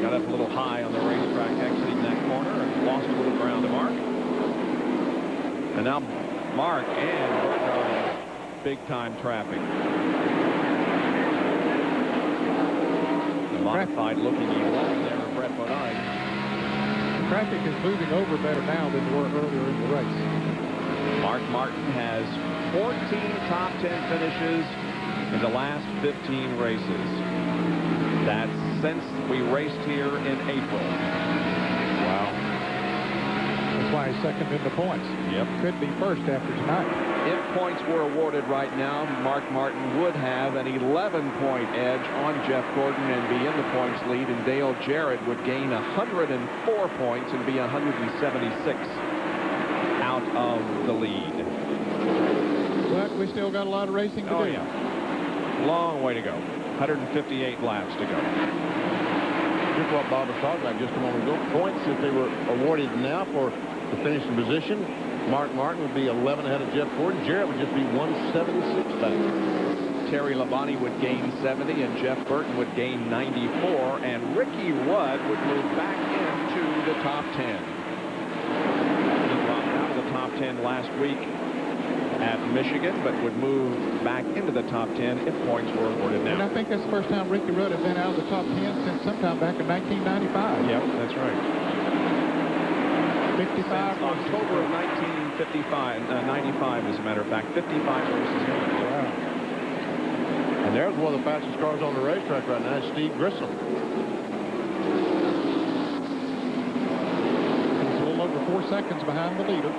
got up a little high on the racetrack exiting that corner and lost a little ground to Mark. And now Mark and Burton are in big-time traffic. The modified-looking E11 there for Brett Bodine. Traffic is moving over better now than they were earlier in the race. Mark Martin has 14 top 10 finishes in the last 15 races. That's since we raced here in April. Wow. That's why he's second in the points. Yep. Could be first after tonight. If points were awarded right now, Mark Martin would have an 11-point edge on Jeff Gordon and be in the points lead, and Dale Jarrett would gain 104 points and be 176 out of the lead. But we still got a lot of racing to do. Yeah. Long way to go. 158 laps to go. Just what Bob was talking about just a moment ago. Points, if they were awarded now for the finishing position, Mark Martin would be 11 ahead of Jeff Gordon. Jarrett would just be 176 back. Terry Labonte would gain 70, and Jeff Burton would gain 94, and Ricky Rudd would move back into the top 10. He dropped out of the top 10 last week at Michigan, but would move back into the top 10 if points were awarded now. And I think that's the first time Ricky Rudd has been out of the top 10 since sometime back in 1995. Yep, that's right. 55 Since October of 95, as a matter of fact, 55 races in. Wow. And there's one of the fastest cars on the racetrack right now, Steve Grissom. He's a little over 4 seconds behind the leader.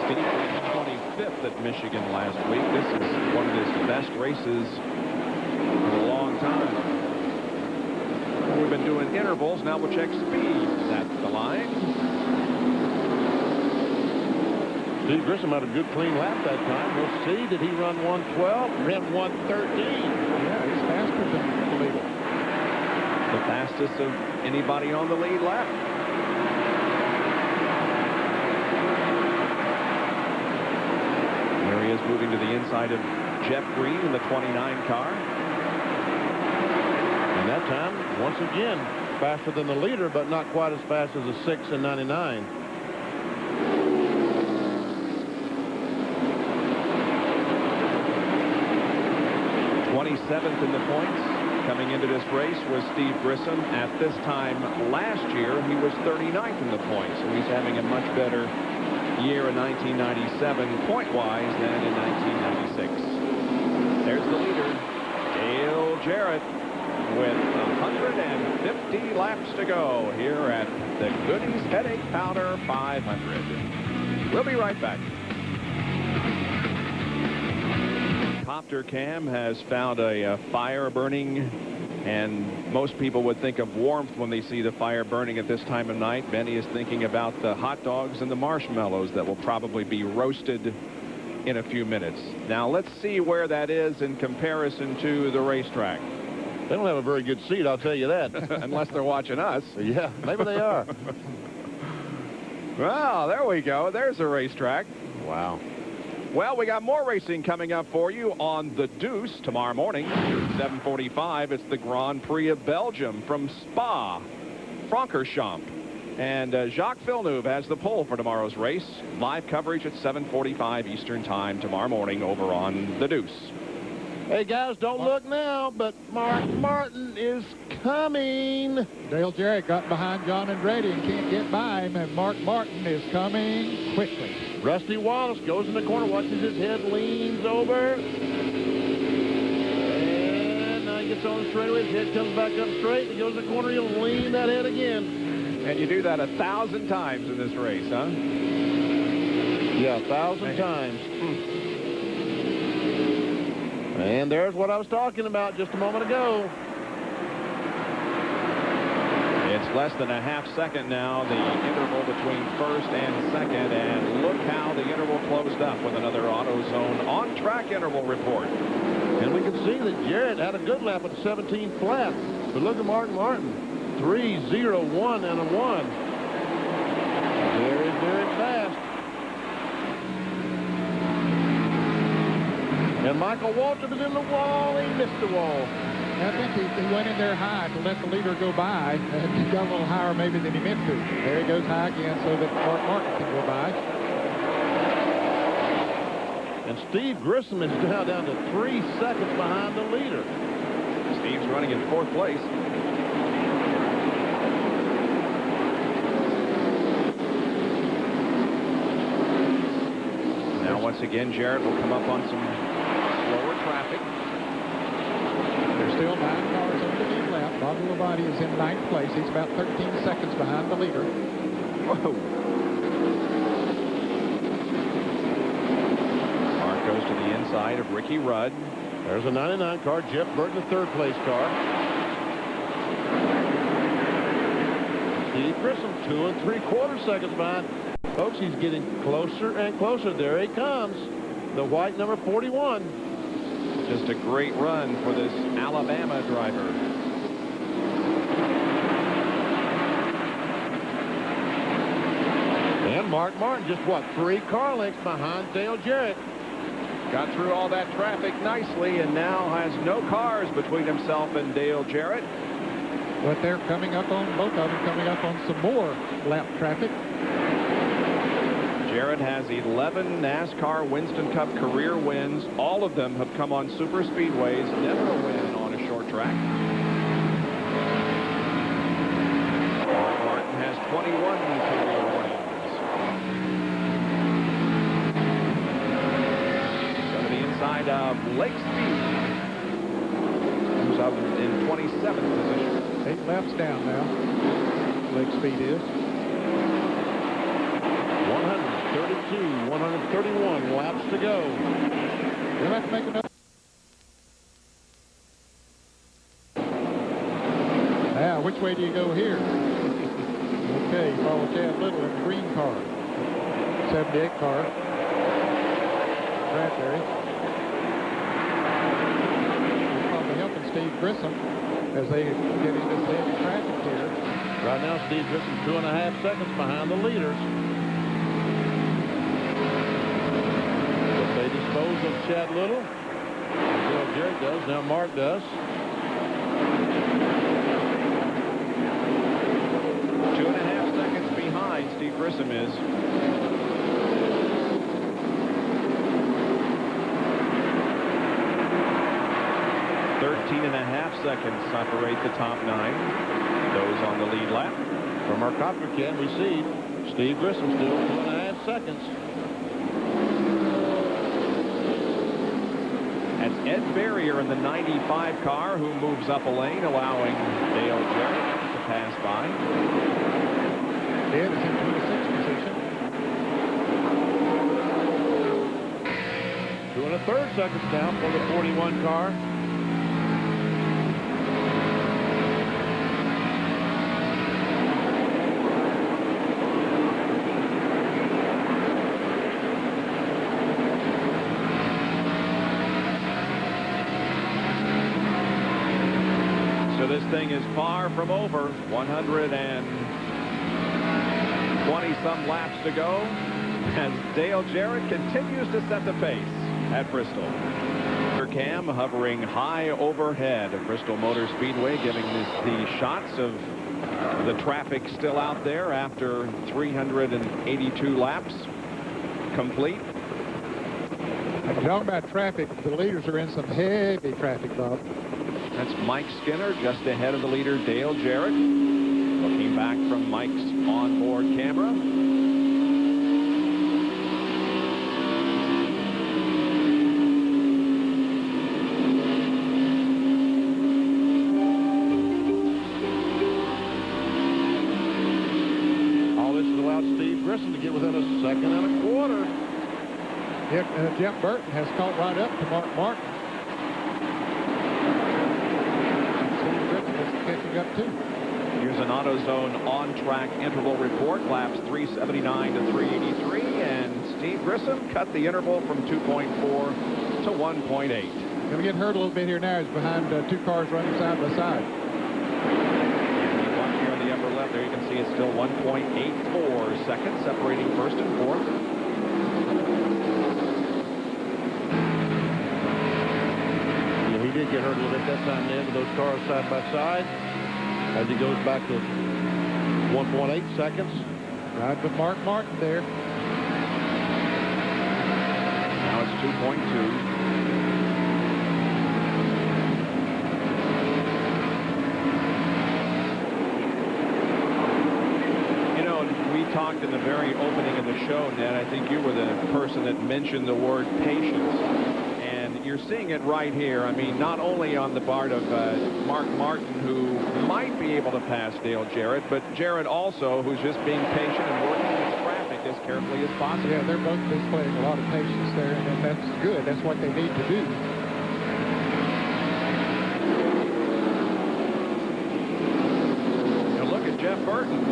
Steve was 25th at Michigan last week. This is one of his best races in a long time. We've been doing intervals. Now we'll check speed. That's the line. Steve Grissom had a good clean lap that time. We'll see. Did he run 112? Ran 113. Yeah, he's faster than the leader. The fastest of anybody on the lead lap. There he is, moving to the inside of Jeff Green in the 29 car. And that time, once again, faster than the leader, but not quite as fast as the 6 and 99. 27th in the points coming into this race was Steve Grissom. At this time last year, he was 39th in the points, so he's having a much better year in 1997 point-wise than in 1996. There's the leader, Dale Jarrett, with 150 laps to go here at the Goody's Headache Powder 500. We'll be right back. Copter cam has found a fire burning, and most people would think of warmth when they see the fire burning at this time of night. Benny is thinking about the hot dogs and the marshmallows that will probably be roasted in a few minutes. Now let's see where that is in comparison to the racetrack. They don't have a very good seat, I'll tell you that. Unless they're watching us. Yeah, maybe they are. Well, there we go. There's a racetrack. Wow. Well, we got more racing coming up for you on the Deuce tomorrow morning. 7:45, it's the Grand Prix of Belgium from Spa, Francorchamps. And Jacques Villeneuve has the pole for tomorrow's race. Live coverage at 7:45 Eastern Time tomorrow morning over on the Deuce. Hey, guys, don't look now, but Mark Martin is coming. Dale Jarrett got behind John Andretti and can't get by him, and Mark Martin is coming quickly. Rusty Wallace goes in the corner, watches his head, leans over. And now he gets on the straightaway. His head comes back up straight. He goes in the corner. He'll lean that head again. And you do that 1,000 times in this race, huh? Yeah, 1,000 times. And there's what I was talking about just a moment ago. It's less than a half second now, the interval between first and second, and look how the interval closed up with another AutoZone on-track interval report. And we can see that Jarrett had a good lap at the 17th flat. But look at Mark Martin, 3-0-1 and a 1. Very, very fast. And Michael Waltrip is in the wall. He missed the wall. I think he went in there high to let the leader go by, and he got a little higher maybe than he meant to. There he goes high again so that Mark Martin can go by. And Steve Grissom is now down to 3 seconds behind the leader. Steve's running in 4th place. Now, once again, Jarrett will come up on some slower traffic. There's still 9 cars on the lead lap. Bobby Labonte is in 9th place. He's about 13 seconds behind the leader. Whoa. Mark goes to the inside of Ricky Rudd. There's a 99 car. Jeff Burton, the 3rd place car. Steve Grissom, 2 3/4 seconds behind. Folks, he's getting closer and closer. There he comes. The white number 41. Just a great run for this Alabama driver. And Mark Martin just, what, 3 car lengths behind Dale Jarrett. Got through all that traffic nicely and now has no cars between himself and Dale Jarrett. But they're coming up on, both of them coming up on some more lap traffic. Jarrett has 11 NASCAR Winston Cup career wins. All of them have come on super speedways, never a win on a short track. Mark Martin has 21 career wins. Go to the inside of Lake Speed, who's up in 27th position. 8 laps down now. Lake Speed is. 132, 131 laps to go. We'll have to make another. Now, which way do you go here? Okay, follow Chad Little in the green car. 78 car. Bradbury. He's probably helping Steve Grissom as they get into the traffic here. Right now, Steve Grissom 2.5 seconds behind the leaders. They dispose of Chad Little. Dale Jarrett does. Now Mark does. 2.5 seconds behind Steve Grissom is. .5 seconds separate the top 9. Those on the lead lap. From our copper cam, we see Steve Grissom still 2.5 seconds. That's Ed Barrier in the 95 car who moves up a lane, allowing Dale Jarrett to pass by. Ed is in 26th position. 2 1/3 seconds down for the 41 car. This thing is far from over. 120-some laps to go as Dale Jarrett continues to set the pace at Bristol. Cam hovering high overhead of Bristol Motor Speedway, giving us the shots of the traffic still out there after 382 laps complete. Talking about traffic, the leaders are in some heavy traffic, Bob. That's Mike Skinner just ahead of the leader, Dale Jarrett. Looking back from Mike's onboard camera. All this has allowed Steve Grissom to get within 1.25 seconds. Yep, Jeff Burton has caught right up to Mark Martin. Catching up too. Here's an AutoZone on-track interval report. Laps 379 to 383, and Steve Grissom cut the interval from 2.4 to 1.8. Going to get hurt a little bit here now. He's behind 2 cars running side by side. And you watch here on the upper left there, you can see it's still 1.84 seconds separating first and fourth. did get hurt a little bit that time, Ned, with those cars side by side. As he goes back to 1.8 seconds. Right with Mark Martin there. Now it's 2.2. We talked in the very opening of the show, Ned. I think you were the person that mentioned the word patience. And you're seeing it right here. I mean, not only on the part of Mark Martin, who might be able to pass Dale Jarrett, but Jarrett also, who's just being patient and working with traffic as carefully as possible. Yeah, they're both displaying a lot of patience there, and that's good. That's what they need to do. Now look at Jeff Burton.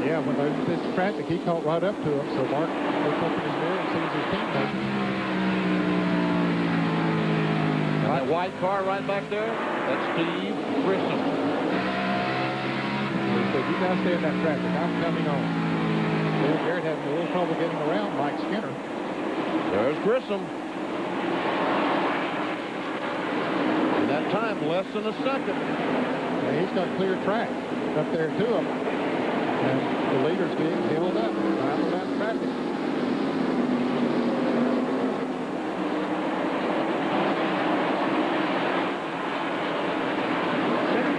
Yeah, when there's this traffic, he caught right up to him. So Mark looks up in his mirror and sees his teammate. And that white car right back there, that's Steve Grissom. He said, you guys stay in that traffic. I'm coming on. Dale Jarrett having a little trouble getting around Mike Skinner. There's Grissom. And that time, less than a second. And he's got clear track up there to him. And the leader's being held up by that traffic.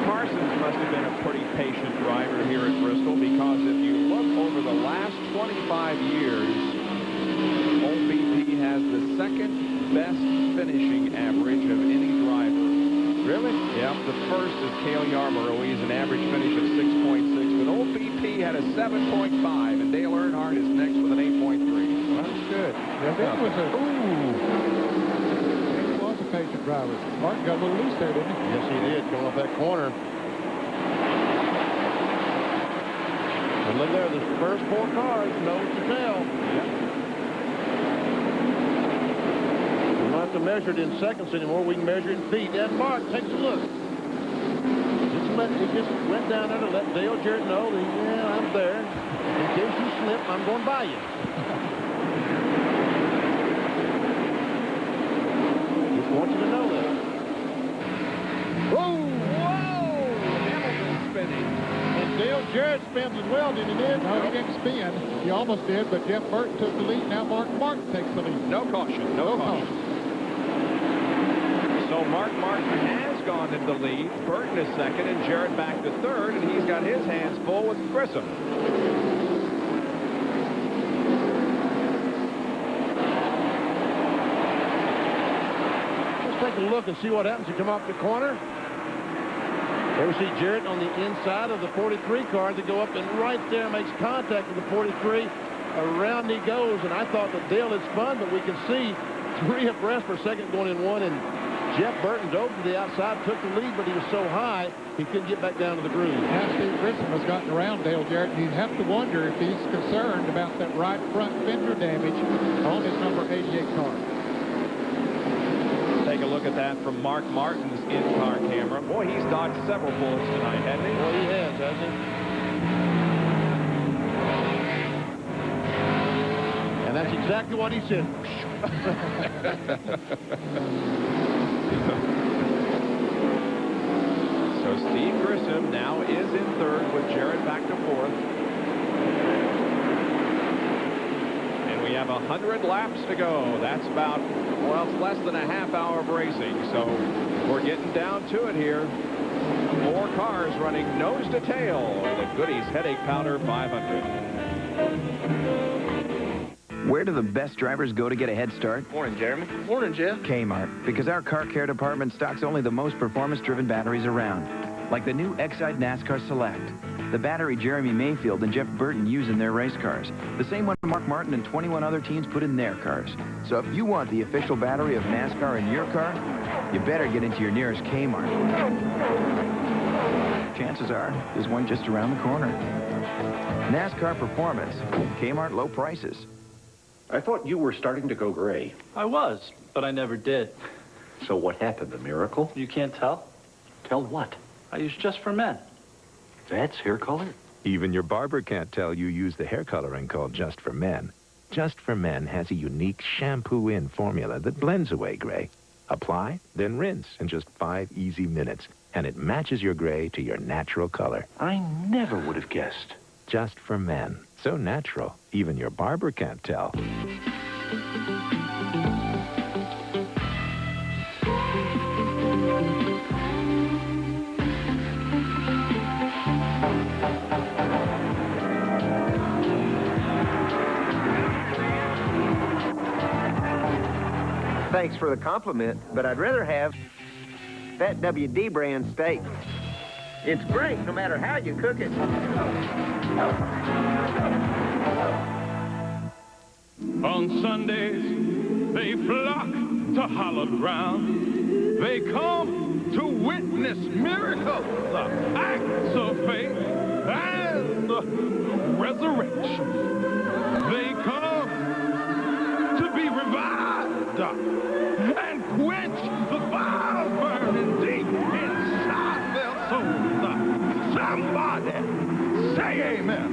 Parsons must have been a pretty patient driver here at Bristol, because if you look over the last 25 years, Old BP has the second best finishing average of any driver. Really? Yeah, the first is Cale Yarborough. He's an average finish of 6.6, but Old BP had a 7.5, and Dale Earnhardt is next with an 8.3. Well, that's good. Yeah, that was a... He was a patient driver. Martin got a little loose there, didn't he? Yes, he did, going up that corner. And look there, the first 4 cars, nose to tail. Yep. We don't have to measure it in seconds anymore. We can measure it in feet. And Mark takes a look. He just went down there to let Dale Jarrett know that, yeah, I'm there. In case you slip, I'm going by you. Just want you to know that. Whoa! Hamilton spinning. And Dale Jarrett spins as well, did he? No, he didn't spin. He almost did, but Jeff Burton took the lead. Now Mark Martin takes the lead. No caution. No caution. So Mark Martin has gone into the lead. Burton is second, and Jarrett back to third, and he's got his hands full with Grissom. Let's take a look and see what happens. You come off the corner. There we see Jarrett on the inside of the 43 car to go up, and right there makes contact with the 43. Around he goes, and I thought that Dale had spun, but we can see 3 abreast per second going in 1, and Jeff Burton dove to the outside, took the lead, but he was so high, he couldn't get back down to the groove. Now Steve Grissom has gotten around Dale Jarrett, and you'd have to wonder if he's concerned about that right front fender damage on his number 88 car. Take a look at that from Mark Martin's in-car camera. Boy, he's dodged several bullets tonight, hasn't he? Well, he has, hasn't he? And that's exactly what he said. So Steve Grissom now is in third with Jarrett back to fourth. And we have 100 laps to go. That's about, well, it's less than a half hour of racing. So we're getting down to it here. 4 cars running nose to tail. The Goody's Headache Powder 500. Where do the best drivers go to get a head start? Morning, Jeremy. Morning, Jeff. Kmart, because our car care department stocks only the most performance-driven batteries around, like the new Excite NASCAR Select, the battery Jeremy Mayfield and Jeff Burton use in their race cars, the same one Mark Martin and 21 other teams put in their cars. So if you want the official battery of NASCAR in your car, you better get into your nearest Kmart. Chances are there's one just around the corner. NASCAR Performance, Kmart low prices. I thought you were starting to go gray. I was, but I never did. So what happened, a miracle? You can't tell? Tell what? I use Just for Men. That's hair color? Even your barber can't tell you use the hair coloring called Just for Men. Just for Men has a unique shampoo-in formula that blends away gray. Apply, then rinse in just 5 easy minutes. And it matches your gray to your natural color. I never would have guessed. Just for men. So natural, even your barber can't tell. Thanks for the compliment, but I'd rather have that WD brand steak. It's great no matter how you cook it. On Sundays, they flock to hallowed ground. They come to witness miracles, acts of faith, and resurrection. They come to be revived and quench the fire burning deep inside their souls. Somebody say amen.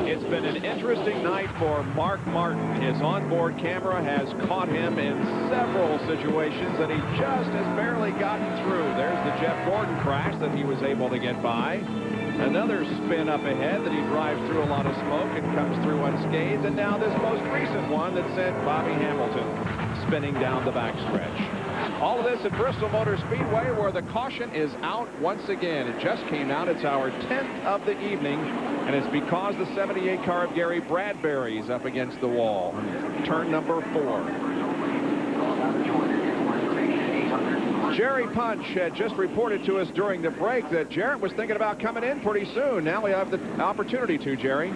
It's been an interesting night for Mark Martin. His onboard camera has caught him in several situations, and he just has barely gotten through. There's the Jeff Gordon crash that he was able to get by. Another spin up ahead that he drives through a lot of smoke and comes through unscathed. And now this most recent one that sent Bobby Hamilton spinning down the backstretch. All of this at Bristol Motor Speedway, where the caution is out once again. It just came out. It's our 10th of the evening, and it's because the 78 car of Gary Bradbury is up against the wall. Turn number 4. Jerry Punch had just reported to us during the break that Jarrett was thinking about coming in pretty soon. Now we have the opportunity to, Jerry.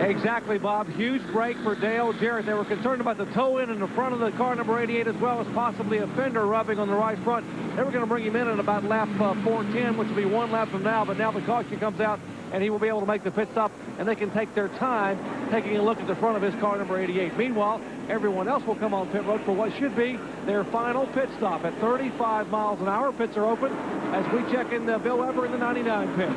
Exactly, Bob. Huge break for Dale Jarrett. They were concerned about the toe in the front of the car number 88, as well as possibly a fender rubbing on the right front. They were going to bring him in at about lap 410, which will be 1 lap from now, but now the caution comes out, and he will be able to make the pit stop, and they can take their time taking a look at the front of his car number 88. Meanwhile, everyone else will come on pit road for what should be their final pit stop at 35 miles an hour. Pits are open as we check in Bill Weber in the 99 pit.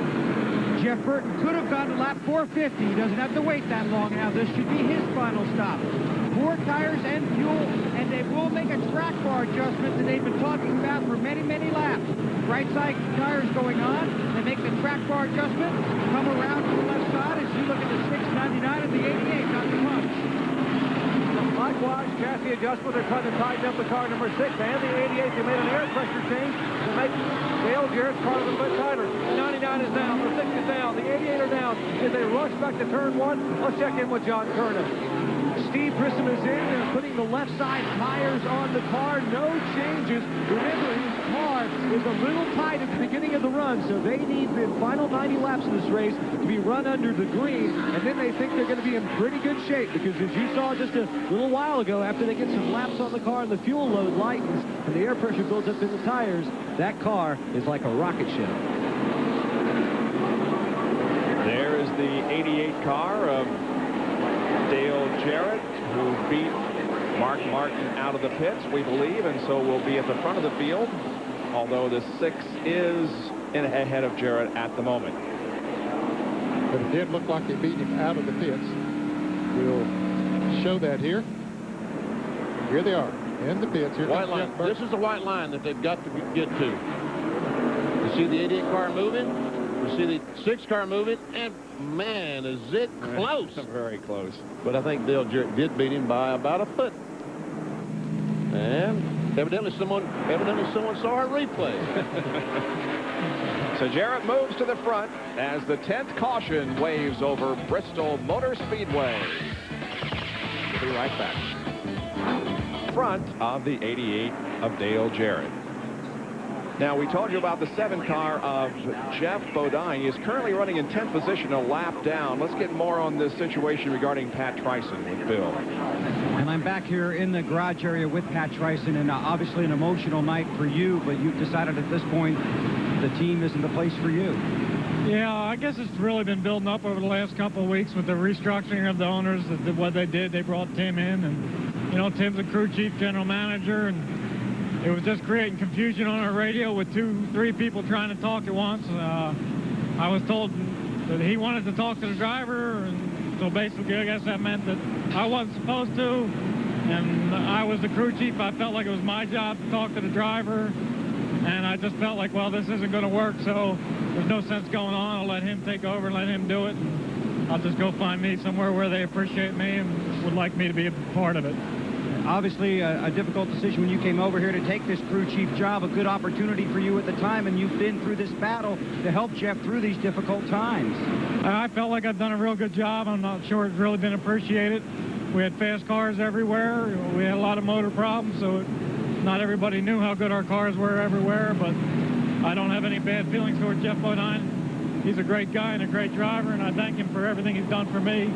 Jeff Burton could have gone to lap 450. He doesn't have to wait that long now. This should be his final stop. 4 tires and fuel, and they will make a track bar adjustment that they've been talking about for many, many laps. Right side tires going on. They make the track bar adjustment, come around to the left side as you look at the 699 and the 88, not the Punch. Likewise, chassis adjustment. They're trying to tighten up the car number 6 and the 88. They made an air pressure change to make Dale Jarrett's car a little bit tighter. The 99 is down. The 6 is down. The 88 are down. As they rush back to turn 1, let's check in with John Kernan. Steve Grissom is in. They're putting the left side tires on the car. No changes. Remember, his car is a little tight at the beginning of the run, so they need the final 90 laps of this race to be run under the green, and then they think they're going to be in pretty good shape, because as you saw just a little while ago, after they get some laps on the car and the fuel load lightens and the air pressure builds up in the tires, that car is like a rocket ship. There is the 88 car of Dale Jarrett, who beat Mark Martin out of the pits, we believe, and so will be at the front of the field, although the 6 is ahead of Jarrett at the moment. But it did look like they beat him out of the pits. We'll show that here. Here they are, in the pits. Here white line. This is the white line that they've got to get to. You see the 88 car moving. You see the 6 car moving, and man, is it close. Very close. But I think Dale Jarrett did beat him by about a foot. And evidently someone saw a replay. So Jarrett moves to the front as the 10th caution waves over Bristol Motor Speedway. We'll be right back. Front of the 88 of Dale Jarrett. Now, we told you about the 7 car of Jeff Bodine. He is currently running in 10th position, a lap down. Let's get more on this situation regarding Pat Trison with Bill. And I'm back here in the garage area with Pat Trison, and obviously an emotional night for you, but you've decided at this point the team isn't the place for you. Yeah, I guess it's really been building up over the last couple of weeks with the restructuring of the owners. What they did, they brought Tim in, and, you know, Tim's the crew chief general manager, and it was just creating confusion on our radio with 2-3 people trying to talk at once. I was told that he wanted to talk to the driver and So basically, I guess that meant that I wasn't supposed to, and I was the crew chief. I felt like it was my job to talk to the driver, and I just felt like, well, this isn't going to work, so there's no sense going on. I'll let him take over and let him do it. I'll just go find me somewhere where they appreciate me and would like me to be a part of it. Obviously, a difficult decision when you came over here to take this crew chief job, a good opportunity for you at the time, and you've been through this battle to help Jeff through these difficult times. I felt like I've done a real good job. I'm not sure it's really been appreciated. We had fast cars everywhere. We had a lot of motor problems, so not everybody knew how good our cars were everywhere, but I don't have any bad feelings toward Jeff Bodine. He's a great guy and a great driver, and I thank him for everything he's done for me,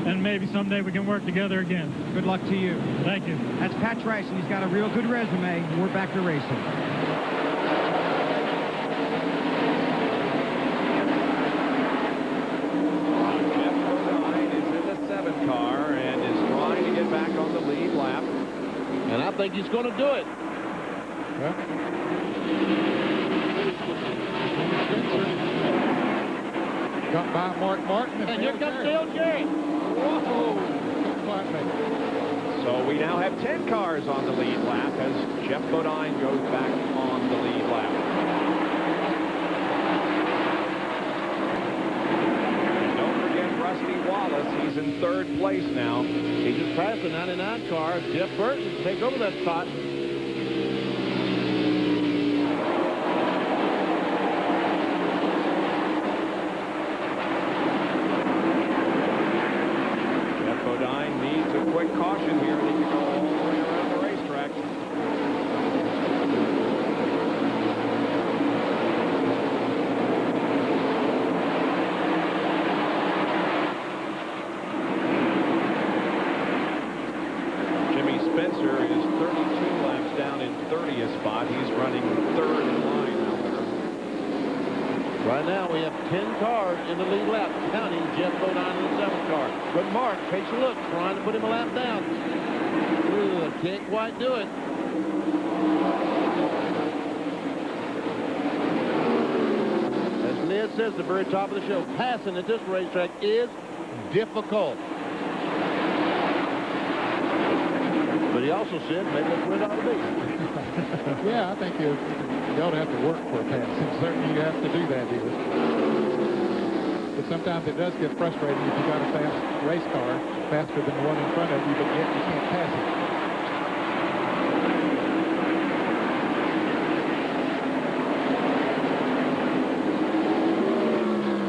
and maybe someday we can work together again. Good luck to you. Thank you. That's Pat Trice, and he's got a real good resume, and we're back to racing. Jeff Bodine is in the 7 car and is trying to get back on the lead lap. And I think he's going to do it. Got by Mark Martin. And here comes Dale Jarrett. Whoa. So we now have 10 cars on the lead lap as Jeff Bodine goes back on the lead lap. And don't forget Rusty Wallace. He's in 3rd place now. He just passed the 99 car. Jeff Burton to take over that spot. Caution here, and he can go all the way around the racetrack. Jimmy Spencer is 32 laps down in 30th spot. He's running 3rd in line, however. Right now we have 10 cars in the lead lap, counting Jeff Bodine in the 7th car. But Mark takes a look, trying to put him a lap down. Ooh, can't quite do it. As Ned says at the very top of the show, passing at this racetrack is difficult. But he also said maybe that's where it ought to be. Yeah, I think you ought to have to work for a pass. And certainly you have to do that here. But sometimes it does get frustrating if you've got a fast race car, faster than the one in front of you, but yet you can't pass it.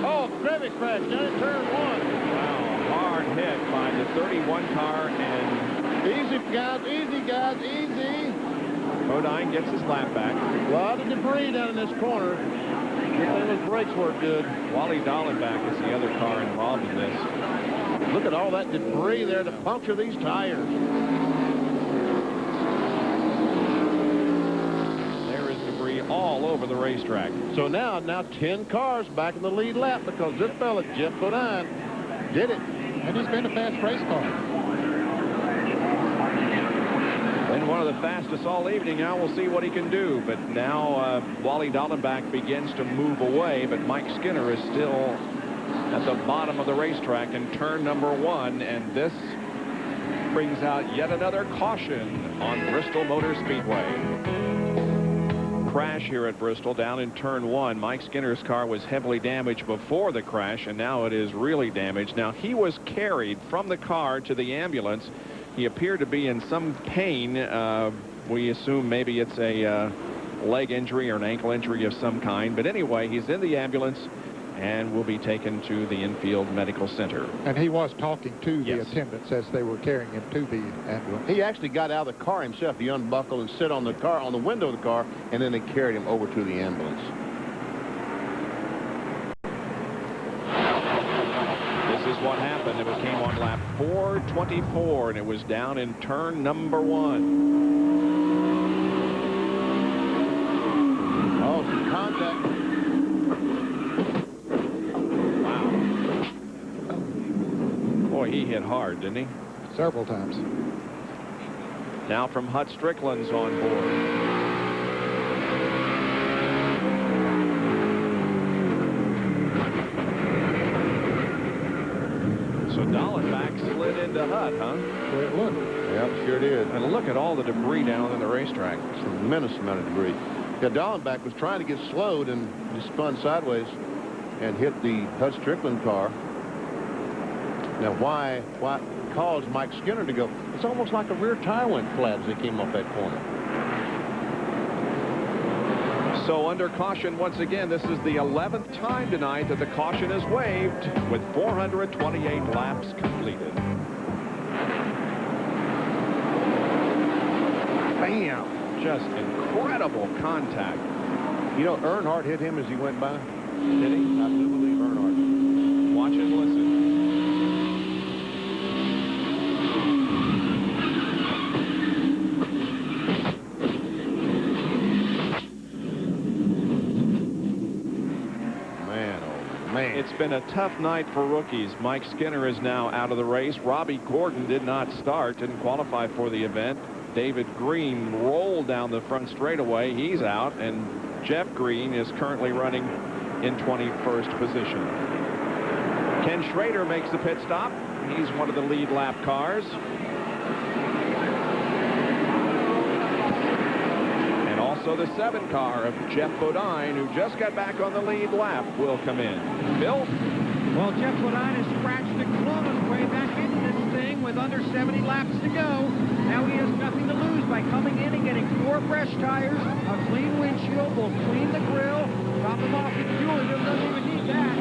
Oh, Krivy crash down in turn 1. Wow, hard hit by the 31 car, and easy, guys, easy. Bodine gets his lap back. A lot of debris down in this corner. Good thing those brakes work good. Wally Dallenbach is the other car involved in this. Look at all that debris there to puncture these tires. There is debris all over the racetrack. So now 10 cars back in the lead lap because this fella, Jeff Bodine, did it. And he's been a fast race car. Been one of the fastest all evening. Now we'll see what he can do. But now Wally Dallenbach begins to move away, but Mike Skinner is still at the bottom of the racetrack in turn number 1, and this brings out yet another caution on Bristol Motor Speedway. Crash here at Bristol down in turn 1. Mike Skinner's car was heavily damaged before the crash, and now it is really damaged. Now he was carried from the car to the ambulance. He appeared to be in some pain. We assume maybe it's a leg injury or an ankle injury of some kind. But anyway, he's in the ambulance and will be taken to the infield medical center. And he was talking to the attendants as they were carrying him to the ambulance. He actually got out of the car himself. He unbuckled and sit on the car, on the window of the car, and then they carried him over to the ambulance. This is what happened. It came on lap 424, and it was down in turn number 1. Oh, some contact. Wow. Boy, he hit hard, didn't he? Several times. Now from Hut Strickland's on board. So So Dallenbach slid into Hutt, huh? It looked. Yep, sure did. And look at all the debris down in the racetrack. Tremendous amount of debris. Yeah, Dallenbach was trying to get slowed and just spun sideways and hit the Hutt Strickland car. Now, why caused Mike Skinner to go? It's almost like a rear tire went flat as they came off that corner. So under caution once again. This is the 11th time tonight that the caution is waived with 428 laps completed. Bam! Just incredible contact. You know, Earnhardt hit him as he went by. Did he? I do believe Earnhardt. Watch and listen. Man. It's been a tough night for rookies. Mike Skinner is now out of the race. Robbie Gordon did not start, didn't qualify for the event. David Green rolled down the front straightaway. He's out, and Jeff Green is currently running in 21st position. Ken Schrader makes the pit stop. He's one of the lead lap cars. And also the 7 car of Jeff Bodine, who just got back on the lead lap, will come in. Bill? Well, Jeff Bodine has scratched and clawed his way back into this thing with under 70 laps to go. Now he has nothing to lose by coming in and getting 4 fresh tires, a clean windshield, will clean the grill, top him off with fuel. He doesn't even need that.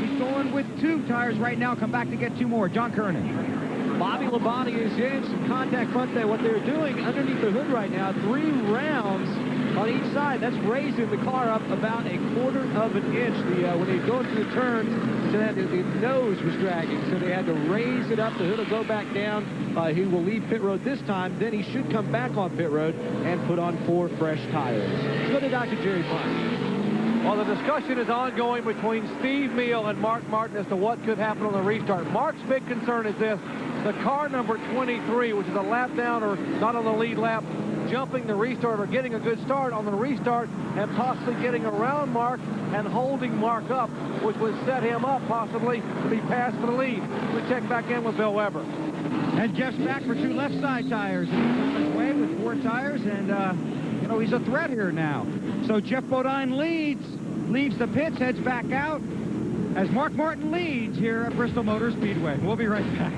He's going with 2 tires right now. Come back to get 2 more. John Kernan. Bobby Labonte is in some contact front there. What they're doing underneath the hood right now, 3 rounds on each side. That's raising the car up about 1/4 of an inch. When they go into the turns, so that the nose was dragging, so they had to raise it up. The hood will go back down. He will leave pit road this time. Then he should come back on pit road and put on 4 fresh tires. Let's go to Dr. Jerry Punch. Well, the discussion is ongoing between Steve Meal and Mark Martin as to what could happen on the restart. Mark's big concern is this: the car number 23, which is a lap down or not on the lead lap, jumping the restart or getting a good start on the restart and possibly getting around Mark and holding Mark up, which would set him up possibly to be passed for the lead. We check back in with Bill Weber. And Jeff's back for 2 left side tires. He's on his way with 4 tires, and, you know, he's a threat here now. So Jeff Bodine leaves the pits, heads back out, as Mark Martin leads here at Bristol Motor Speedway. We'll be right back.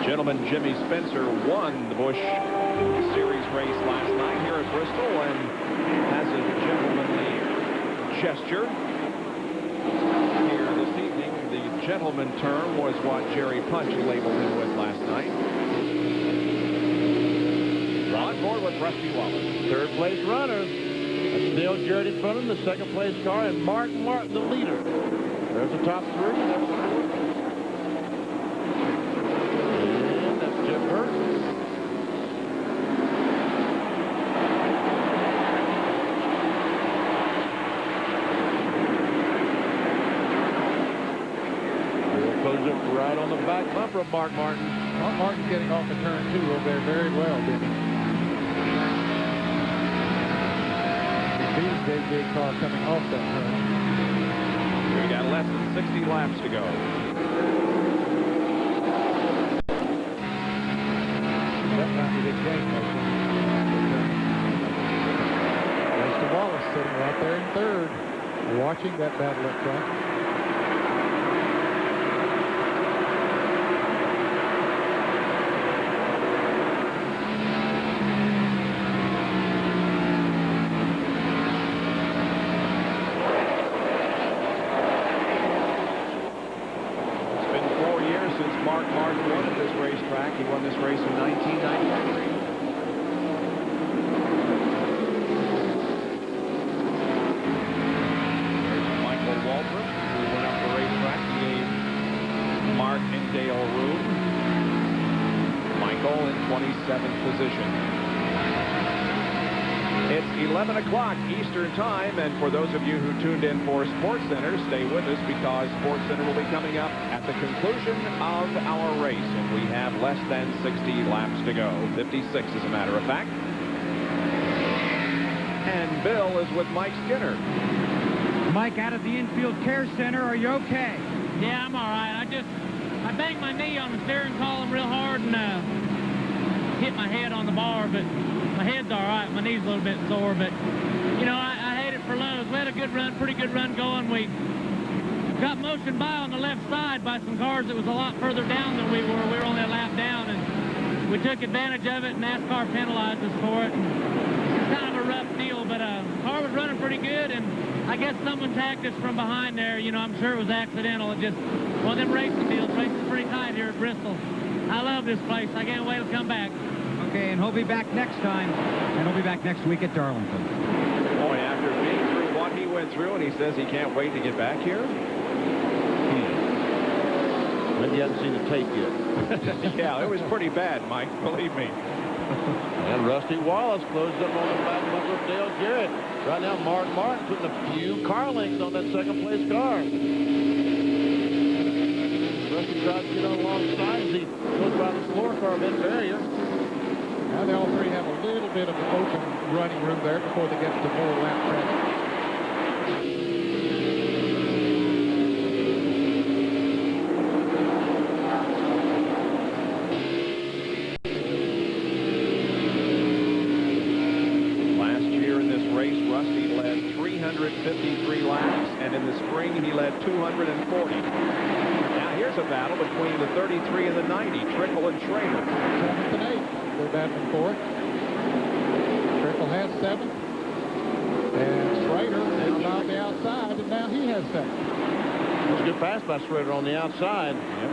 Gentleman Jimmy Spencer won the Busch Series race last night here at Bristol and has a gentlemanly gesture here this evening. The gentleman term was what Jerry Punch labeled him with last night. On board with Rusty Wallace. 3rd place runner. That's Dale Jarrett in front of him, the 2nd place car, and Mark Martin, the leader. There's the top 3. There's the 4th. And that's Jeff Burton. Close up right on the back bumper of Mark Martin. Mark Martin getting off the turn 2 over there very well, didn't he? JJ car coming off that turn. We got less than 60 laps to go. That might be the game motion. Mr. Wallace sitting right there in 3rd, watching that battle up front. He won this race in 1993. There's Michael Waltrip, who went up the racetrack and gave Mark and Dale room. Michael in 27th position. It's 11 o'clock Eastern Time, and for those of you who tuned in for SportsCenter, stay with us because SportsCenter will be coming up at the conclusion of our race, and we have less than 60 laps to go. 56 as a matter of fact. And Bill is with Mike Skinner. Mike, out of the infield care center, are you okay? Yeah, I'm all right. I banged my knee on the steering column real hard and hit my head on the bar, but my head's all right. My knee's a little bit sore, but, you know, I hate it for Lowe's. We had a good run, pretty good run going. We got motioned by on the left side by some cars that was a lot further down than we were. We were only a lap down, and we took advantage of it, and NASCAR penalized us for it. It's kind of a rough deal, but the car was running pretty good, and I guess someone tagged us from behind there. You know, I'm sure it was accidental. It just, one of them racing deals. Racing's pretty tight here at Bristol. I love this place. I can't wait to come back. Okay, and he'll be back next time, and he'll be back next week at Darlington. Boy, after being through what he went through, and he says he can't wait to get back here. Maybe he hasn't seen the tape yet. Yeah, it was pretty bad, Mike, believe me. And Rusty Wallace closes up on the back bumper of Dale Jarrett. Right now, Mark Martin putting a few car lengths on that second-place car. Rusty tries to get on alongside as he goes by the floor car bit barrier. Now they all three have a little bit of open running room there before they get to more lap traffic. Last year in this race, Rusty led 353 laps, and in the spring he led 240. Now here's a battle between the 33 and the 90, Trickle and Schrader. 7th and 8th. They're battling for it. Trickle has 7th. And Schrader is on the outside, and now he has 7th. That's a good pass by Schrader on the outside. Yep.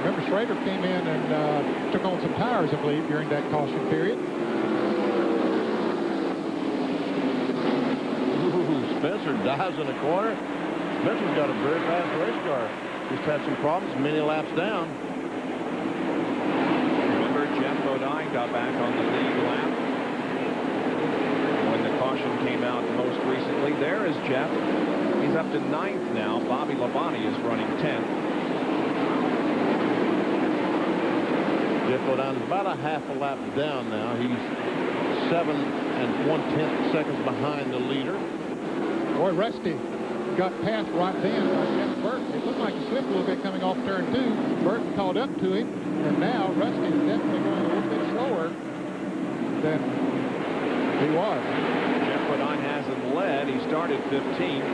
Remember, Schrader came in and took on some tires, I believe, during that caution period. Ooh, Spencer dives in the corner. Spencer's got a very fast race car. Just had some problems, many laps down. Remember, Jeff Bodine got back on the lead lap when the caution came out most recently. There is Jeff. He's up to 9th now. Bobby Labonte is running 10th. Jeff Bodine is about a half a lap down now. He's 7 1/10 seconds behind the leader. Boy, Rusty got passed right then by Jeff Burton. It looked like he slipped a little bit coming off turn 2. Burton caught up to him, and now Rusty is definitely going a little bit slower than he was. Jeff Bodine hasn't led. He started 15th,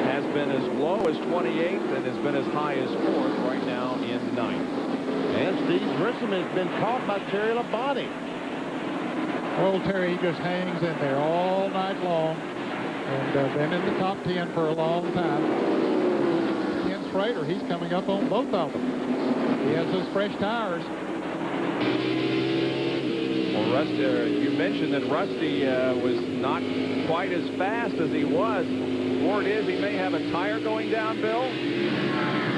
has been as low as 28th, and has been as high as 4th right now in 9th. And Steve Grissom has been caught by Terry Labonte. Old Terry, he just hangs in there all night long. And been in the top 10 for a long time. Ken Schrader, he's coming up on both of them. He has those fresh tires. Well, Rusty, you mentioned that Rusty was not quite as fast as he was. Word is he may have a tire going down, Bill.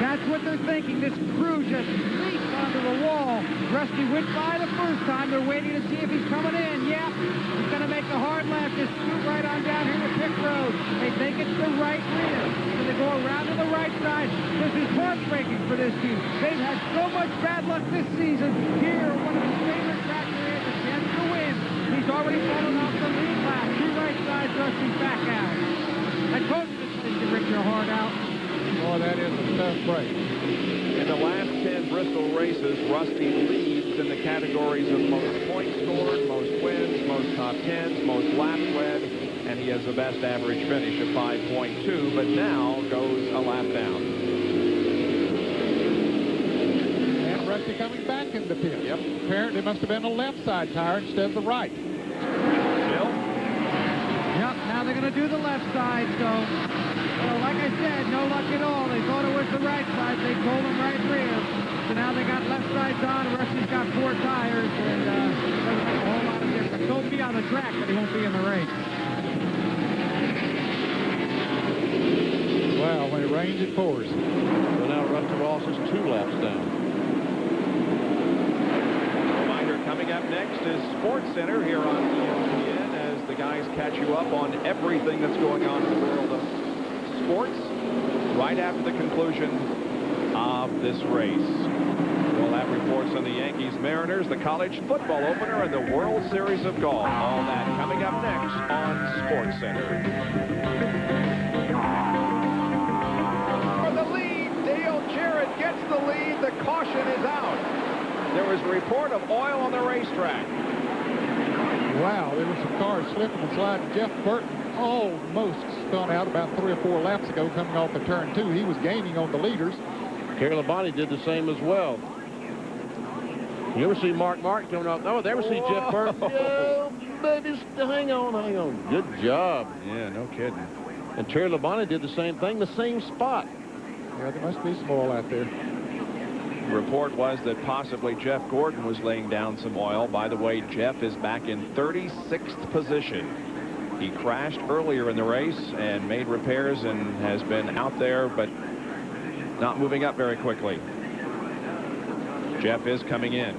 That's what they're thinking. This crew just leaped onto the wall. Rusty went by the first time. They're waiting to see if he's coming in. Yeah, he's going to make a hard left. Just scoot right on down here to pit road. They think it's the right rear. So they go around to the right side. This is heartbreaking for this team. They've had so much bad luck this season. Here, one of his favorite tracks is a chance to win. He's already fallen off the lead lap. Two right sides, Rusty's back out. And coach just to rip your heart out. Boy, that is a tough break. In the last 10 Bristol races, Rusty leads in the categories of most points scored, most wins, most top 10s, most laps led, and he has the best average finish of 5.2, but now goes a lap down. And Rusty coming back in the pit. Yep. Apparently it must have been a left side tire instead of the right. Bill? Yep, now they're going to do the left side, so... Well, like I said, no luck at all. They thought it was the right side. They told them right rear. So now they got left sides on. Rusty's got 4 tires, and doesn't make a whole lot of difference. He'll be on the track, but he won't be in the race. Well, when it rains, it pours. So now Rusty Wallace is 2 laps down. Reminder, coming up next is Sports Center here on ESPN as the guys catch you up on everything that's going on in the world of sports right after the conclusion of this race. We'll have reports on the Yankees-Mariners, the college football opener, and the World Series of Golf. All that coming up next on SportsCenter. For the lead, Dale Jarrett gets the lead. The caution is out. There was a report of oil on the racetrack. Wow, there were some cars slipping and sliding. Jeff Burton almost spun out about 3 or 4 laps ago coming off of turn 2. He was gaining on the leaders. Kerry Labonte did the same as well. You ever see Mark Martin coming off? Oh, there we see Jeff Burton. Oh, baby, hang on. Good job. Yeah, no kidding. And Terry Labonte did the same thing, the same spot. Yeah, there must be some oil out there. The report was that possibly Jeff Gordon was laying down some oil. By the way, Jeff is back in 36th position. He crashed earlier in the race and made repairs and has been out there, but not moving up very quickly. Jeff is coming in.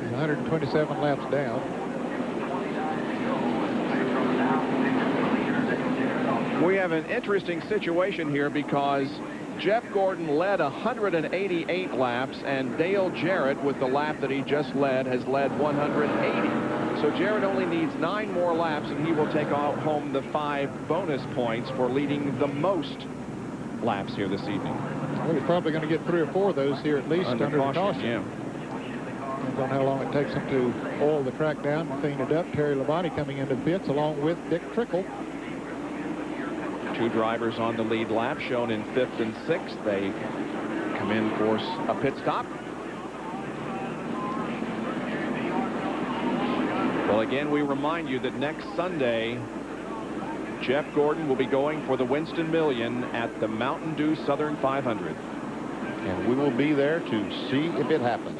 He's 127 laps down. We have an interesting situation here because Jeff Gordon led 188 laps, and Dale Jarrett, with the lap that he just led, has led 180. So Jarrett only needs 9 more laps, and he will take home the 5 bonus points for leading the most laps here this evening. Well, he's probably going to get 3 or 4 of those here at least under the caution. Yeah. Depends on how long it takes him to oil the track down and clean it up. Terry Labonte coming into the pits along with Dick Trickle. 2 drivers on the lead lap, shown in 5th and 6th. They come in for a pit stop. Well, again, we remind you that next Sunday, Jeff Gordon will be going for the Winston Million at the Mountain Dew Southern 500. And we will be there to see if it happens.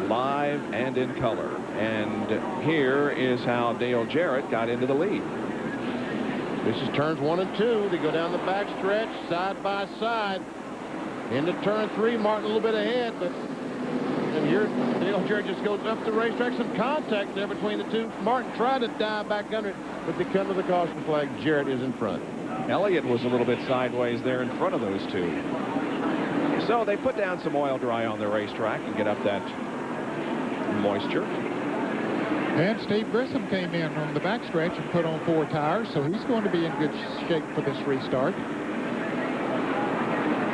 Live and in color. And here is how Dale Jarrett got into the lead. This is turns 1 and 2. They go down the back stretch, side by side. Into turn 3, Martin a little bit ahead, but and here Dale Jarrett just goes up the racetrack. Some contact there between the two. Martin tried to dive back under it, but they come to the caution flag. Jarrett is in front. Elliott was a little bit sideways there in front of those 2. So they put down some oil dry on the racetrack and get up that moisture. And Steve Grissom came in on the backstretch and put on 4 tires, so he's going to be in good shape for this restart.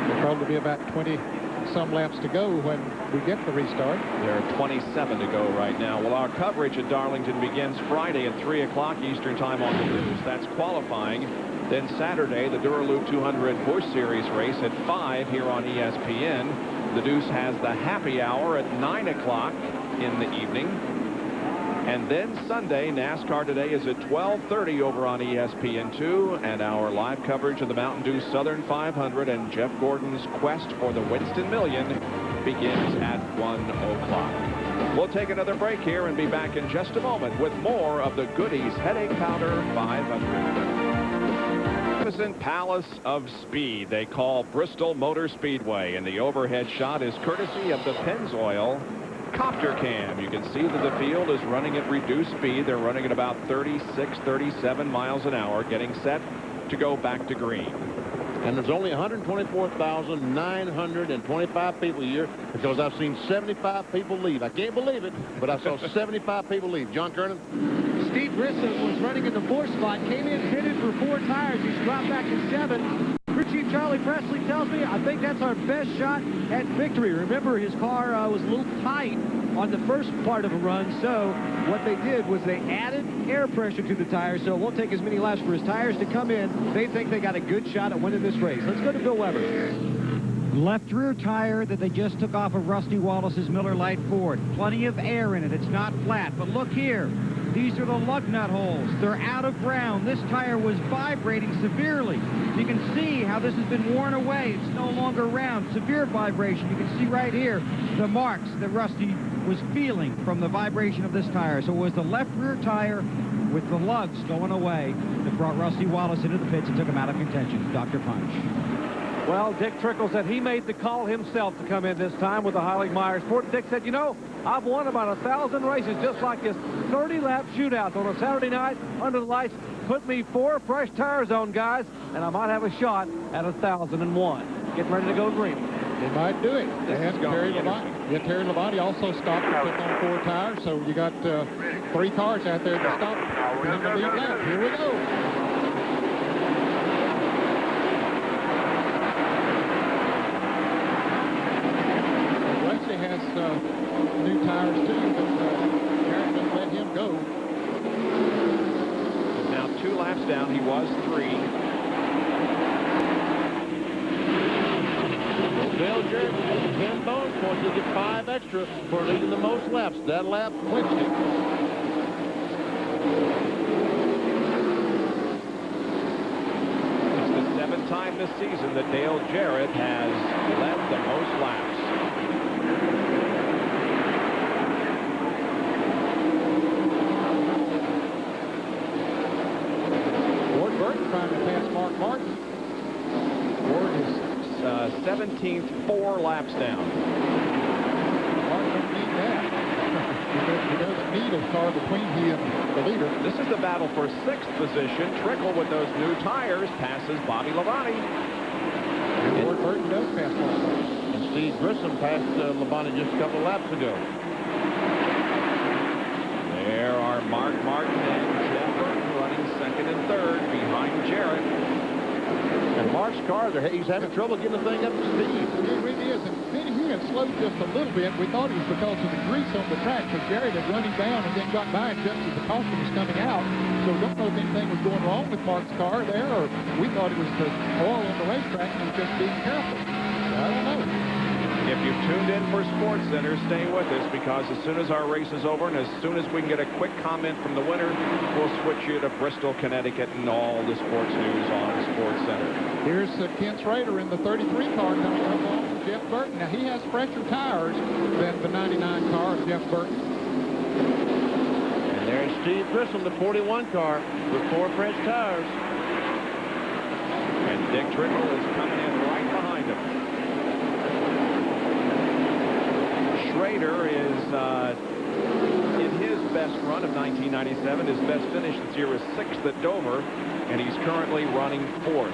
There'll probably be about 20-some laps to go when we get the restart. There are 27 to go right now. Well, our coverage at Darlington begins Friday at 3 o'clock Eastern Time on the Deuce. That's qualifying. Then Saturday, the Duraloop 200 Busch Series race at 5 here on ESPN. The Deuce has the happy hour at 9 o'clock in the evening. And then Sunday, NASCAR Today is at 12:30 over on ESPN2, and our live coverage of the Mountain Dew Southern 500 and Jeff Gordon's quest for the Winston Million begins at 1 o'clock. We'll take another break here and be back in just a moment with more of the Goody's Headache Powder 500. Magnificent Palace of Speed they call Bristol Motor Speedway, and the overhead shot is courtesy of the Pennzoil Copter Cam. You can see that the field is running at reduced speed. They're running at about 36, 37 miles an hour, getting set to go back to green. And there's only 124,925 people here because I've seen 75 people leave. I can't believe it, but I saw 75 people leave. John Kernan? Steve Grissom was running in the 4th spot, came in pitted for 4 tires. He's dropped back to 7. Crew Chief Charlie Presley tells me, I think that's our best shot at victory. Remember, his car was a little tight on the first part of a run, so what they did was they added air pressure to the tires, so it won't take as many laps for his tires to come in. They think they got a good shot at winning this race. Let's go to Bill Weber. Left rear tire that they just took off of Rusty Wallace's Miller Lite Ford. Plenty of air in it. It's not flat, but look here. These are the lug nut holes. They're out of ground. This tire was vibrating severely. You can see how this has been worn away. It's no longer round. Severe vibration. You can see right here the marks that Rusty was feeling from the vibration of this tire. So it was the left rear tire with the lugs going away that brought Rusty Wallace into the pits and took him out of contention. Dr. Punch. Well, Dick Trickle said he made the call himself to come in this time with the Heilig Myers Ford. Dick said, you know, I've won about 1,000 races just like this. 30-lap shootouts on a Saturday night under the lights. Put me 4 fresh tires on, guys, and I might have a shot at 1,001. Getting ready to go green. They might do it. This is And gonna Terry be Labonte. Yeah, Terry Labonte also stopped and took on 4 tires, so you got 3 cars out there to stop in the lead lap. Here we go. Rusty has new tires too, but Jarrett didn't let him go. He's now 2 laps down. He was 3. Dale Jarrett with 10 bonus points. He'll get 5 extra for leading the most laps. That lap clinched it. It's the 7th time this season that Dale Jarrett has led the most laps. Ward Burton trying to pass Mark Martin. Ward is 17th, 4 laps down. Martin don't need that. He doesn't need a car between he and the leader. This is the battle for 6th position. Trickle with those new tires passes Bobby Labonte. And Ward Burton does pass Mark Martin. And Steve Grissom passed Labonte just a couple laps ago. There are Mark Martin and Jeff Burton running 2nd and 3rd behind Jarrett. And Mark's car, he's having trouble getting the thing up to speed. It really is. And then he had slowed just a little bit. We thought it was because of the grease on the track, but Jarrett had run him down and then got by him just as the caution was coming out. So don't know if anything was going wrong with Mark's car there, or we thought it was the oil on the racetrack and he was just being careful. I don't know. If you've tuned in for Sports Center, stay with us, because as soon as our race is over and as soon as we can get a quick comment from the winner, we'll switch you to Bristol, Connecticut, and all the sports news on Sports Center. Here's Ken Schrader in the 33 car coming up on Jeff Burton. Now, he has fresher tires than the 99 car of Jeff Burton. And there's Steve Grissom, the 41 car, with 4 fresh tires. And Dick Trickle is coming in right behind him. Schrader is in his best run of 1997. His best finish this year is 6th at Dover, and he's currently running 4th.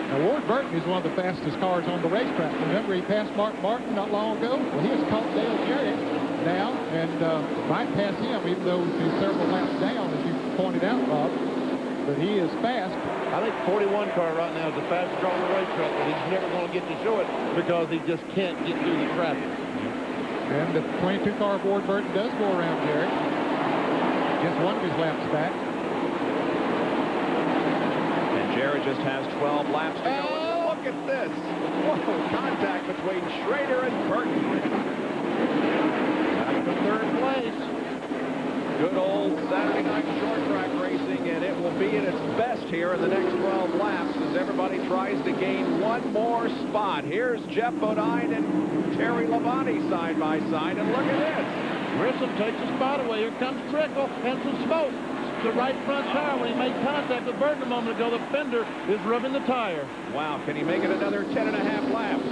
Now, Ward Burton is one of the fastest cars on the racetrack. Remember, he passed Mark Martin not long ago? Well, he has caught Dale Jarrett now and might pass him, even though he's several laps down, as you pointed out, Bob. But he is fast. I think 41 car right now is the fastest car on the racetrack, but he's never going to get to show it because he just can't get through the traffic. And the 22 car of Ward Burton does go around Jarrett. Just one of his laps back. And Jarrett just has 12 laps to go. And look at this. Whoa, contact between Schrader and Burton. Back to 3rd place. Good old Saturday night short track racing, and it will be at its best here in the next 12 laps as everybody tries to gain one more spot. Here's Jeff Bodine and Terry Labonte side by side, and look at this. Grissom takes the spot away. Here comes Trickle and some smoke. The right front tire, when he made contact with Burton a moment ago, the fender is rubbing the tire. Wow, can he make it another 10.5 laps?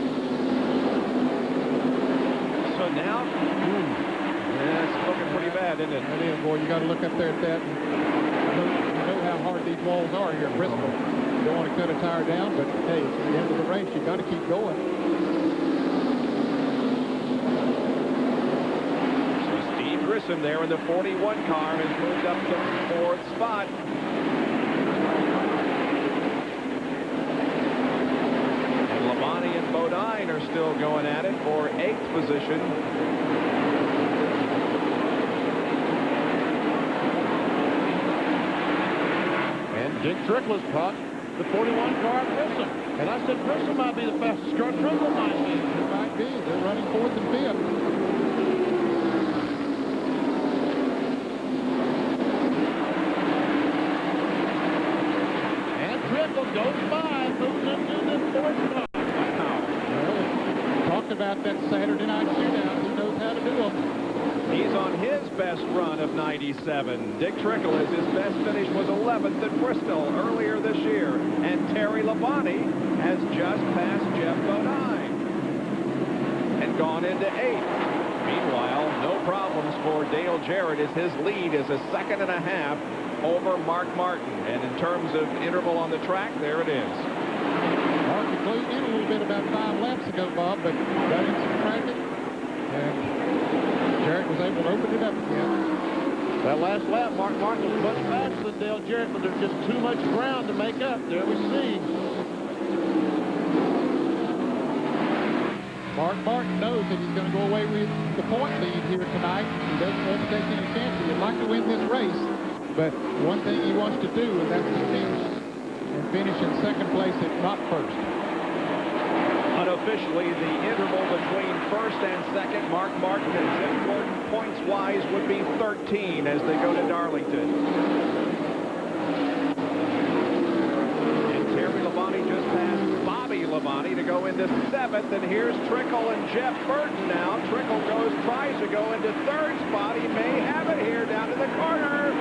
So now, it's looking pretty bad, isn't it? It is, boy. You got to look up there at that. You know how hard these walls are here at Bristol. You don't want to cut a tire down, but hey, it's the end of the race. You got to keep going. So Steve Grissom there in the 41 car has moved up to 4th spot. And Labonte and Bodine are still going at it for 8th position. Dick Trickle has caught the 41 car of Grissom. And I said Grissom might be the fastest car. Trickle might be. It might be. They're running 4th and 5th. And Trickle goes by, moves into the 4th spot. Wow. Well, talked about that Saturday night shootout. He knows how to do them. He's on his best run of 97. Dick Trickle, his best finish was 11th at Bristol earlier this year. And Terry Labonte has just passed Jeff Bodine and gone into 8th. Meanwhile, no problems for Dale Jarrett as his lead is a 2.5 over Mark Martin. And in terms of interval on the track, there it is. Mark closed in a little bit about 5 laps weeks ago, Bob, but got in some traffic, and Jarrett was able to open it up again. That last lap, Mark Martin was much faster than Dale Jarrett, but there's just too much ground to make up. There we see. Mark Martin knows that he's going to go away with the point lead here tonight. He doesn't want to take any chances. He'd like to win this race, but one thing he wants to do, and that's to finish in second place, if not first. Unofficially, the interval between first and second, Mark Martin and Jeff Gordon, points-wise, would be 13 as they go to Darlington. And Terry Labonte just passed Bobby Labonte to go into 7th, and here's Trickle and Jeff Burton now. Trickle tries to go into 3rd spot. He may have it here down to the corner.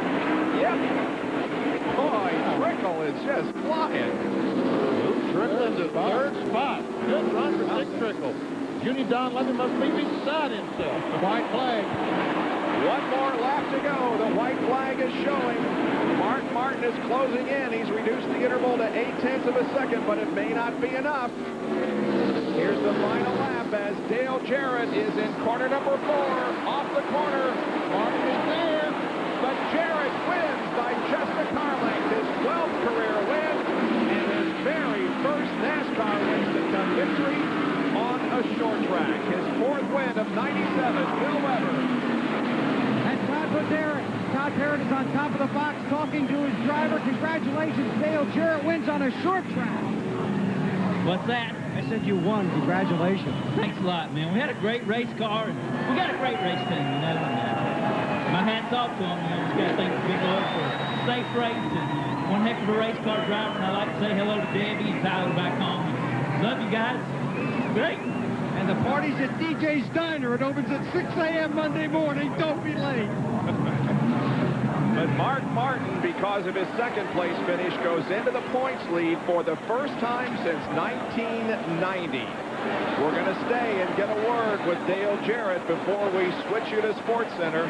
Yep. Boy, Trickle is just flying. Trickle into 3rd spot. Good run for Dick Trickle. Junior Don Levy must be beside himself. White flag. One more lap to go. The white flag is showing. Mark Martin is closing in. He's reduced the interval to 0.8 of a second, but it may not be enough. Here's the final lap as Dale Jarrett is in corner number 4. Off the corner. Martin is there, but Jarrett wins by just a car length. His 12th career win and his very first NASCAR Winston Cup victory on a short track. His 4th win of 97, Bill Weber. And Todd Parrott is on top of the box talking to his driver. Congratulations, Dale Jarrett wins on a short track. What's that? I said you won. Congratulations. Thanks a lot, man. We had a great race car, and we got a great race team, you know. And, my hat's off to them. You know, just got to thank the big Lord for a safe race and one heck of a race car driver. And I'd like to say hello to Debbie and Tyler back home. Love you guys. Great. And the party's at DJ's Diner. It opens at 6 a.m. Monday morning. Don't be late. But Mark Martin, because of his second place finish, goes into the points lead for the first time since 1990. We're going to stay and get a word with Dale Jarrett before we switch you to SportsCenter.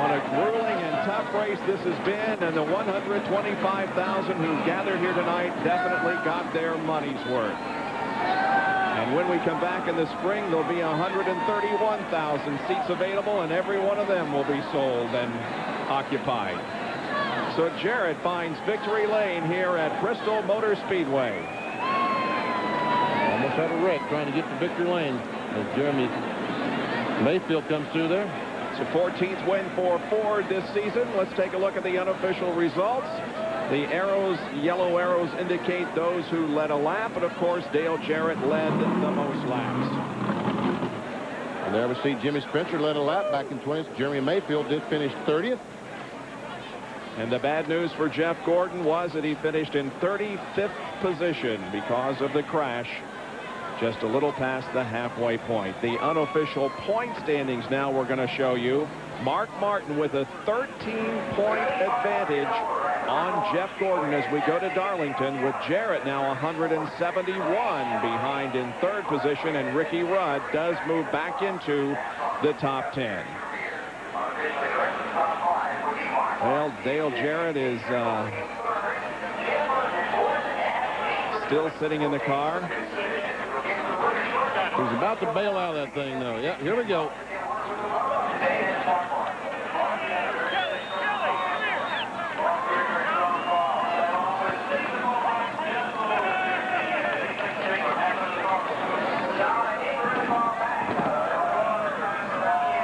What a grueling and tough race this has been, and the 125,000 who gathered here tonight definitely got their money's worth. And when we come back in the spring, there'll be 131,000 seats available, and every one of them will be sold and occupied. So Jarrett finds victory lane here at Bristol Motor Speedway. Almost had a wreck trying to get to victory lane as Jeremy Mayfield comes through there. It's a 14th win for Ford this season. Let's take a look at the unofficial results. The arrows, yellow arrows, indicate those who led a lap, and of course Dale Jarrett led the most laps. And there we see Jimmy Spencer led a lap back in 20th. Jeremy Mayfield did finish 30th. And the bad news for Jeff Gordon was that he finished in 35th position because of the crash, just a little past the halfway point. The unofficial point standings now we're going to show you. Mark Martin with a 13-point advantage on Jeff Gordon as we go to Darlington, with Jarrett now 171 behind in 3rd position, and Ricky Rudd does move back into the top 10. Well, Dale Jarrett is still sitting in the car. He's about to bail out of that thing, though. Yep, here we go.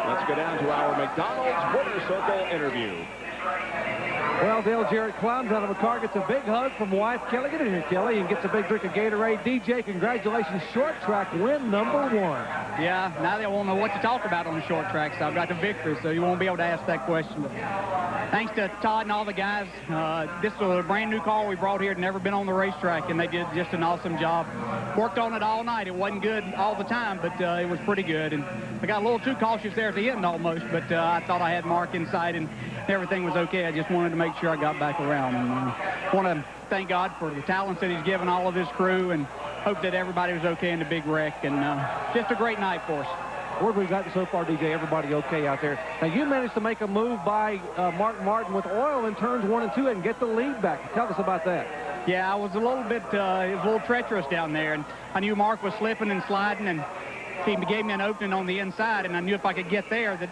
Let's go down to our McDonald's Winter Circle interview. Well, Dale Jarrett climbs out of a car, gets a big hug from wife Kelly. Get in here, Kelly, and gets a big drink of Gatorade. DJ, congratulations, short track win number 1. Yeah, now they won't know what to talk about on the short track, so I've got the victory, so you won't be able to ask that question. But thanks to Todd and all the guys. This was a brand new car we brought here. It never been on the racetrack, and they did just an awesome job. Worked on it all night. It wasn't good all the time, but it was pretty good. And I got a little too cautious there at the end almost, but I thought I had Mark inside and everything was okay. I just wanted to make sure I got back around. And I want to thank God for the talents that he's given all of his crew, and hope that everybody was okay in the big wreck. And just a great night for us. Word we've gotten so far, DJ, everybody okay out there. Now, you managed to make a move by Mark Martin with oil in turns 1 and 2 and get the lead back. Tell us about that. Yeah, I was a little bit, it was a little treacherous down there, and I knew Mark was slipping and sliding, and he gave me an opening on the inside, and I knew if I could get there, that